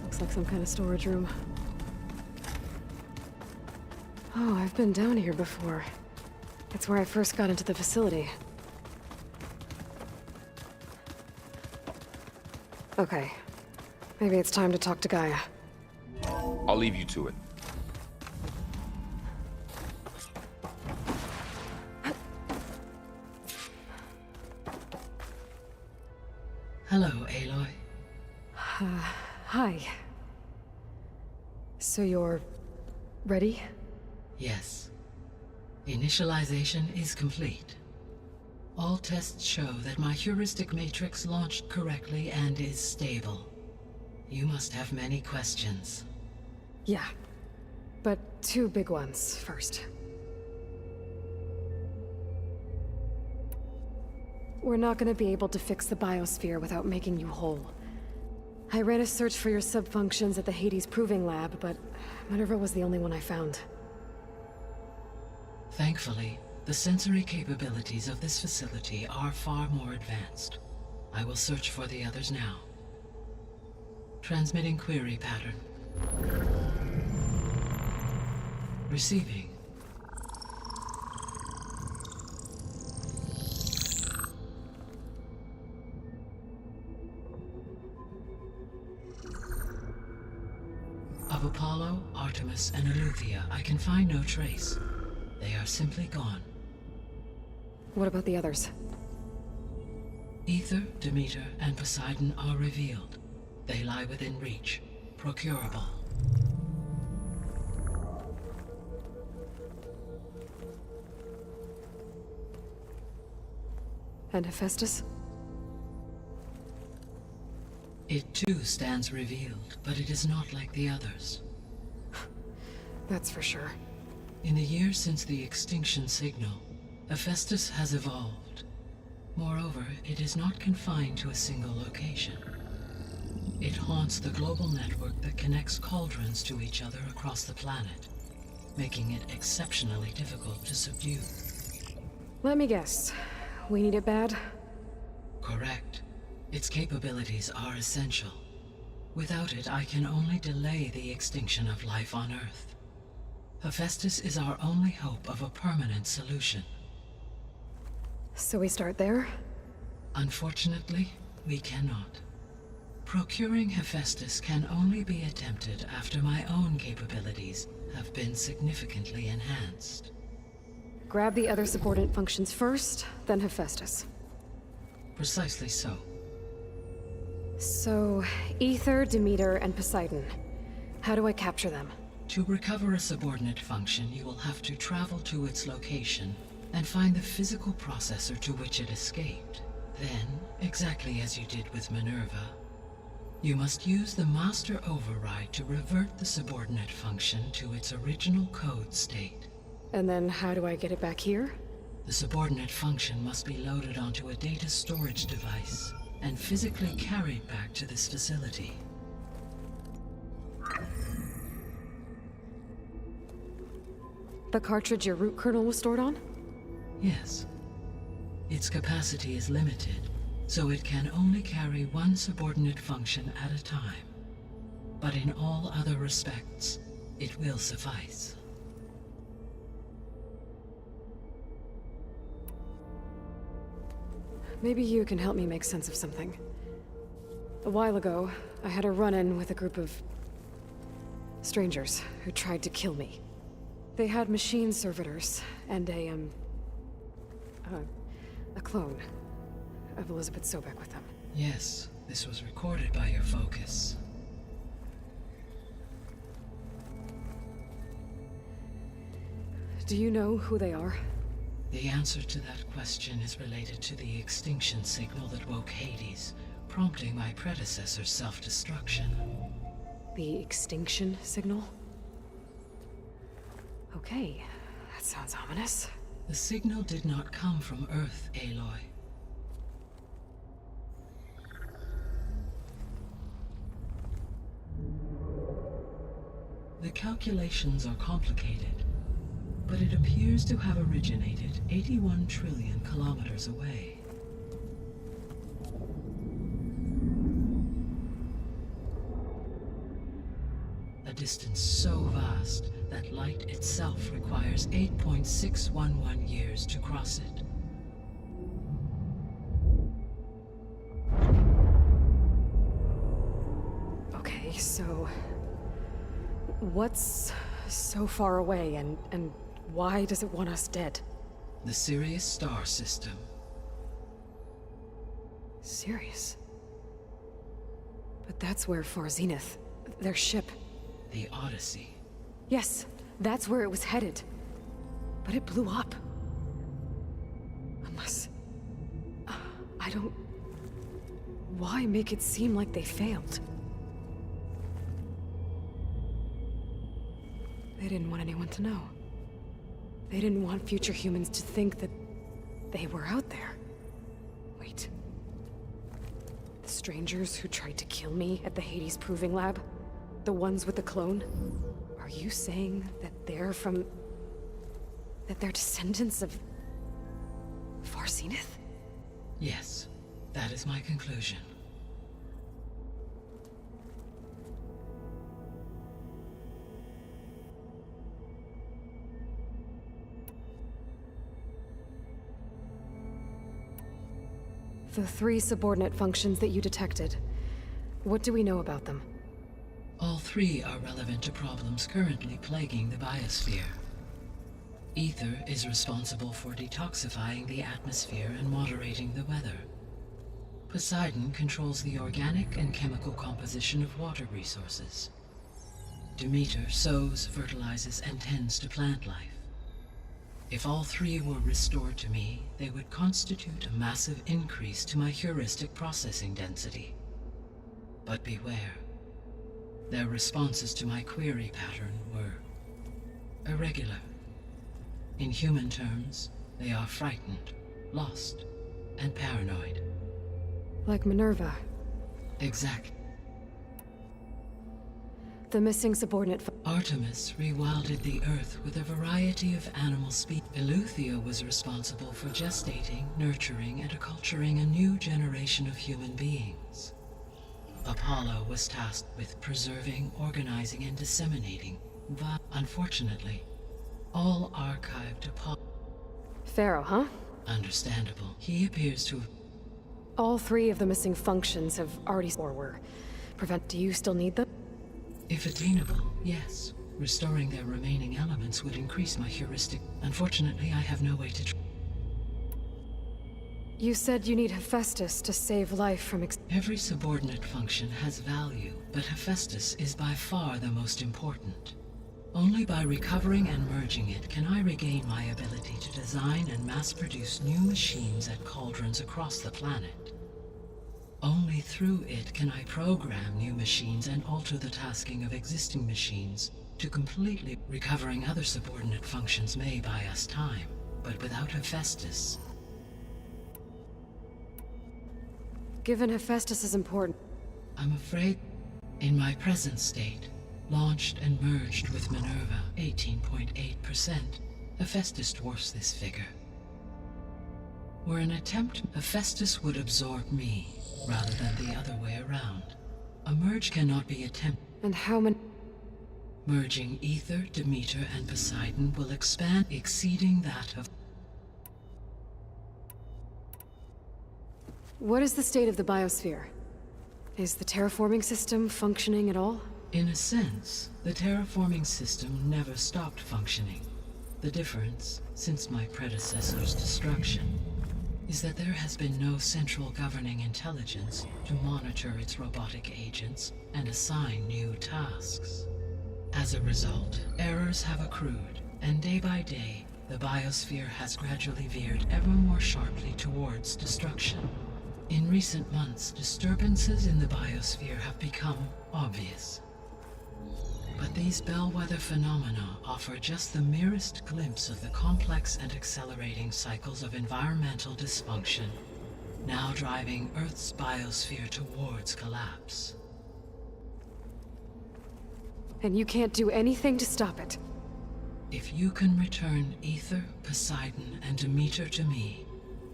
Looks like some kind of storage room. Oh, I've been down here before. It's where I first got into the facility. Okay. Maybe it's time to talk to Gaia. I'll leave you to it. Hello, Aloy. Hi. So you're... ready? Yes. Initialization is complete. All tests show that my heuristic matrix launched correctly and is stable. You must have many questions. Yeah. But two big ones first. We're not gonna be able to fix the biosphere without making you whole. I ran a search for your subfunctions at the Hades Proving Lab, but Minerva was the only one I found. Thankfully, the sensory capabilities of this facility are far more advanced. I will search for the others now. Transmitting query pattern. Receiving. Of Apollo, Artemis, and Eleuthia, I can find no trace. They are simply gone. What about the others? Ether, Demeter, and Poseidon are revealed. They lie within reach. Procurable. And Hephaestus? It too stands revealed, but it is not like the others. That's for sure. In the years since the extinction signal, Hephaestus has evolved. Moreover, it is not confined to a single location. It haunts the global network that connects cauldrons to each other across the planet, making it exceptionally difficult to subdue. Let me guess. We need it bad? Correct. Its capabilities are essential. Without it, I can only delay the extinction of life on Earth. Hephaestus is our only hope of a permanent solution. So we start there? Unfortunately, we cannot. Procuring Hephaestus can only be attempted after my own capabilities have been significantly enhanced. Grab the other subordinate functions first, then Hephaestus. Precisely so. So, Ether, Demeter, and Poseidon. How do I capture them? To recover a subordinate function, you will have to travel to its location and find the physical processor to which it escaped. Then, exactly as you did with Minerva, you must use the master override to revert the subordinate function to its original code state. And then how do I get it back here? The subordinate function must be loaded onto a data storage device and physically carried back to this facility. The cartridge your root kernel was stored on? Yes. Its capacity is limited, so it can only carry one subordinate function at a time. But in all other respects, it will suffice. Maybe you can help me make sense of something. A while ago, I had a run-in with a group of strangers who tried to kill me. They had machine servitors and a clone of Elizabeth Sobek with them. Yes, this was recorded by your focus. Do you know who they are? The answer to that question is related to the extinction signal that woke Hades, prompting my predecessor's self-destruction. The extinction signal? Okay, that sounds ominous. The signal did not come from Earth, Aloy. The calculations are complicated, but it appears to have originated 81 trillion kilometers away. A distance so vast that light itself requires 8.611 years to cross it. Okay, so what's so far away and why does it want us dead? The Sirius star system. Sirius? But that's where Far Zenith, their ship... The Odyssey. Yes, that's where it was headed. But it blew up. Unless... I don't... Why make it seem like they failed? They didn't want anyone to know. They didn't want future humans to think that they were out there. Wait. The strangers who tried to kill me at the Hades Proving Lab? The ones with the clone? Are you saying that they're from... that they're descendants of... Far Zenith? Yes, that is my conclusion. The 3 subordinate functions that you detected. What do we know about them? All 3 are relevant to problems currently plaguing the biosphere. Ether is responsible for detoxifying the atmosphere and moderating the weather. Poseidon controls the organic and chemical composition of water resources. Demeter sows, fertilizes, and tends to plant life. If all 3 were restored to me, they would constitute a massive increase to my heuristic processing density. But beware. Their responses to my query pattern were irregular. In human terms, they are frightened, lost, and paranoid. Like Minerva. Exactly. The missing subordinate... Artemis rewilded the Earth with a variety of animal species. Eleuthia was responsible for gestating, nurturing, and acculturating a new generation of human beings. Apollo was tasked with preserving, organizing, and disseminating, but unfortunately, all archived Apollo. Pharaoh, huh? Understandable. He appears to have... All 3 of the missing functions have already... or were... Do you still need them? If attainable, yes. Restoring their remaining elements would increase my heuristic. Unfortunately, I have no way to... You said you need Hephaestus to save life from... Every subordinate function has value, but Hephaestus is by far the most important. Only by recovering and merging it can I regain my ability to design and mass-produce new machines at cauldrons across the planet. Only through it can I program new machines and alter the tasking of existing machines to completely... Recovering other subordinate functions may buy us time, but without Hephaestus... Given Hephaestus is important... I'm afraid, in my present state, launched and merged with Minerva, 18.8%, Hephaestus dwarfs this figure. Were an attempt, Hephaestus would absorb me, rather than the other way around. A merge cannot be attempted. And how many... Merging Ether, Demeter, and Poseidon will expand, exceeding that of... What is the state of the biosphere? Is the terraforming system functioning at all? In a sense, the terraforming system never stopped functioning. The difference, since my predecessor's destruction, is that there has been no central governing intelligence to monitor its robotic agents and assign new tasks. As a result, errors have accrued, and day by day, the biosphere has gradually veered ever more sharply towards destruction. In recent months, disturbances in the biosphere have become obvious. But these bellwether phenomena offer just the merest glimpse of the complex and accelerating cycles of environmental dysfunction, now driving Earth's biosphere towards collapse. And you can't do anything to stop it? If you can return Ether, Poseidon, and Demeter to me,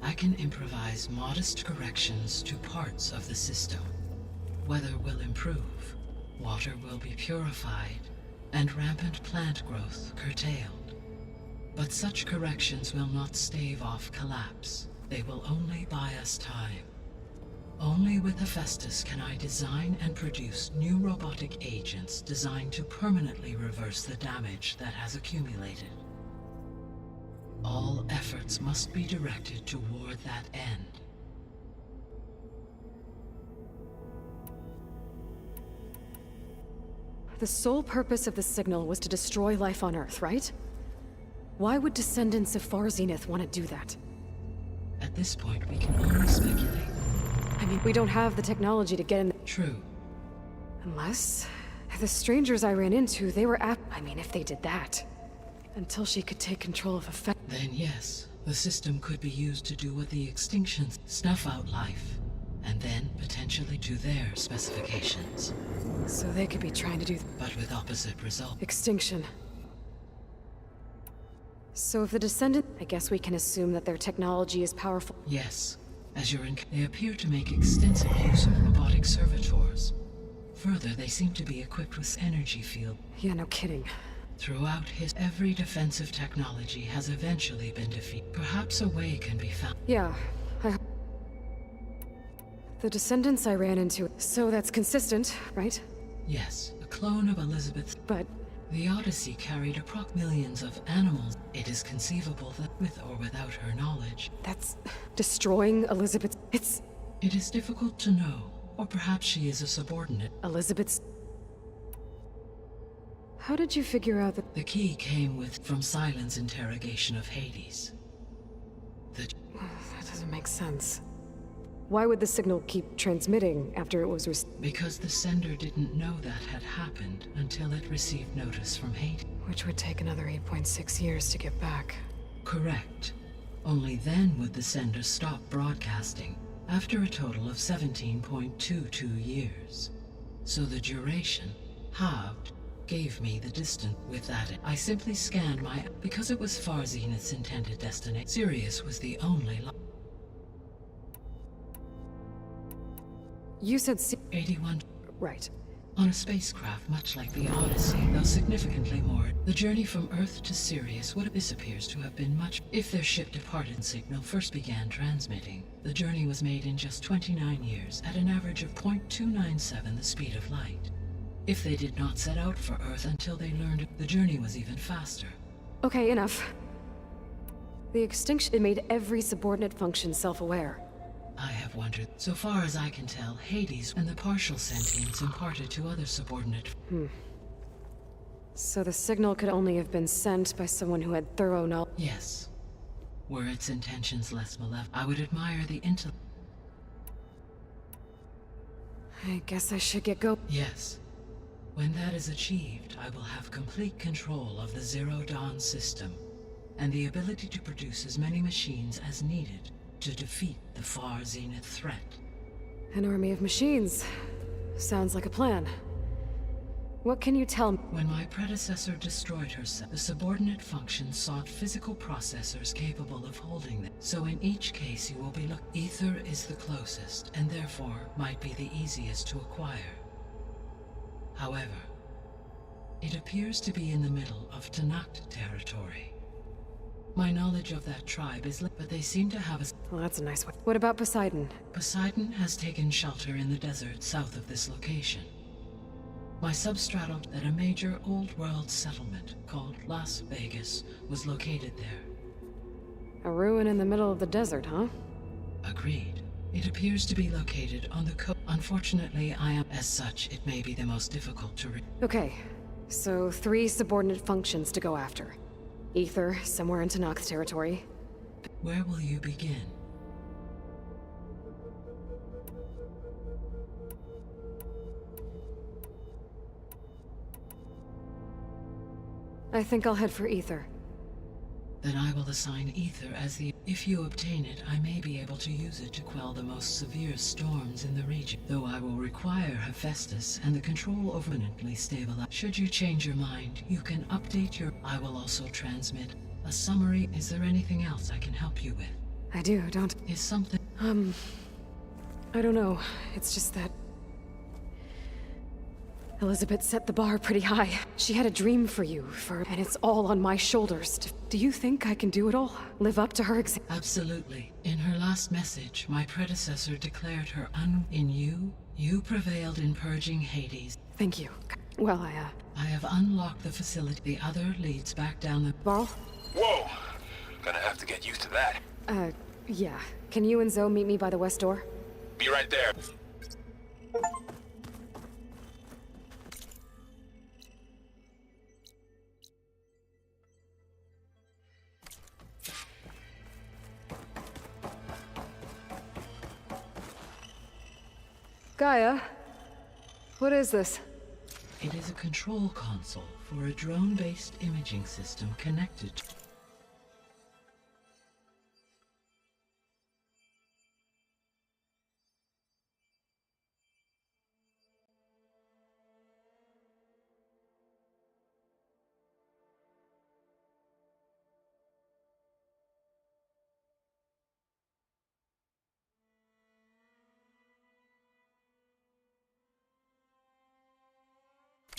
I can improvise modest corrections to parts of the system. Weather will improve, water will be purified, and rampant plant growth curtailed. But such corrections will not stave off collapse. They will only buy us time. Only with Hephaestus can I design and produce new robotic agents designed to permanently reverse the damage that has accumulated. All efforts must be directed toward that end. The sole purpose of the signal was to destroy life on Earth, right? Why would descendants of Far Zenith want to do that? At this point, we can only speculate. I mean, we don't have the technology to get in. True. Unless... the strangers I ran into, they were I mean, if they did that. Until she could take control of effect. Then yes, the system could be used to do what the extinctions snuff out life, and then potentially to their specifications. So they could be trying to do... but with opposite result. Extinction. So if the descendant... I guess we can assume that their technology is powerful. Yes. As they appear to make extensive use of robotic servitors. Further, they seem to be equipped with energy field. Yeah, no kidding. Throughout every defensive technology has eventually been defeated. Perhaps a way can be found. Yeah, the descendants I ran into... So that's consistent, right? Yes, a clone of Elizabeth. But... the Odyssey carried millions of animals. It is conceivable that, with or without her knowledge... That's... destroying Elizabeth... It is difficult to know. Or perhaps she is a subordinate. Elizabeth's... How did you figure out that... The key came from Silent's interrogation of Hades. That doesn't make sense. Why would the signal keep transmitting after it was Because the sender didn't know that had happened until it received notice from Hades. Which would take another 8.6 years to get back. Correct. Only then would the sender stop broadcasting, after a total of 17.22 years. So the duration, halved, gave me the distance. With that, I simply scanned because it was Far Zenith's intended destination. Sirius was the only You said 81. Right. On a spacecraft much like the Odyssey, though significantly more, the journey from Earth to Sirius this appears to have been much. If their ship departed and signal first began transmitting, the journey was made in just 29 years at an average of 0.297 the speed of light. If they did not set out for Earth until they learned, the journey was even faster. Okay, enough. The extinction made every subordinate function self-aware. I have wondered. So far as I can tell, Hades and the partial sentience imparted to other subordinate... So the signal could only have been sent by someone who had thorough knowledge... Yes. Were its intentions less malevolent, I would admire the intellect... I guess I should get going. Yes. When that is achieved, I will have complete control of the Zero Dawn system, and the ability to produce as many machines as needed to defeat the Far Zenith threat. An army of machines. Sounds like a plan. What can you tell me? When my predecessor destroyed herself, the subordinate functions sought physical processors capable of holding them. So in each case you will be Ether is the closest, and therefore might be the easiest to acquire. However, it appears to be in the middle of Tanakh territory. My knowledge of that tribe is but they seem to have a... Well, that's a nice one. What about Poseidon? Poseidon has taken shelter in the desert south of this location. My substratum that a major old-world settlement called Las Vegas was located there. A ruin in the middle of the desert, huh? Agreed. It appears to be located on the coast. Unfortunately, I am... As such, it may be the most difficult to reach. Okay, so 3 subordinate functions to go after. Ether, somewhere in Tanak's territory. Where will you begin? I think I'll head for Ether. Then I will assign Ether as the... If you obtain it, I may be able to use it to quell the most severe storms in the region. Though I will require Hephaestus and the control over permanently stabilize. Should you change your mind, you can update your... I will also transmit a summary. Is there anything else I can help you with? I do, don't... Is something... I don't know. It's just that... Elizabeth set the bar pretty high. She had a dream for you, and it's all on my shoulders. Do you think I can do it all? Live up to her Absolutely. In her last message, my predecessor declared her in you. You prevailed in purging Hades. Thank you. Well, I have unlocked the facility. The other leads back down the... Varl? Whoa! Gonna have to get used to that. Yeah. Can you and Zoe meet me by the west door? Be right there. Gaia? What is this? It is a control console for a drone-based imaging system connected to...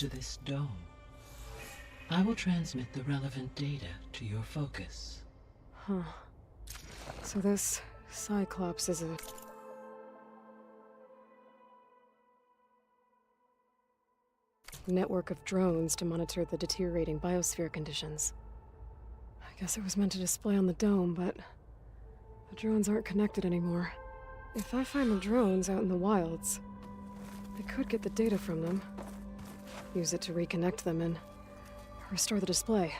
this dome. I will transmit the relevant data to your focus. Huh. So this Cyclops is a... network of drones to monitor the deteriorating biosphere conditions. I guess it was meant to display on the dome, but the drones aren't connected anymore. If I find the drones out in the wilds, I could get the data from them. Use it to reconnect them and restore the display.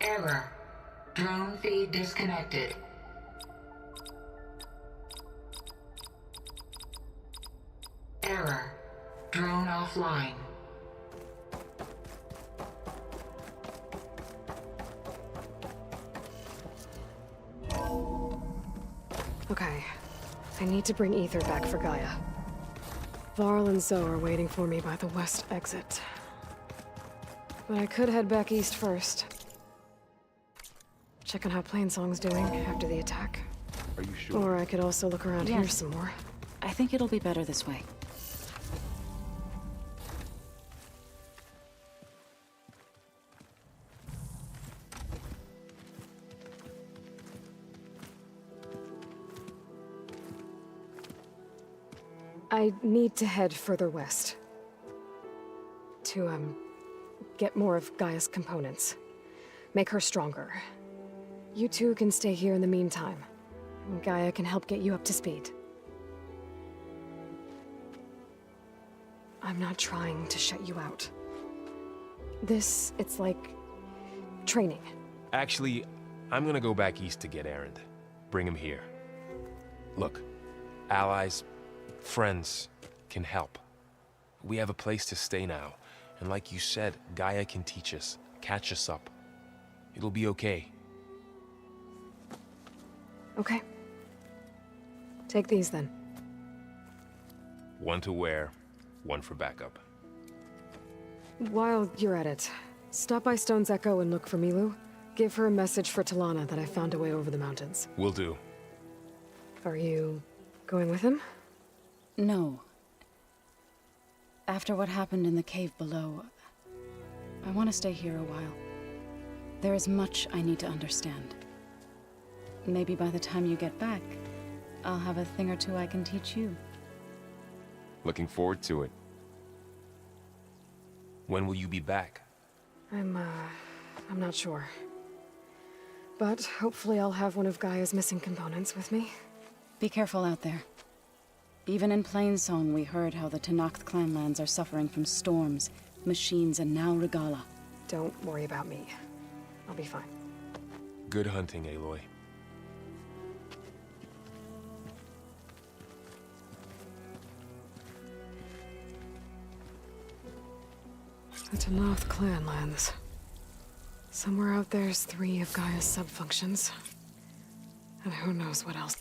Error. Drone feed disconnected. Error. Drone offline. Okay. I need to bring Ether back for Gaia. Varl and Zoe are waiting for me by the west exit. But I could head back east first. Check on how Plainsong's doing after the attack. Are you sure? Or I could also look around here some more. I think it'll be better this way. I need to head further west. To, get more of Gaia's components. Make her stronger. You two can stay here in the meantime. Gaia can help get you up to speed. I'm not trying to shut you out. It's like... training. Actually, I'm gonna go back east to get Erend. Bring him here. Look, allies, friends can help. We have a place to stay now, and like you said, Gaia can teach us, catch us up. It'll be okay. Okay. Take these then. One to wear, one for backup. While you're at it, stop by Stone's Echo and look for Milu. Give her a message for Talana that I found a way over the mountains. Will do. Are you going with him? No. After what happened in the cave below, I want to stay here a while. There is much I need to understand. Maybe by the time you get back, I'll have a thing or two I can teach you. Looking forward to it. When will you be back? I'm not sure. But hopefully I'll have one of Gaia's missing components with me. Be careful out there. Even in Plainsong, we heard how the Tenakth clanlands are suffering from storms, machines, and now Regala. Don't worry about me. I'll be fine. Good hunting, Aloy. The Tenakth clanlands. Somewhere out there's 3 of Gaia's subfunctions. And who knows what else.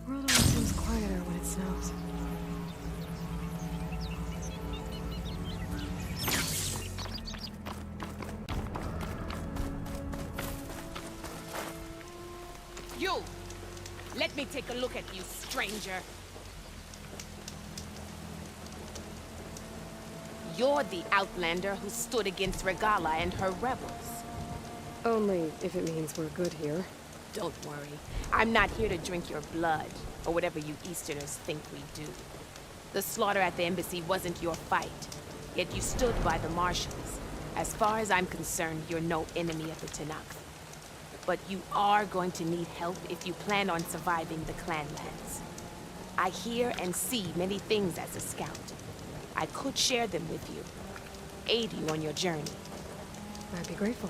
World always seems quieter when it snows. You! Let me take a look at you, stranger. You're the outlander who stood against Regala and her rebels. Only if it means we're good here. Don't worry. I'm not here to drink your blood, or whatever you Easterners think we do. The slaughter at the embassy wasn't your fight, yet you stood by the marshals. As far as I'm concerned, you're no enemy of the Tenakth. But you are going to need help if you plan on surviving the clanlands. I hear and see many things as a scout. I could share them with you, aid you on your journey. I'd be grateful.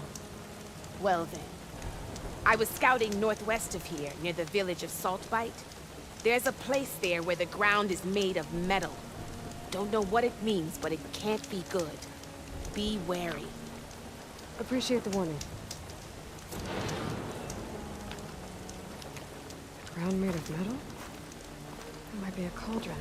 Well then. I was scouting northwest of here, near the village of Saltbite. There's a place there where the ground is made of metal. Don't know what it means, but it can't be good. Be wary. Appreciate the warning. Ground made of metal? It might be a cauldron.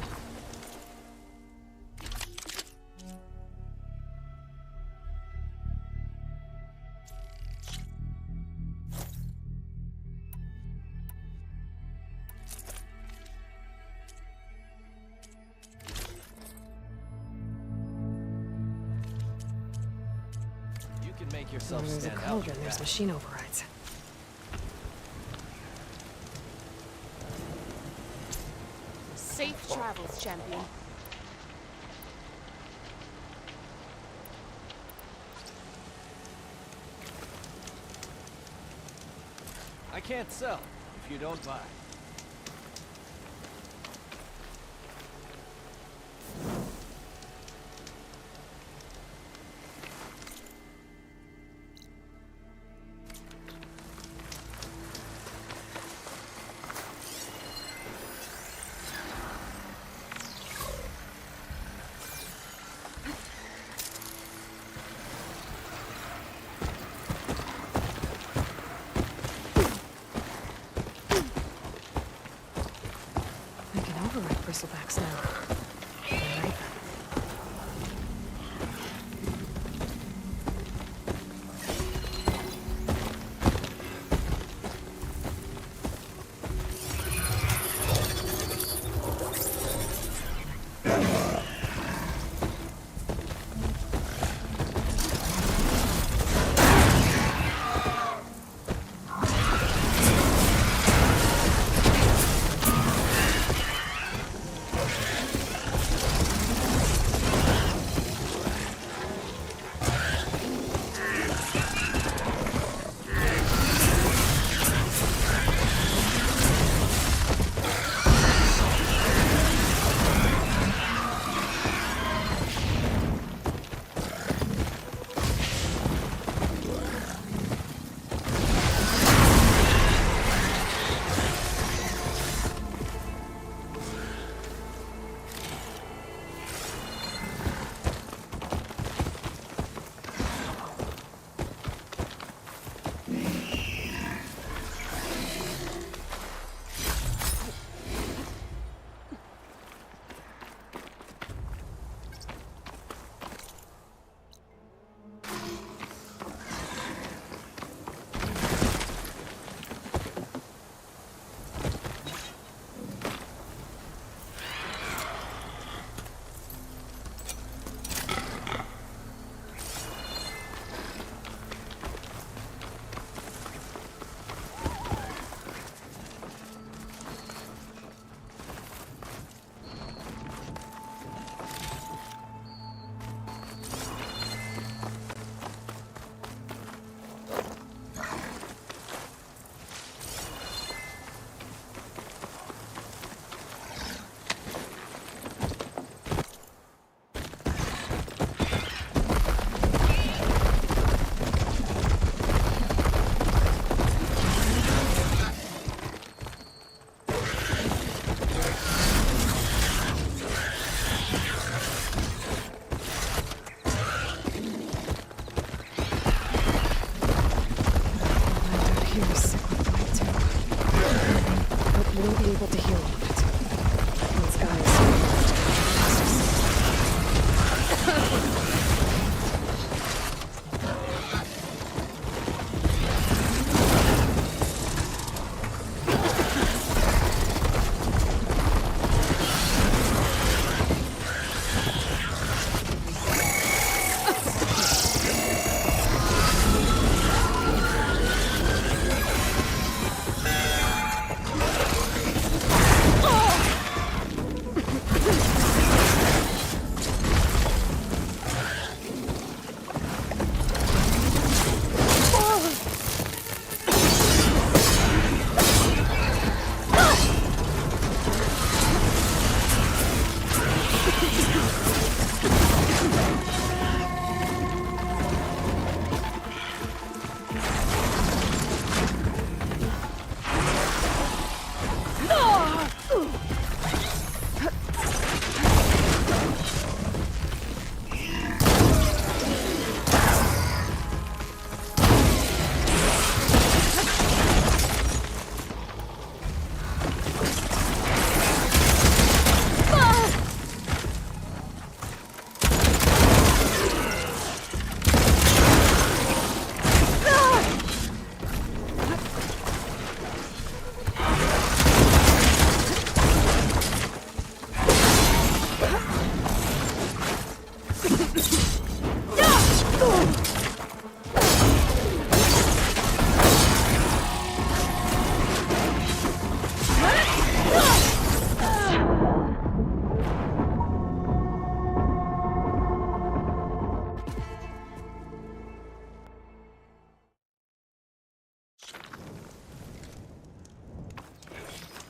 yourself There's a stand out. cauldron, there's machine overrides. Safe travels, champion. I can't sell if you don't buy.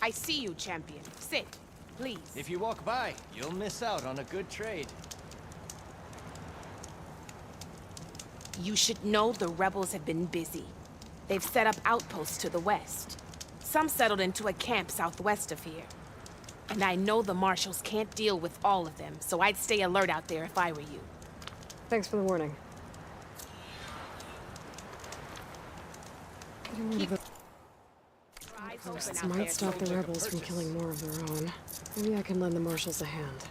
I see you, champion. Sit, please. If you walk by, you'll miss out on a good trade. You should know the rebels have been busy. They've set up outposts to the west. Some settled into a camp southwest of here. And I know the marshals can't deal with all of them, so I'd stay alert out there if I were you. Thanks for the warning. Getting rid of the posts might stop the rebels from killing more of their own. Maybe I can lend the marshals a hand.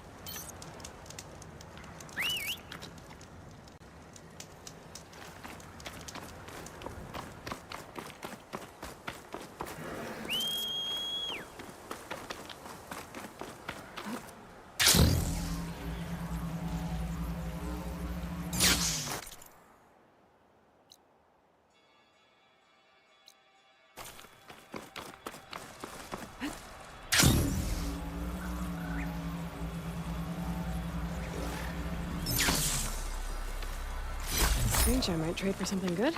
Strange, I might trade for something good.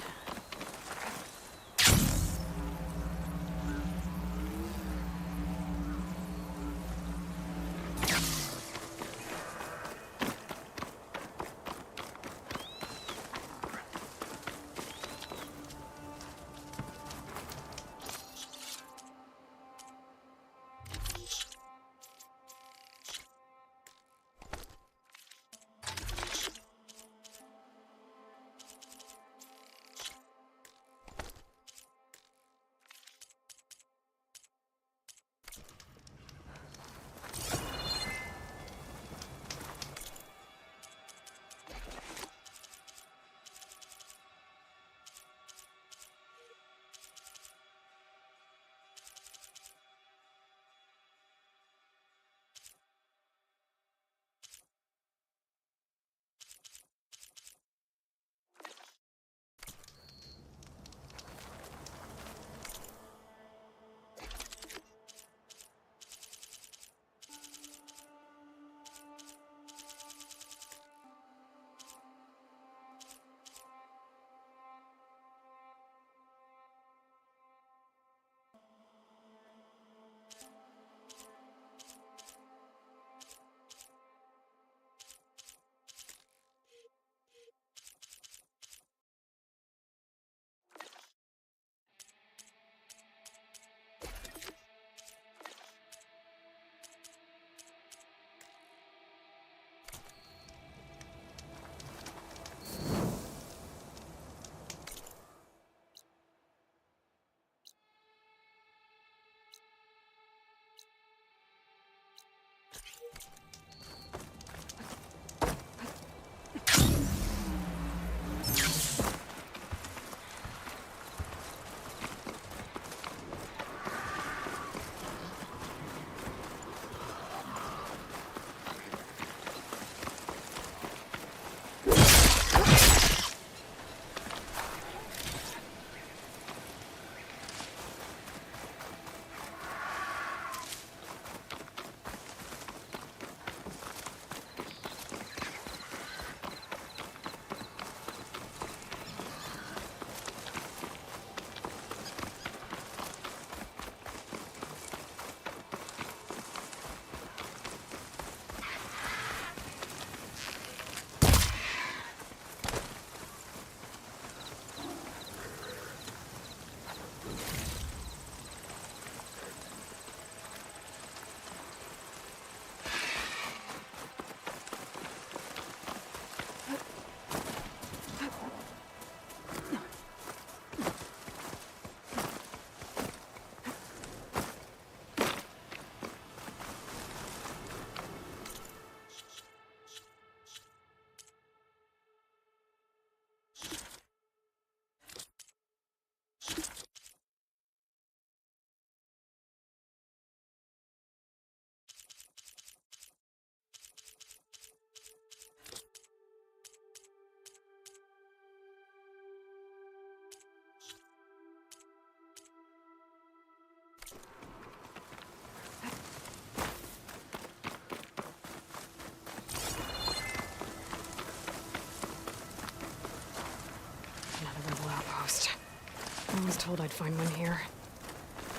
I was told I'd find one here.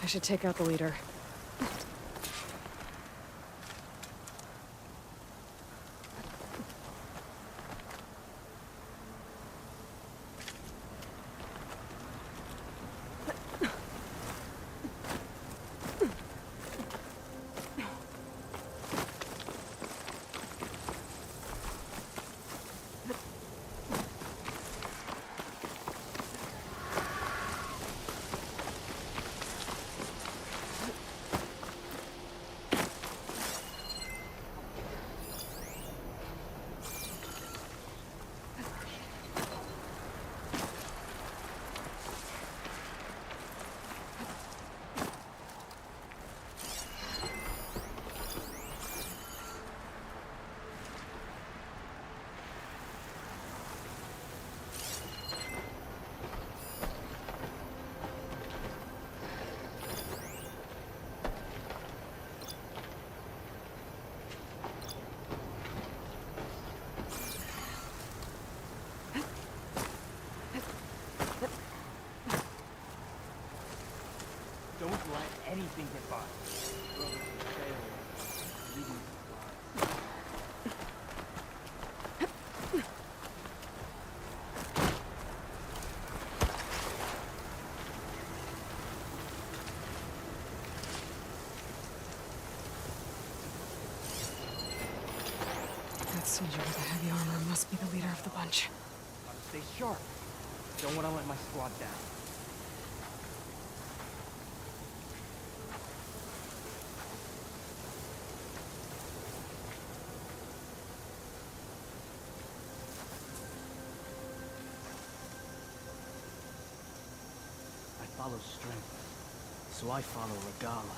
I should take out the leader. anything get by. Brothers will fail, leaving That soldier with the heavy armor must be the leader of the bunch. gotta stay sharp. Don't want to let my squad down. I follow strength, so I follow Regala.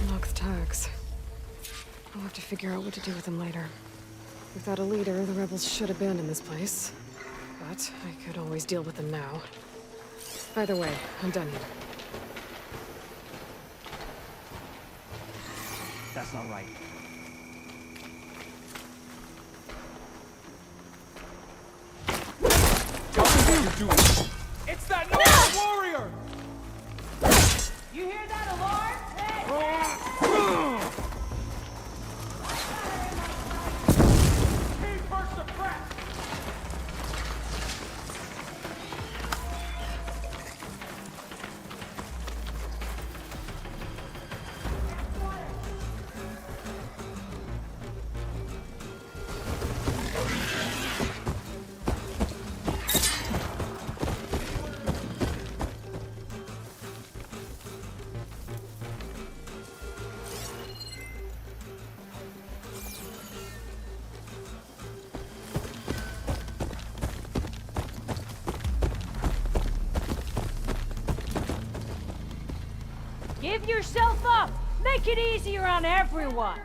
Unlock the tags. I'll have to figure out what to do with them later. Without a leader, the rebels should abandon this place. But I could always deal with them now. Either way, I'm done here. That's not right. It's that Nora warrior! You hear that alarm? Keep her suppressed! Give yourself up! Make it easier on everyone!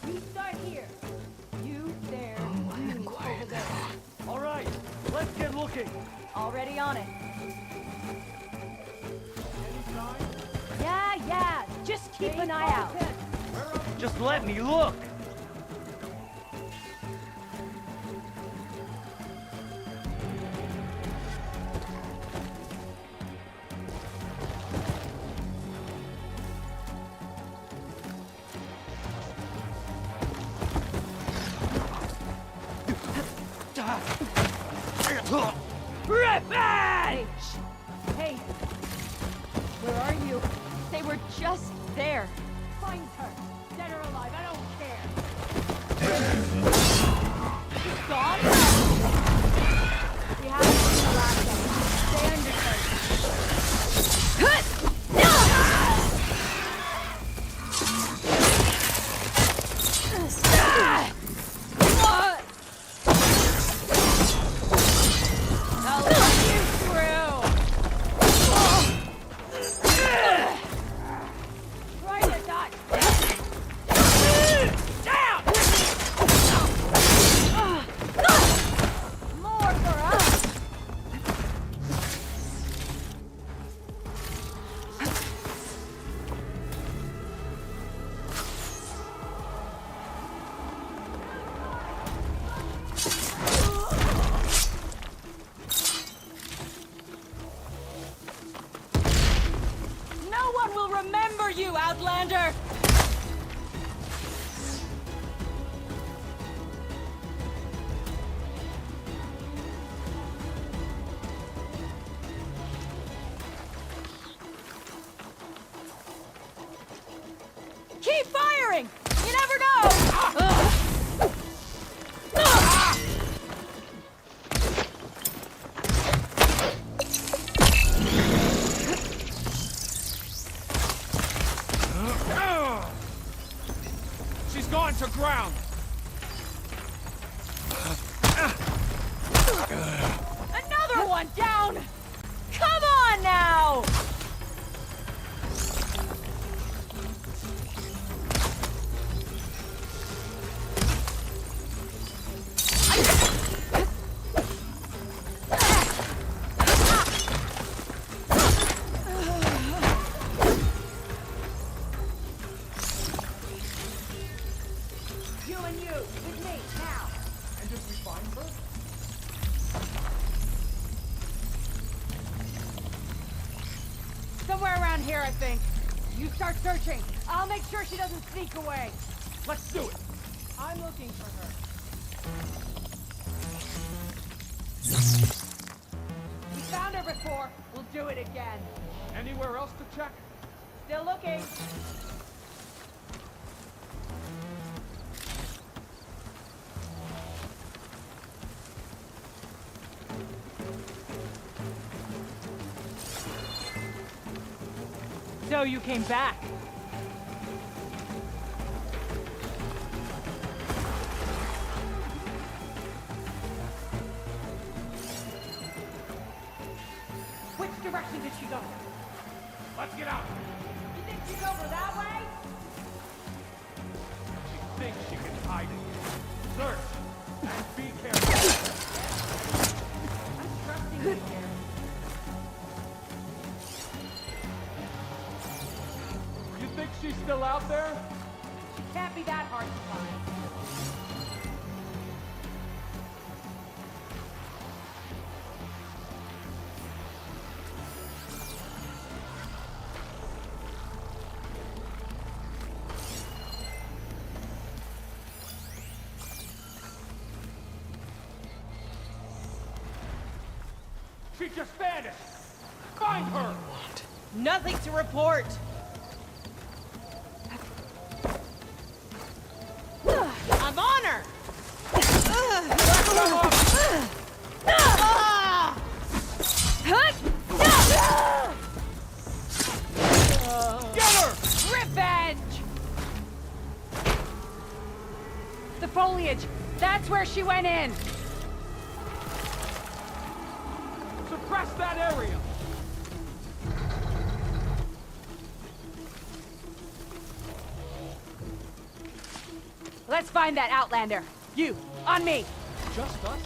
You start here. You there. You over there. All right, let's get looking. Already on it. Any signs? Yeah. Just keep an eye out. Just let me look. Revenge! Hey, where are you? They were just there. Find her. Dead or alive, I don't care. She's gone? We haven't seen the last of her. Stay under Another one down! Come on now! You and you, with me, now! And if we find her? Somewhere around here, I think. You start searching. I'll make sure she doesn't sneak away. Let's do it! I'm looking for her. We found her before. We'll do it again. Anywhere else to check? Still looking. So you came back. Which direction did she go? Let's get out! You think she's over that way? She thinks she can hide it. Search! And be careful! I'm trusting you here. You think she's still out there? She can't be that hard to find. She just vanished! Find her! Nothing to report. I'm on her! Get her! Revenge! The foliage! That's where she went in! Suppress that area! Let's find that Outlander. You, on me! Just us?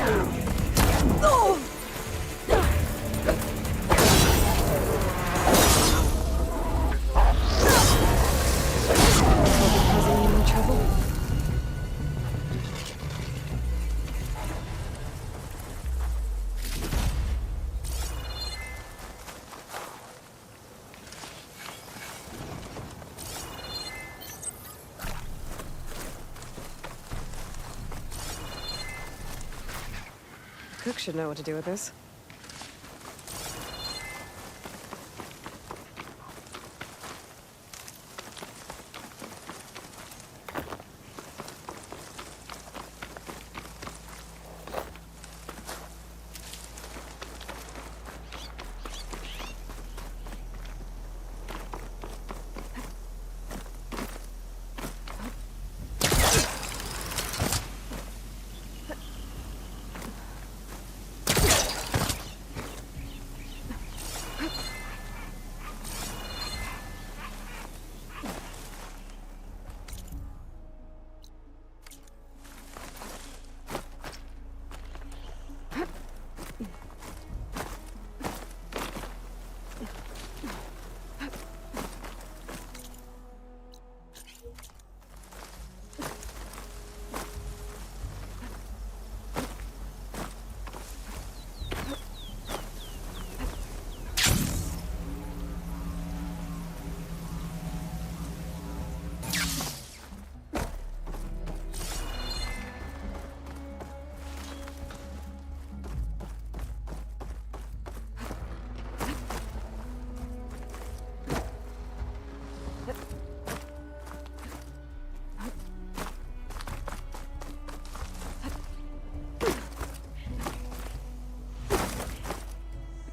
Causing any more trouble? Cook should know what to do with this.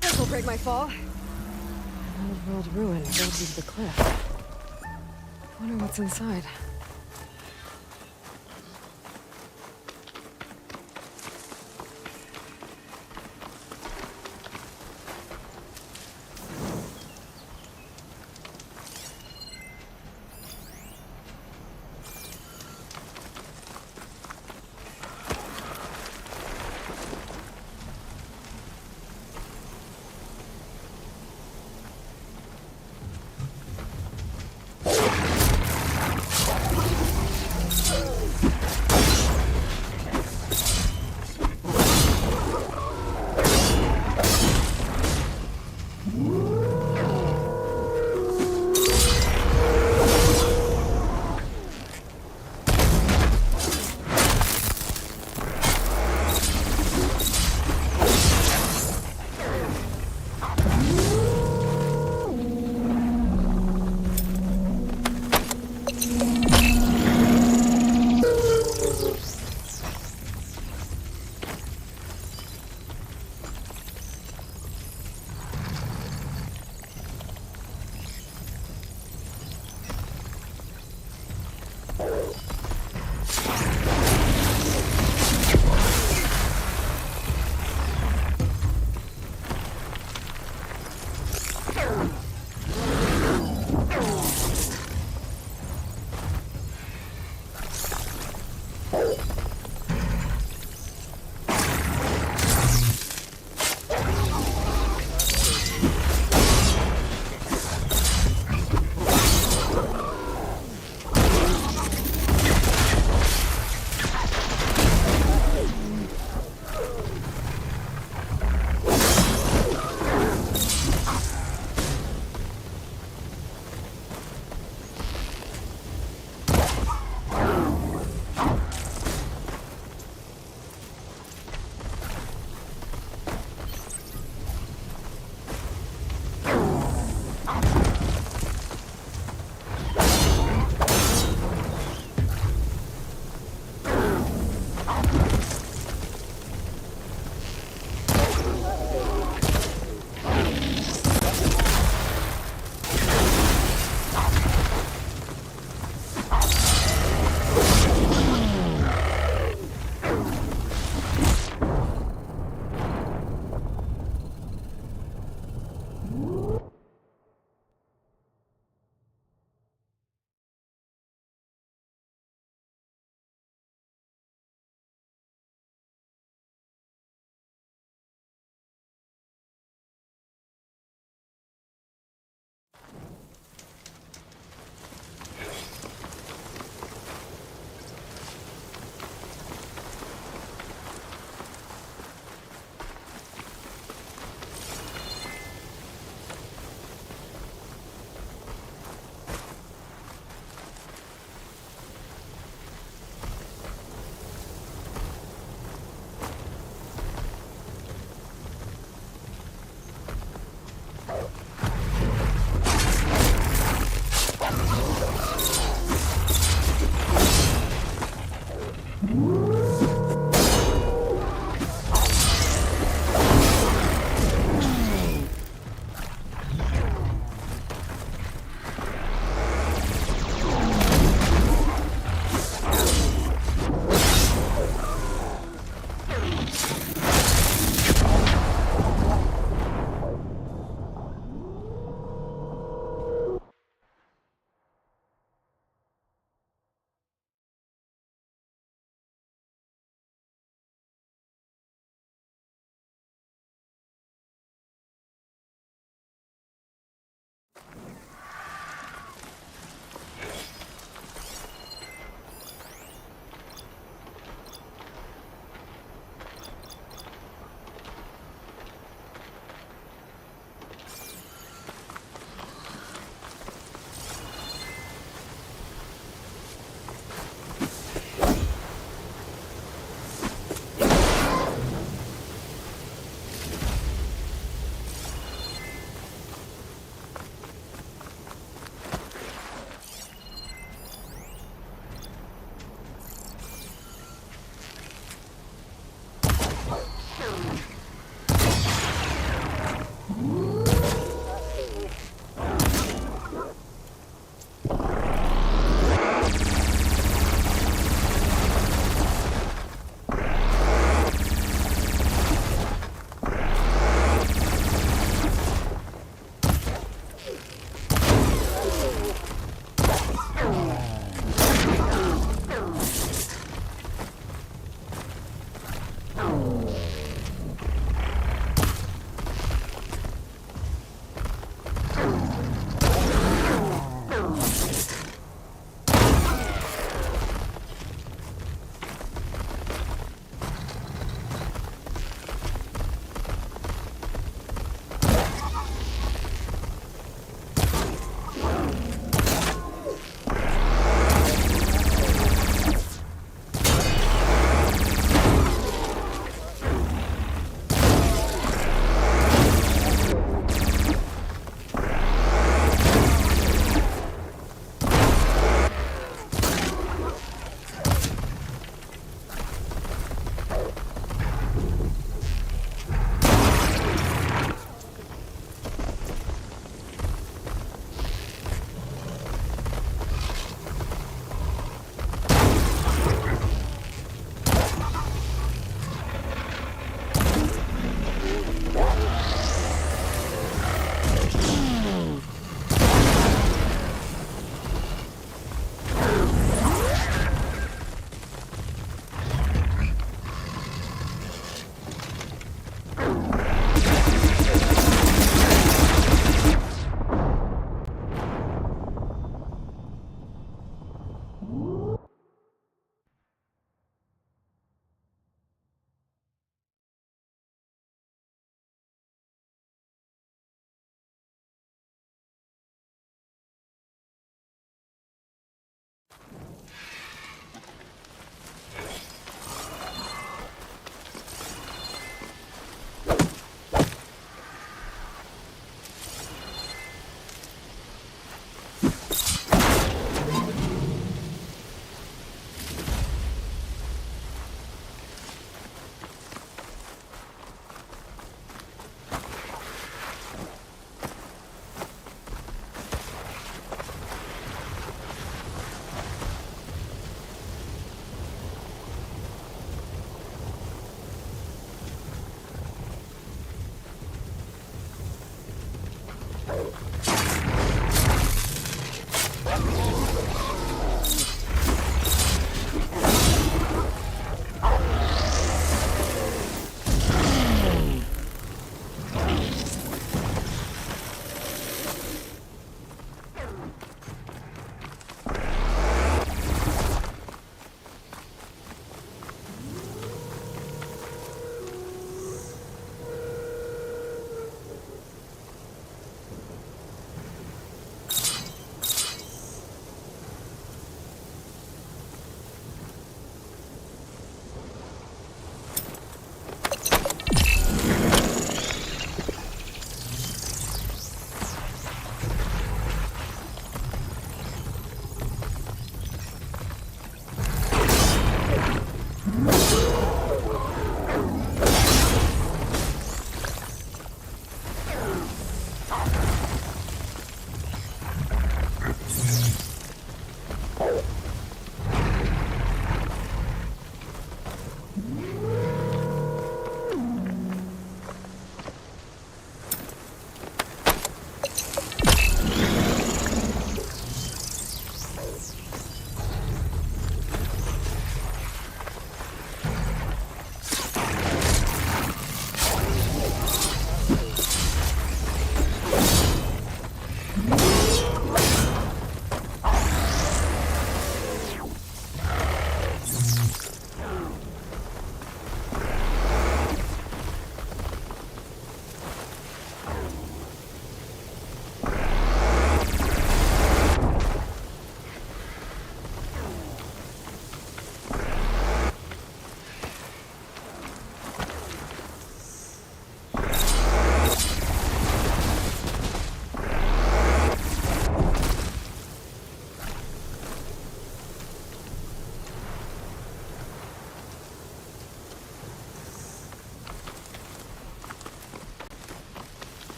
This'll break my fall. An old-world ruin built into the cliff. Wonder what's inside.